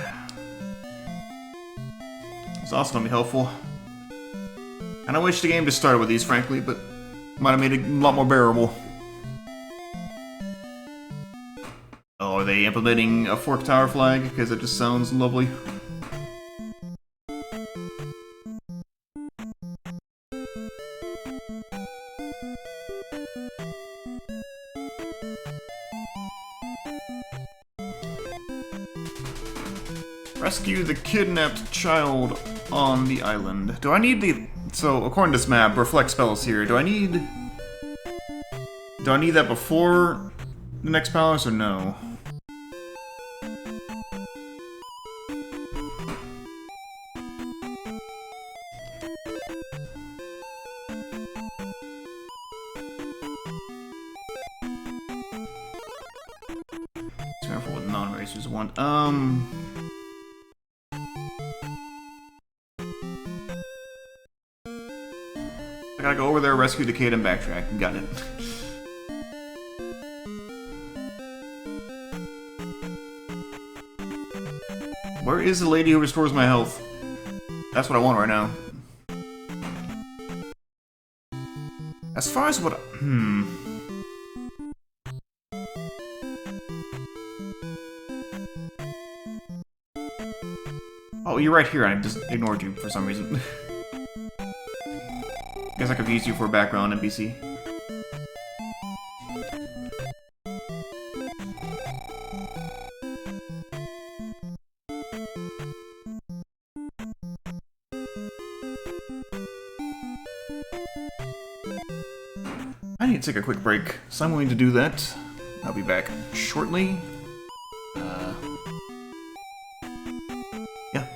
Speaker 1: It's also gonna be helpful. And I wish the game just started with these, frankly, but might have made it a lot more bearable. Oh, are they implementing a fork tower flag? Because it just sounds lovely. Rescue the kidnapped child on the island. Do I need the... So, according to this map, reflect spells here. Do I need that before the next palace, or no? It's careful what non-racers want. I gotta go over there, rescue the kid, and backtrack. Got it. Where is the lady who restores my health? That's what I want right now. As far as what... Oh, you're right here. I just ignored you for some reason. Guess I could use you for a background NPC. I need to take a quick break, so I'm going to do that. I'll be back shortly. Yeah.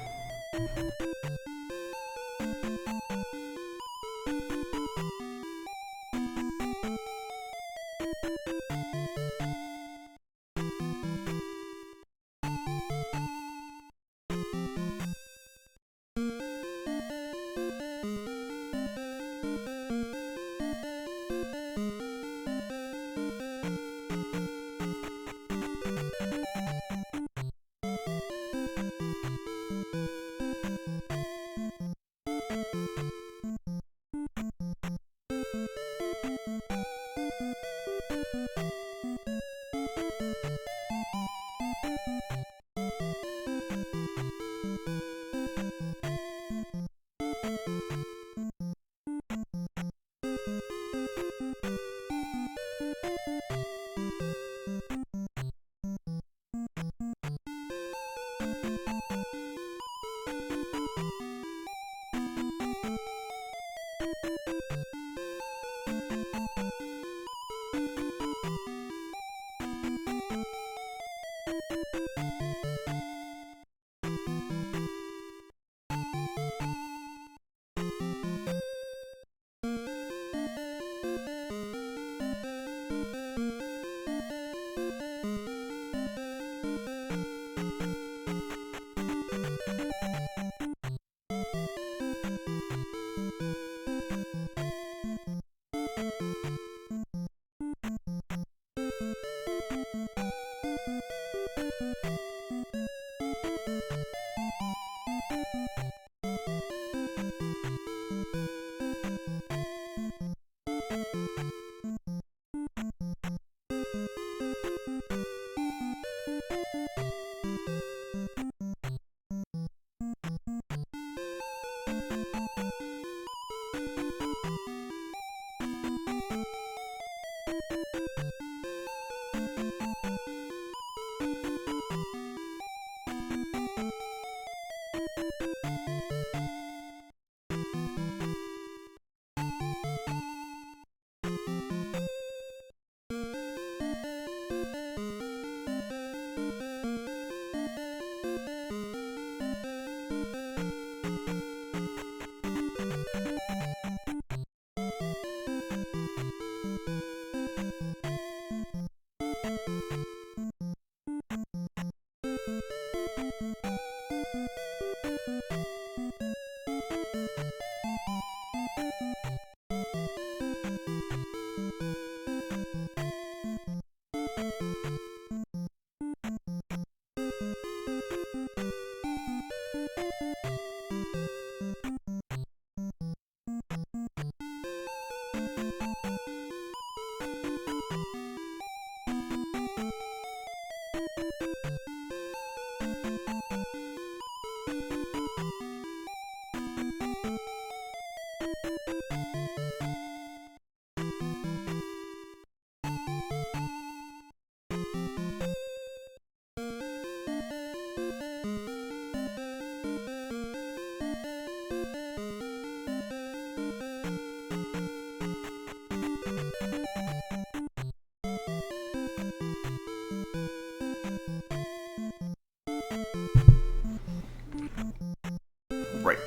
Speaker 1: Right.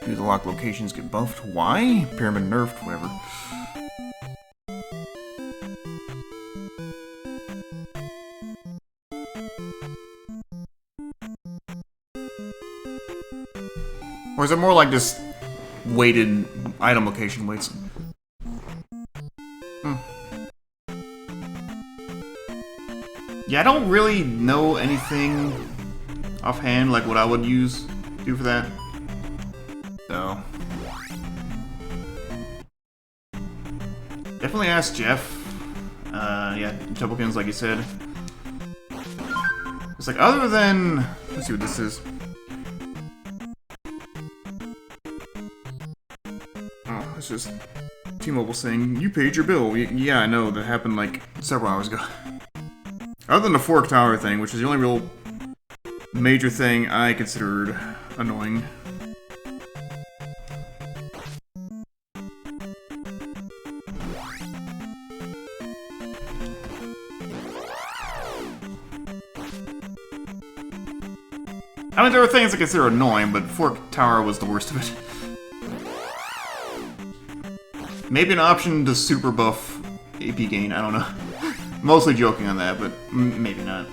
Speaker 1: Do the lock locations get buffed? Why? Pyramid nerfed, whatever. Or is it more like just weighted item location weights? Yeah, I don't really know anything offhand, like what I would do for that. So definitely ask Jeff. Yeah, Tupperkins, like you said. It's like, other than, let's see what this is. Oh, it's just T-Mobile saying, you paid your bill. Yeah, I know, that happened like several hours ago. Other than the Fork Tower thing, which is the only real major thing I considered annoying. I mean, there were things I consider annoying, but Fork Tower was the worst of it. Maybe an option to super buff AP gain, I don't know. Mostly joking on that, but maybe not.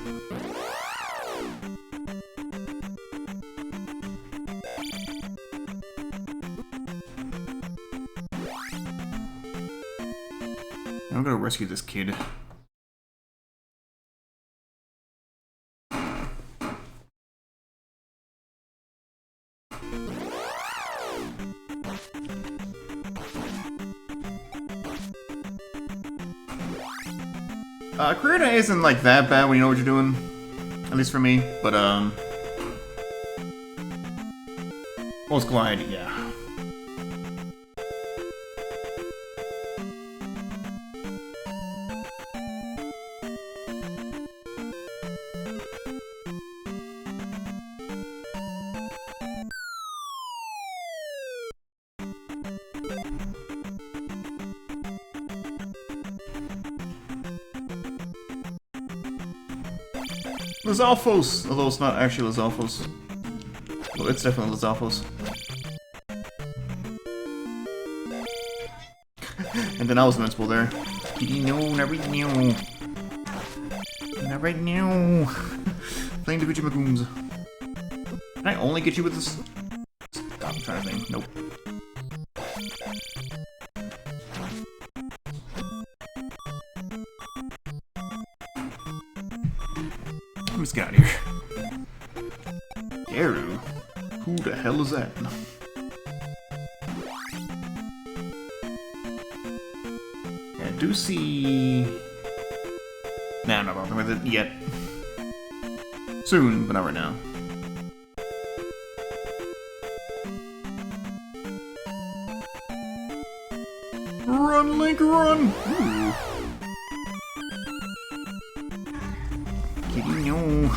Speaker 1: I'm gonna rescue this kid. Career Day isn't like that bad when you know what you're doing. At least for me, but Most Glide, yeah. Lizalfos, although it's not actually Lizalfos. Well, it's definitely Lizalfos. And then I was invincible there. No, not right now. Not right now. Playing the Gucci Magoons. Can I only get you with this? Stop, I'm trying to think. Nope. Who's got here? Garu? Who the hell is that? Yeah, I do see... Nah, I'm not bothering with it yet. Soon, but not right now. Run, Link, run! Ooh. Kitty, no.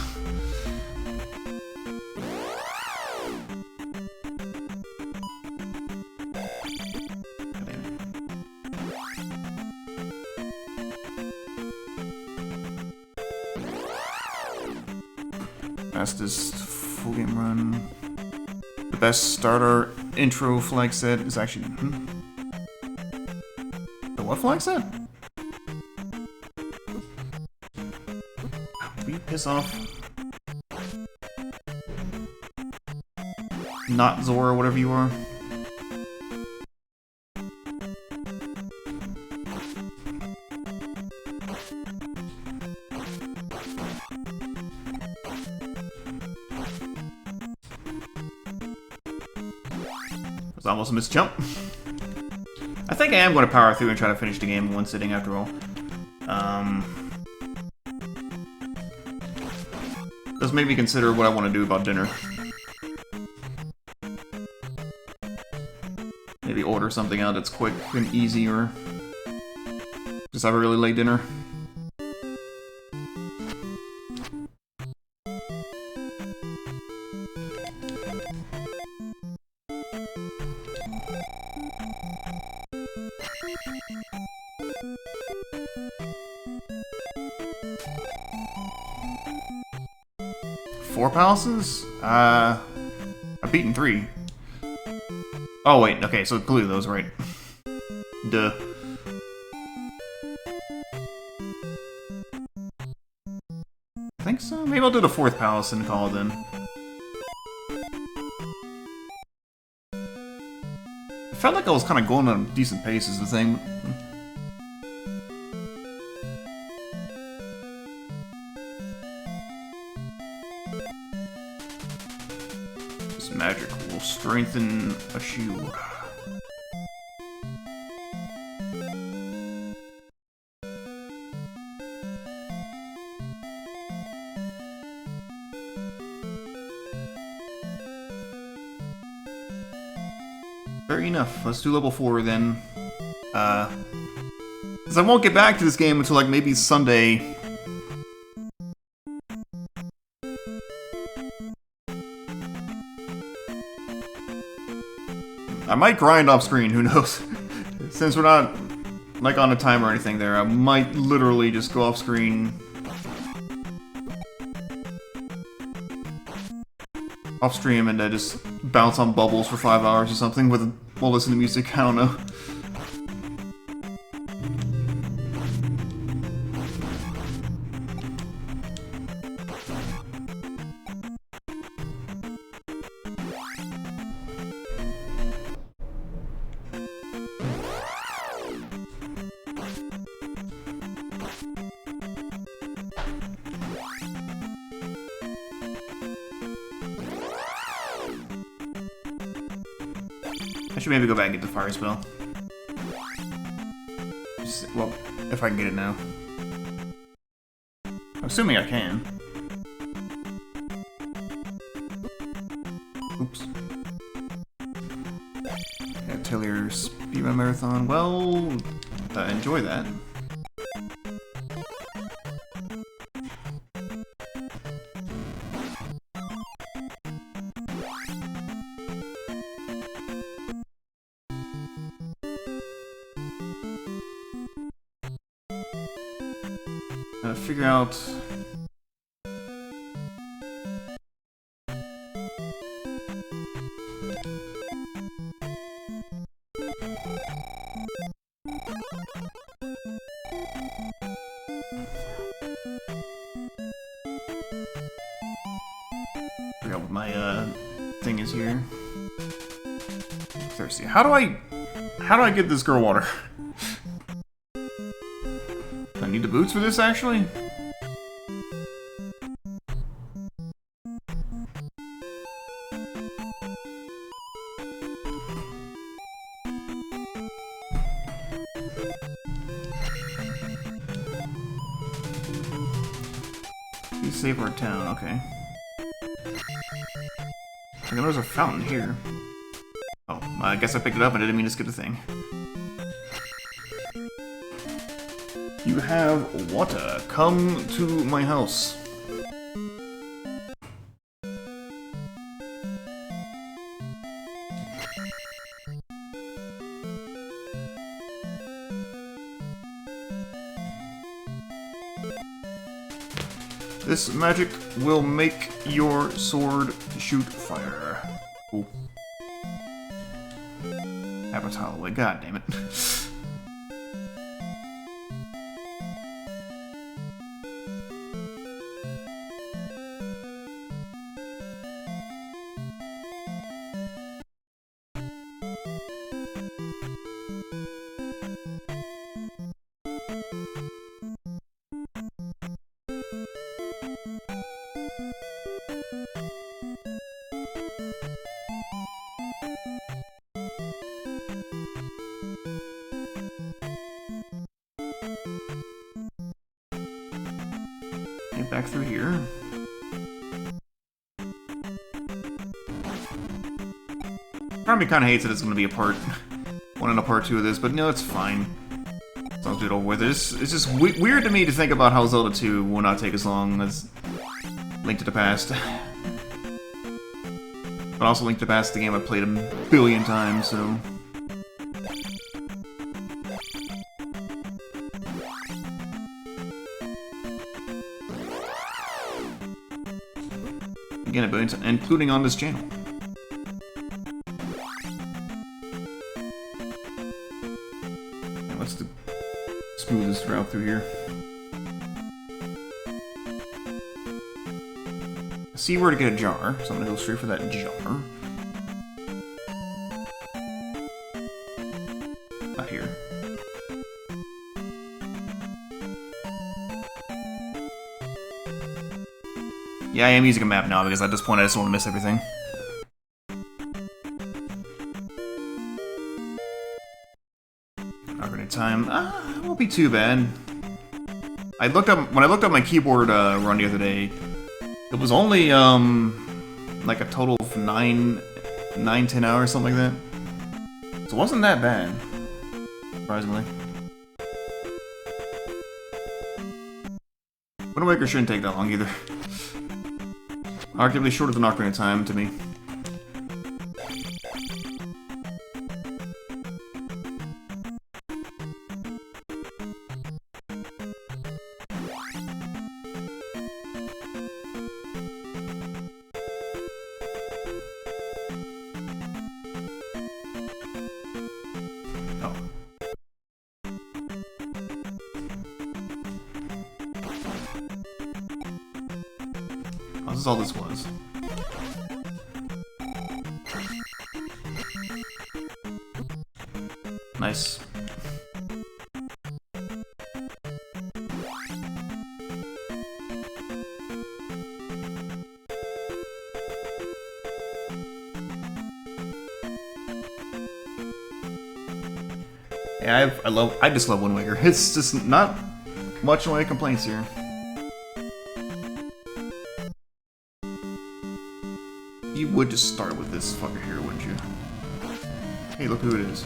Speaker 1: Fastest full game run. The best starter intro flag set is actually... The what flag set? Will you piss off? Not Zora, whatever you are. was almost a missed jump. I think I am going to power through and try to finish the game in one sitting after all. Does make me consider what I want to do about dinner. Maybe order something out that's quick and easy, or just have a really late dinner. Four palaces? I've beaten 3. Oh wait, okay, so clearly those right. Duh. I think so. Maybe I'll do the 4th palace and call it then. I felt like I was kind of going on a decent pace is the thing. This magic will strengthen a shield. Fair enough. Let's do level 4 then. Because I won't get back to this game until like maybe Sunday. I might grind off screen, who knows? Since we're not like on a timer or anything there, I might literally just go off screen. Off stream and just bounce on bubbles for 5 hours or something while listening to music, I don't know. I should maybe go back and get the fire spell. Well, if I can get it now. I'm assuming I can. Oops. Yeah, Tillier speedrun marathon. Well, enjoy that. Figure out what my thing is here. Thirsty. How do I get this girl water? I need the boots for this, actually? You save our town, okay. I know there's a fountain here. Oh, I guess I picked it up and I didn't mean to skip the thing. You have water. Come to my house. This magic will make your sword shoot fire. Ooh. Palatable. God damn it. back through here. Part of me kind of hates that it's going to be a part 1 and a part 2 of this, but no, it's fine. So I'll do it over with. It's just weird to me to think about how Zelda 2 will not take as long as Link to the Past. But also Link to the Past, the game I've played a billion times, so... Again, a billion times, including on this channel. What's the smoothest route through here? I see where to get a jar, so I'm gonna go straight for that jar. Not here. Yeah, I am using a map now because at this point I just don't want to miss everything. Time. It won't be too bad. When I looked up my keyboard run the other day, it was only like a total of 9-10 hours, something like that. So it wasn't that bad, surprisingly. Wind Waker shouldn't take that long either. Arguably shorter than Ocarina of Time to me. This is all this was. Nice. Yeah, I just love Wind Waker. It's just not much in the way of complaints here. You would just start with this fucker here, wouldn't you? Hey, look who it is.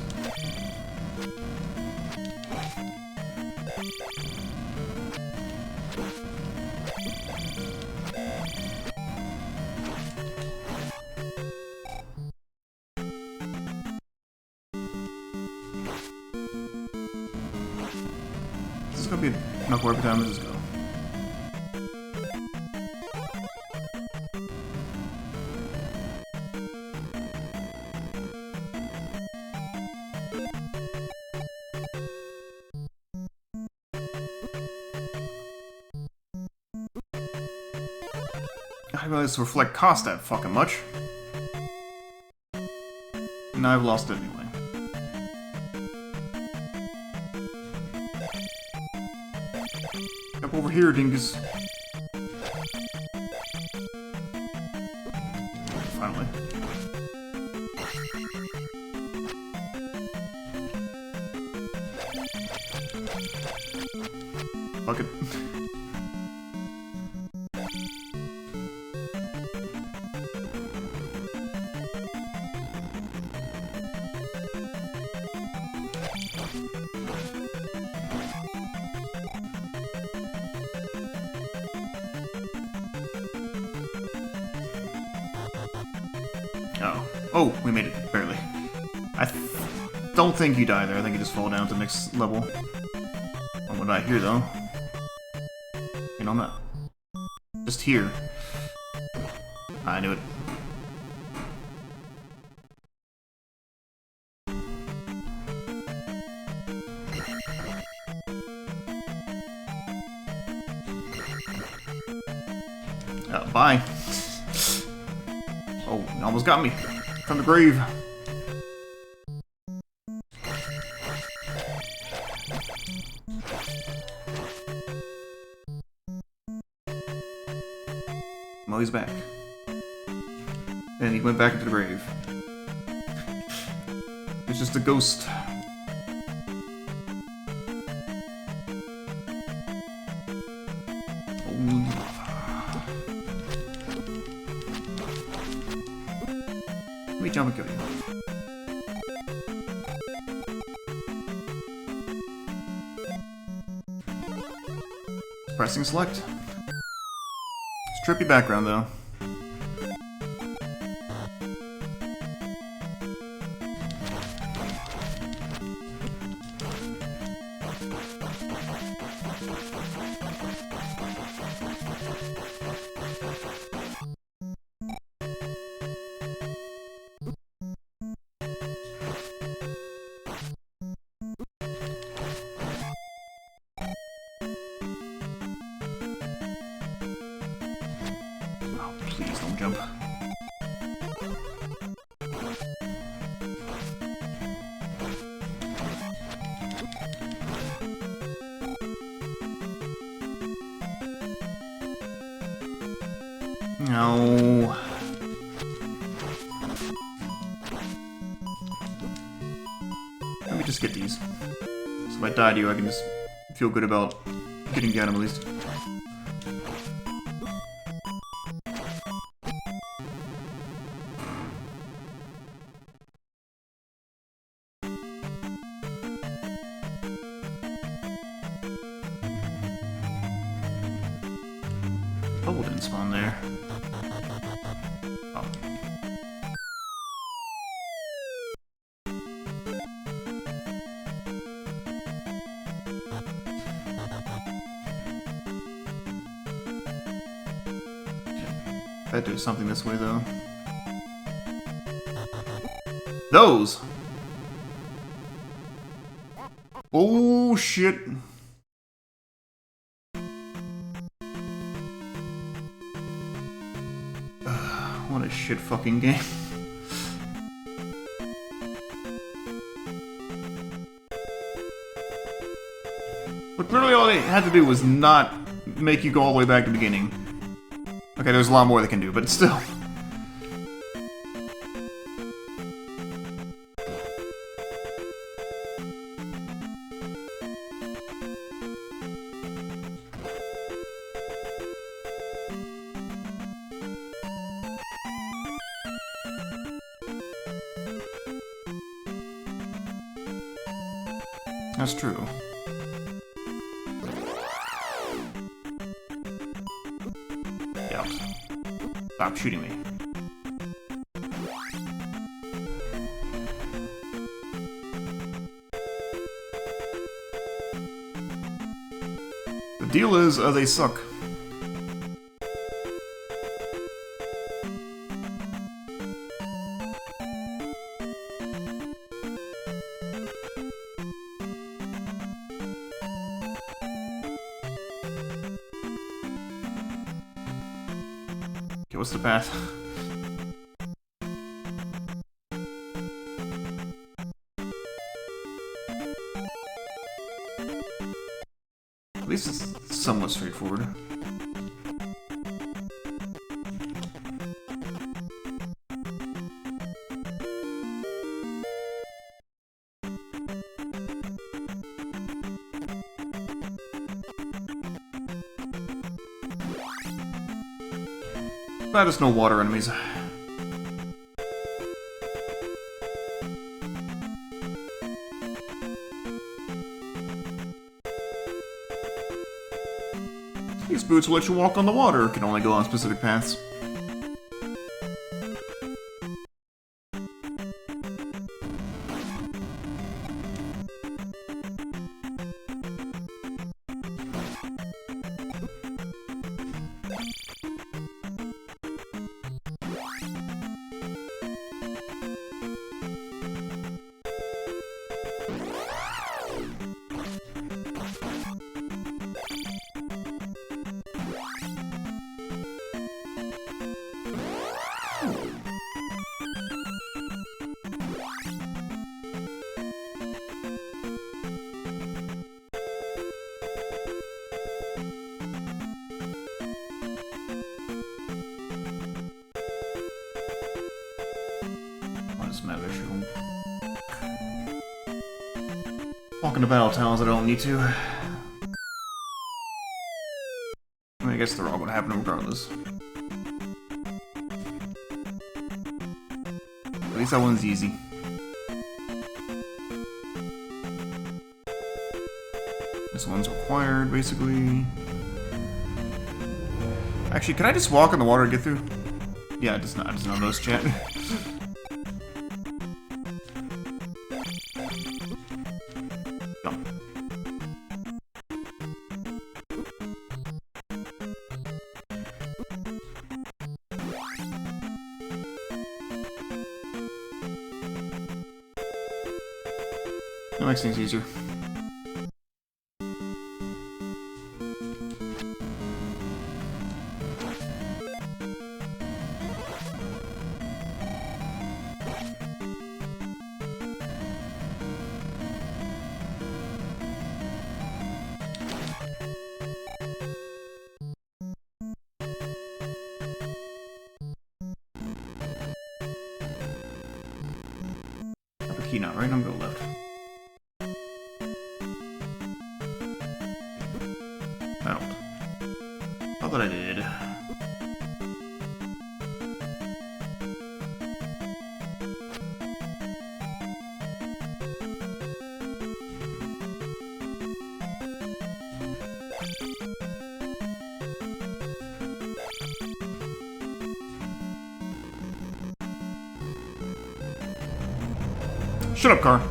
Speaker 1: This is gonna be enough every time this is go. I realize to reflect cost that fucking much. Now I've lost it anyway. Up over here, dingus. Finally. Fuck it. Oh, we made it, barely. I don't think you die there, I think you just fall down to the next level. I'm gonna die here, though. You know, I'm not. Just here. I knew it. Bye. Oh, you almost got me. From the grave. Oh, he's back. And he went back into the grave. It's just a ghost. Oh, jump and kill you. Pressing select. It's trippy background though. Please don't jump. No. Let me just get these. So if I die to you, I can just feel good about getting down at least. Bubble didn't spawn there. Oh. That do something this way though. Those! Oh shit! What a shit fucking game. But really all they had to do was not make you go all the way back to the beginning. Okay, there's a lot more they can do, but still. That's true. Yeah. Stop shooting me. The deal is, they suck. Okay, what's the path? At least it's somewhat straightforward. That is no water enemies. These boots will let you walk on the water, can only go on specific paths. Walking to battle towns I don't need to. I mean, I guess they're all gonna happen regardless. At least that one's easy. This one's required, basically. Actually, can I just walk in the water to get through? Yeah, it does not. It does not notice chat. Jump. That makes things easier. Key not right, I'm gonna go left. I don't. Thought that I did. Shut up, car.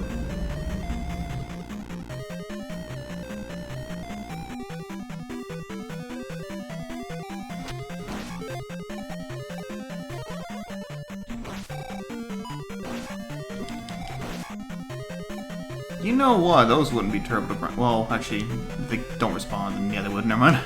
Speaker 1: You know what? Those wouldn't be turbo. Well, actually, they don't respond, and yeah, they would. Never mind.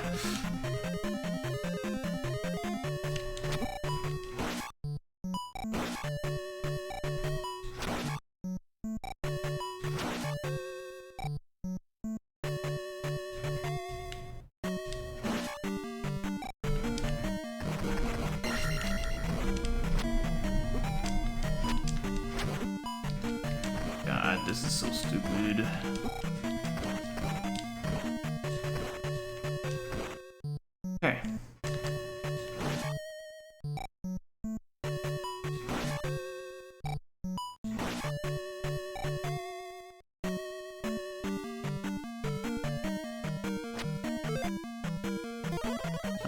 Speaker 1: God, this is so stupid. Okay.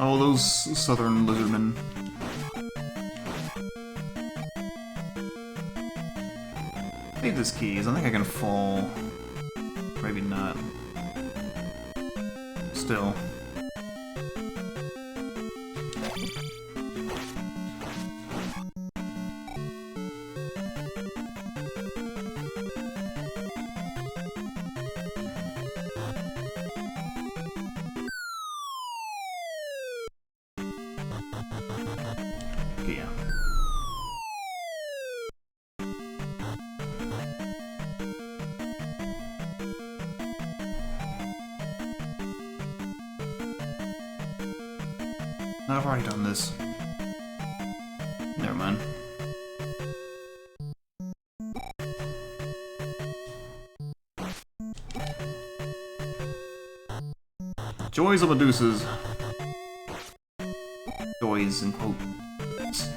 Speaker 1: Oh, those southern lizardmen. Need this keys. I think I can fall. Maybe not. Still. Okay, yeah. I've already done this. Never mind. Joys of Medusas. Joys in quotes.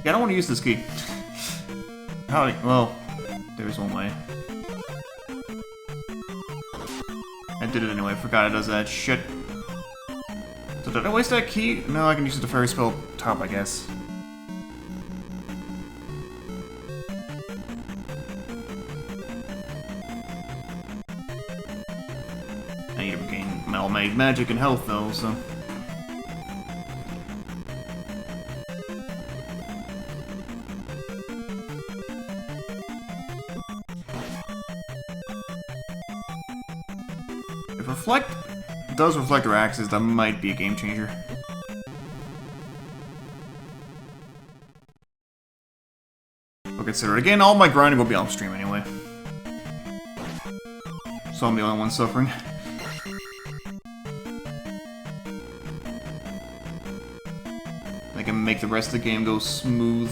Speaker 1: Yeah, I don't want to use this key. Howdy. Well, there's one way. I did it anyway. I forgot it does that shit. So did I waste that key? No, I can use the fairy spell top, I guess. I need to regain Malmade magic and health though, so. If Reflect does Reflector Axes, that might be a game changer. I'll consider it. Again, all my grinding will be off stream anyway. So I'm the only one suffering. I can make the rest of the game go smooth.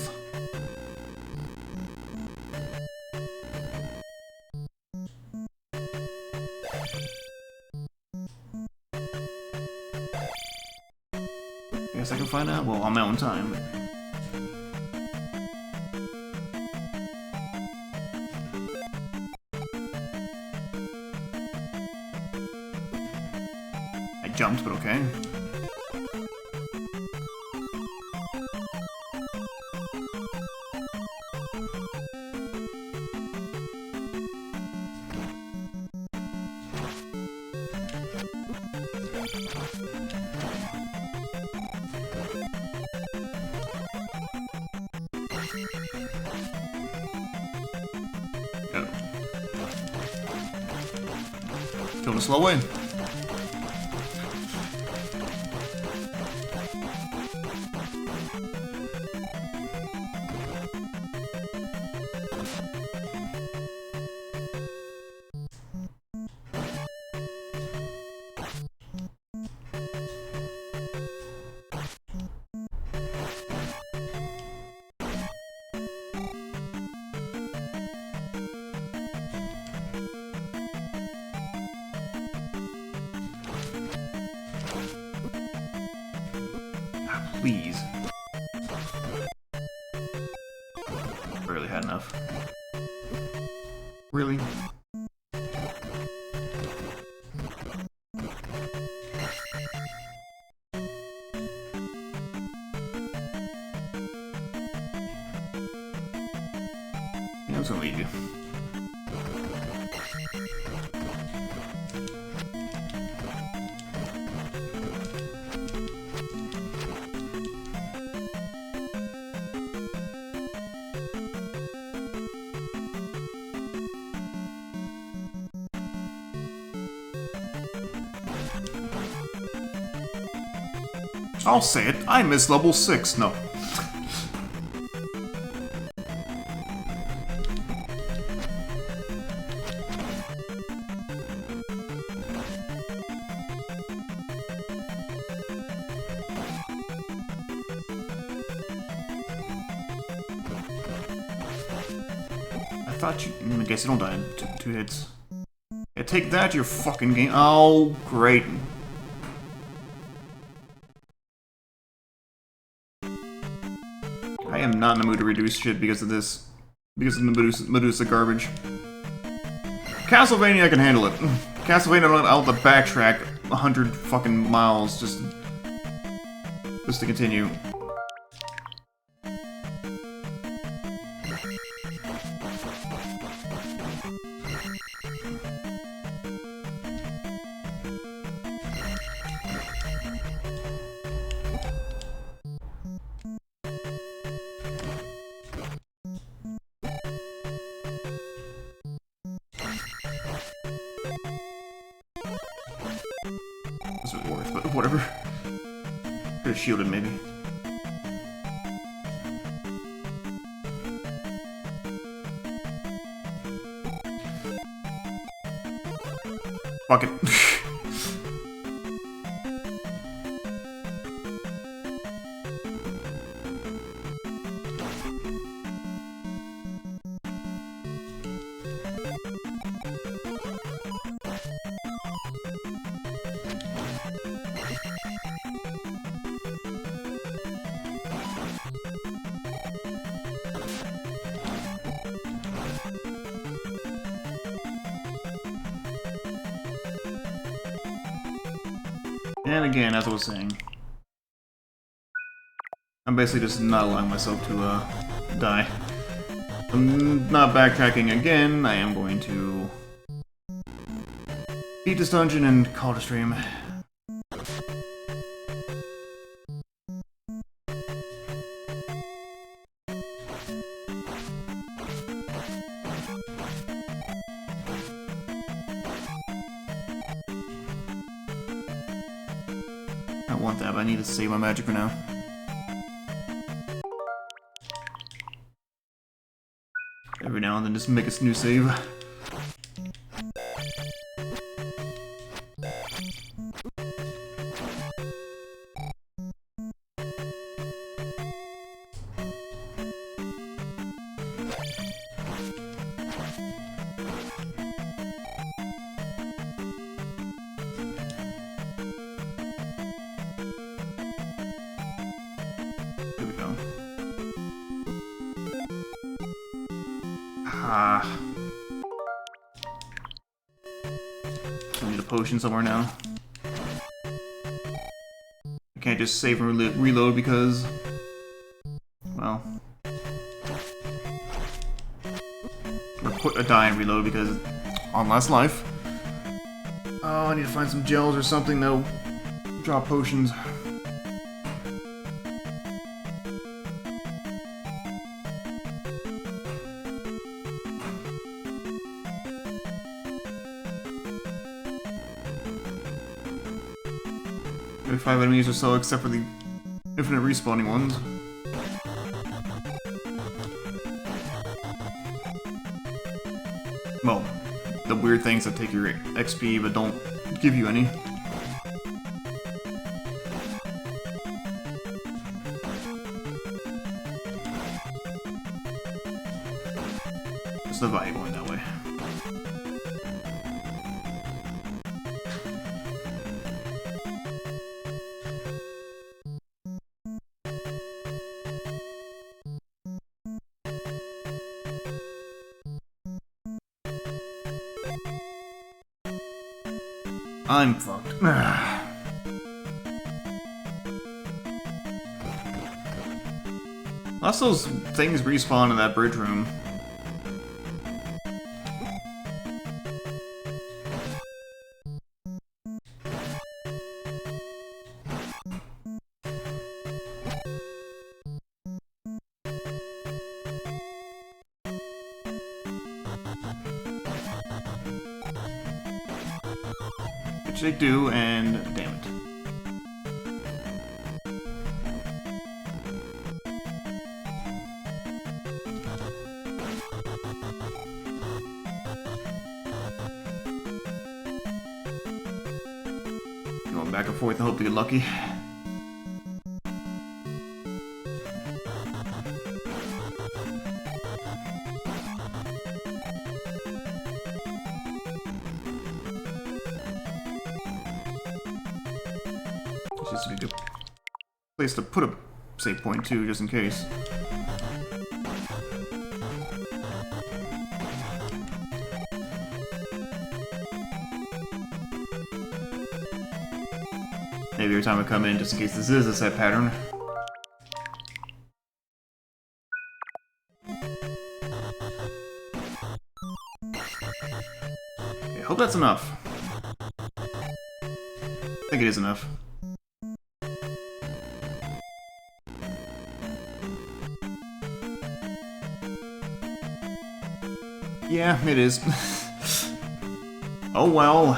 Speaker 1: on time. I jumped, but okay. Go. Kill him a slow way. Please. Barely had enough. Really? Yeah, that's what we do. I'll say it, I miss level 6. No. I thought you... I guess you don't die in two hits. Yeah, take that, your fucking game. Oh, great. I am not in the mood to reduce shit because of this. Because of the Medusa garbage. Castlevania, I can handle it. Castlevania, I'll have to backtrack 100 fucking miles just to continue. This was worth, but whatever. Could have shielded, maybe. Fuck it. And again, as I was saying, I'm basically just not allowing myself to die. I'm not backtracking again. I am going to beat this dungeon and call it a stream. I don't want that, but I need to save my magic for now. Every now and then just make a new save. Ah. I need a potion somewhere now. I can't just save and reload because... well... or put a die and reload because... on last life. Oh, I need to find some gels or something that'll drop potions. Maybe 5 enemies or so, except for the infinite respawning ones. Well, the weird things that take your XP but don't give you any. It's the vibe going that way. I'm fucked. Unless those things respawn in that bridge room. Which they do, and damn it. Going back and forth and hope to get lucky. Just need a place to put a save point too, just in case. Maybe every time I come in, just in case this is a set pattern. Okay, I hope that's enough. I think it is enough. Yeah, it is. Oh well.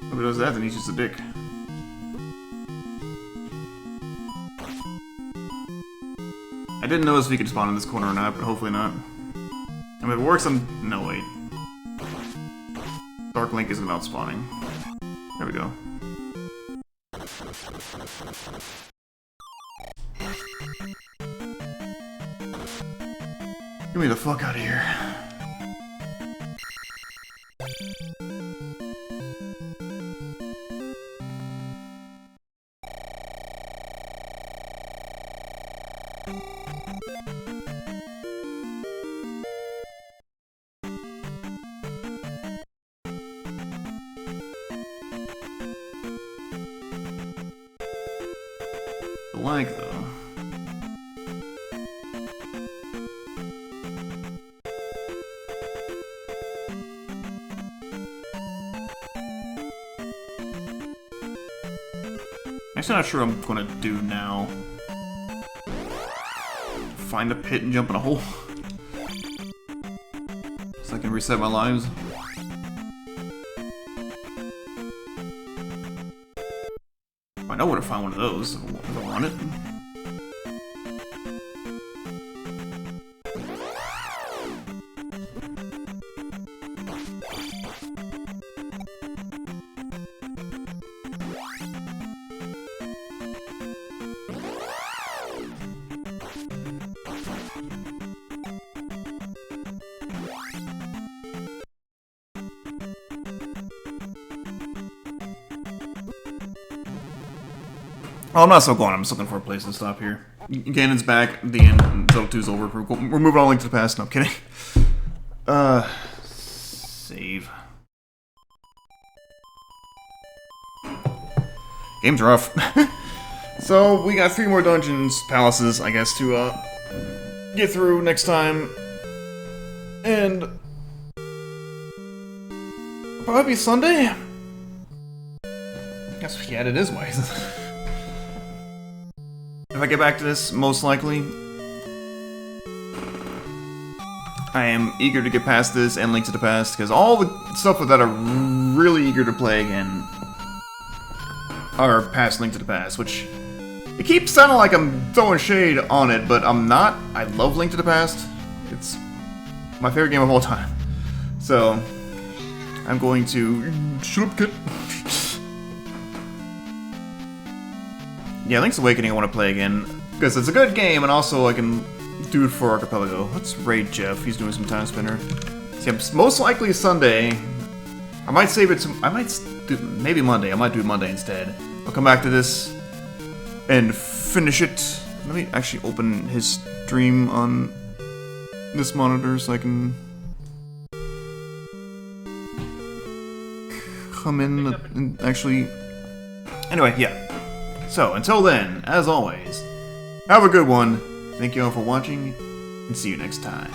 Speaker 1: Whoever does that, then he's just a dick. I didn't notice if he could spawn in this corner or not, but hopefully not. I mean, if it works, no, wait. Dark Link isn't about spawning. There we go. Get me the fuck out of here. The lag, though. Actually, not sure what I'm gonna do now. Find a pit and jump in a hole. So I can reset my lives. I know where to find one of those if I want it. Oh, I'm not so gone. I'm just looking for a place to stop here. Ganon's back. The end. Zelda 2's over. We're moving on Link to the Past. No, I'm kidding. Save. Game's rough. So, we got 3 more dungeons, palaces, I guess, to, get through next time. And... probably Sunday? Guess, yeah, it is wise. If I get back to this, most likely, I am eager to get past this and Link to the Past, because all the stuff with that are really eager to play again are past Link to the Past, which it keeps sounding like I'm throwing shade on it, but I'm not. I love Link to the Past. It's my favorite game of all time. So, I'm going to... shut up, kid. Yeah, Link's Awakening I want to play again, because it's a good game, and also I can do it for Archipelago. Let's raid Jeff, he's doing some time spinner. See, most likely Sunday. I might save it to... I might do... maybe Monday. I might do it Monday instead. I'll come back to this and finish it. Let me actually open his stream on this monitor so I can come in and actually... Anyway, yeah. So, until then, as always, have a good one. Thank you all for watching, and see you next time.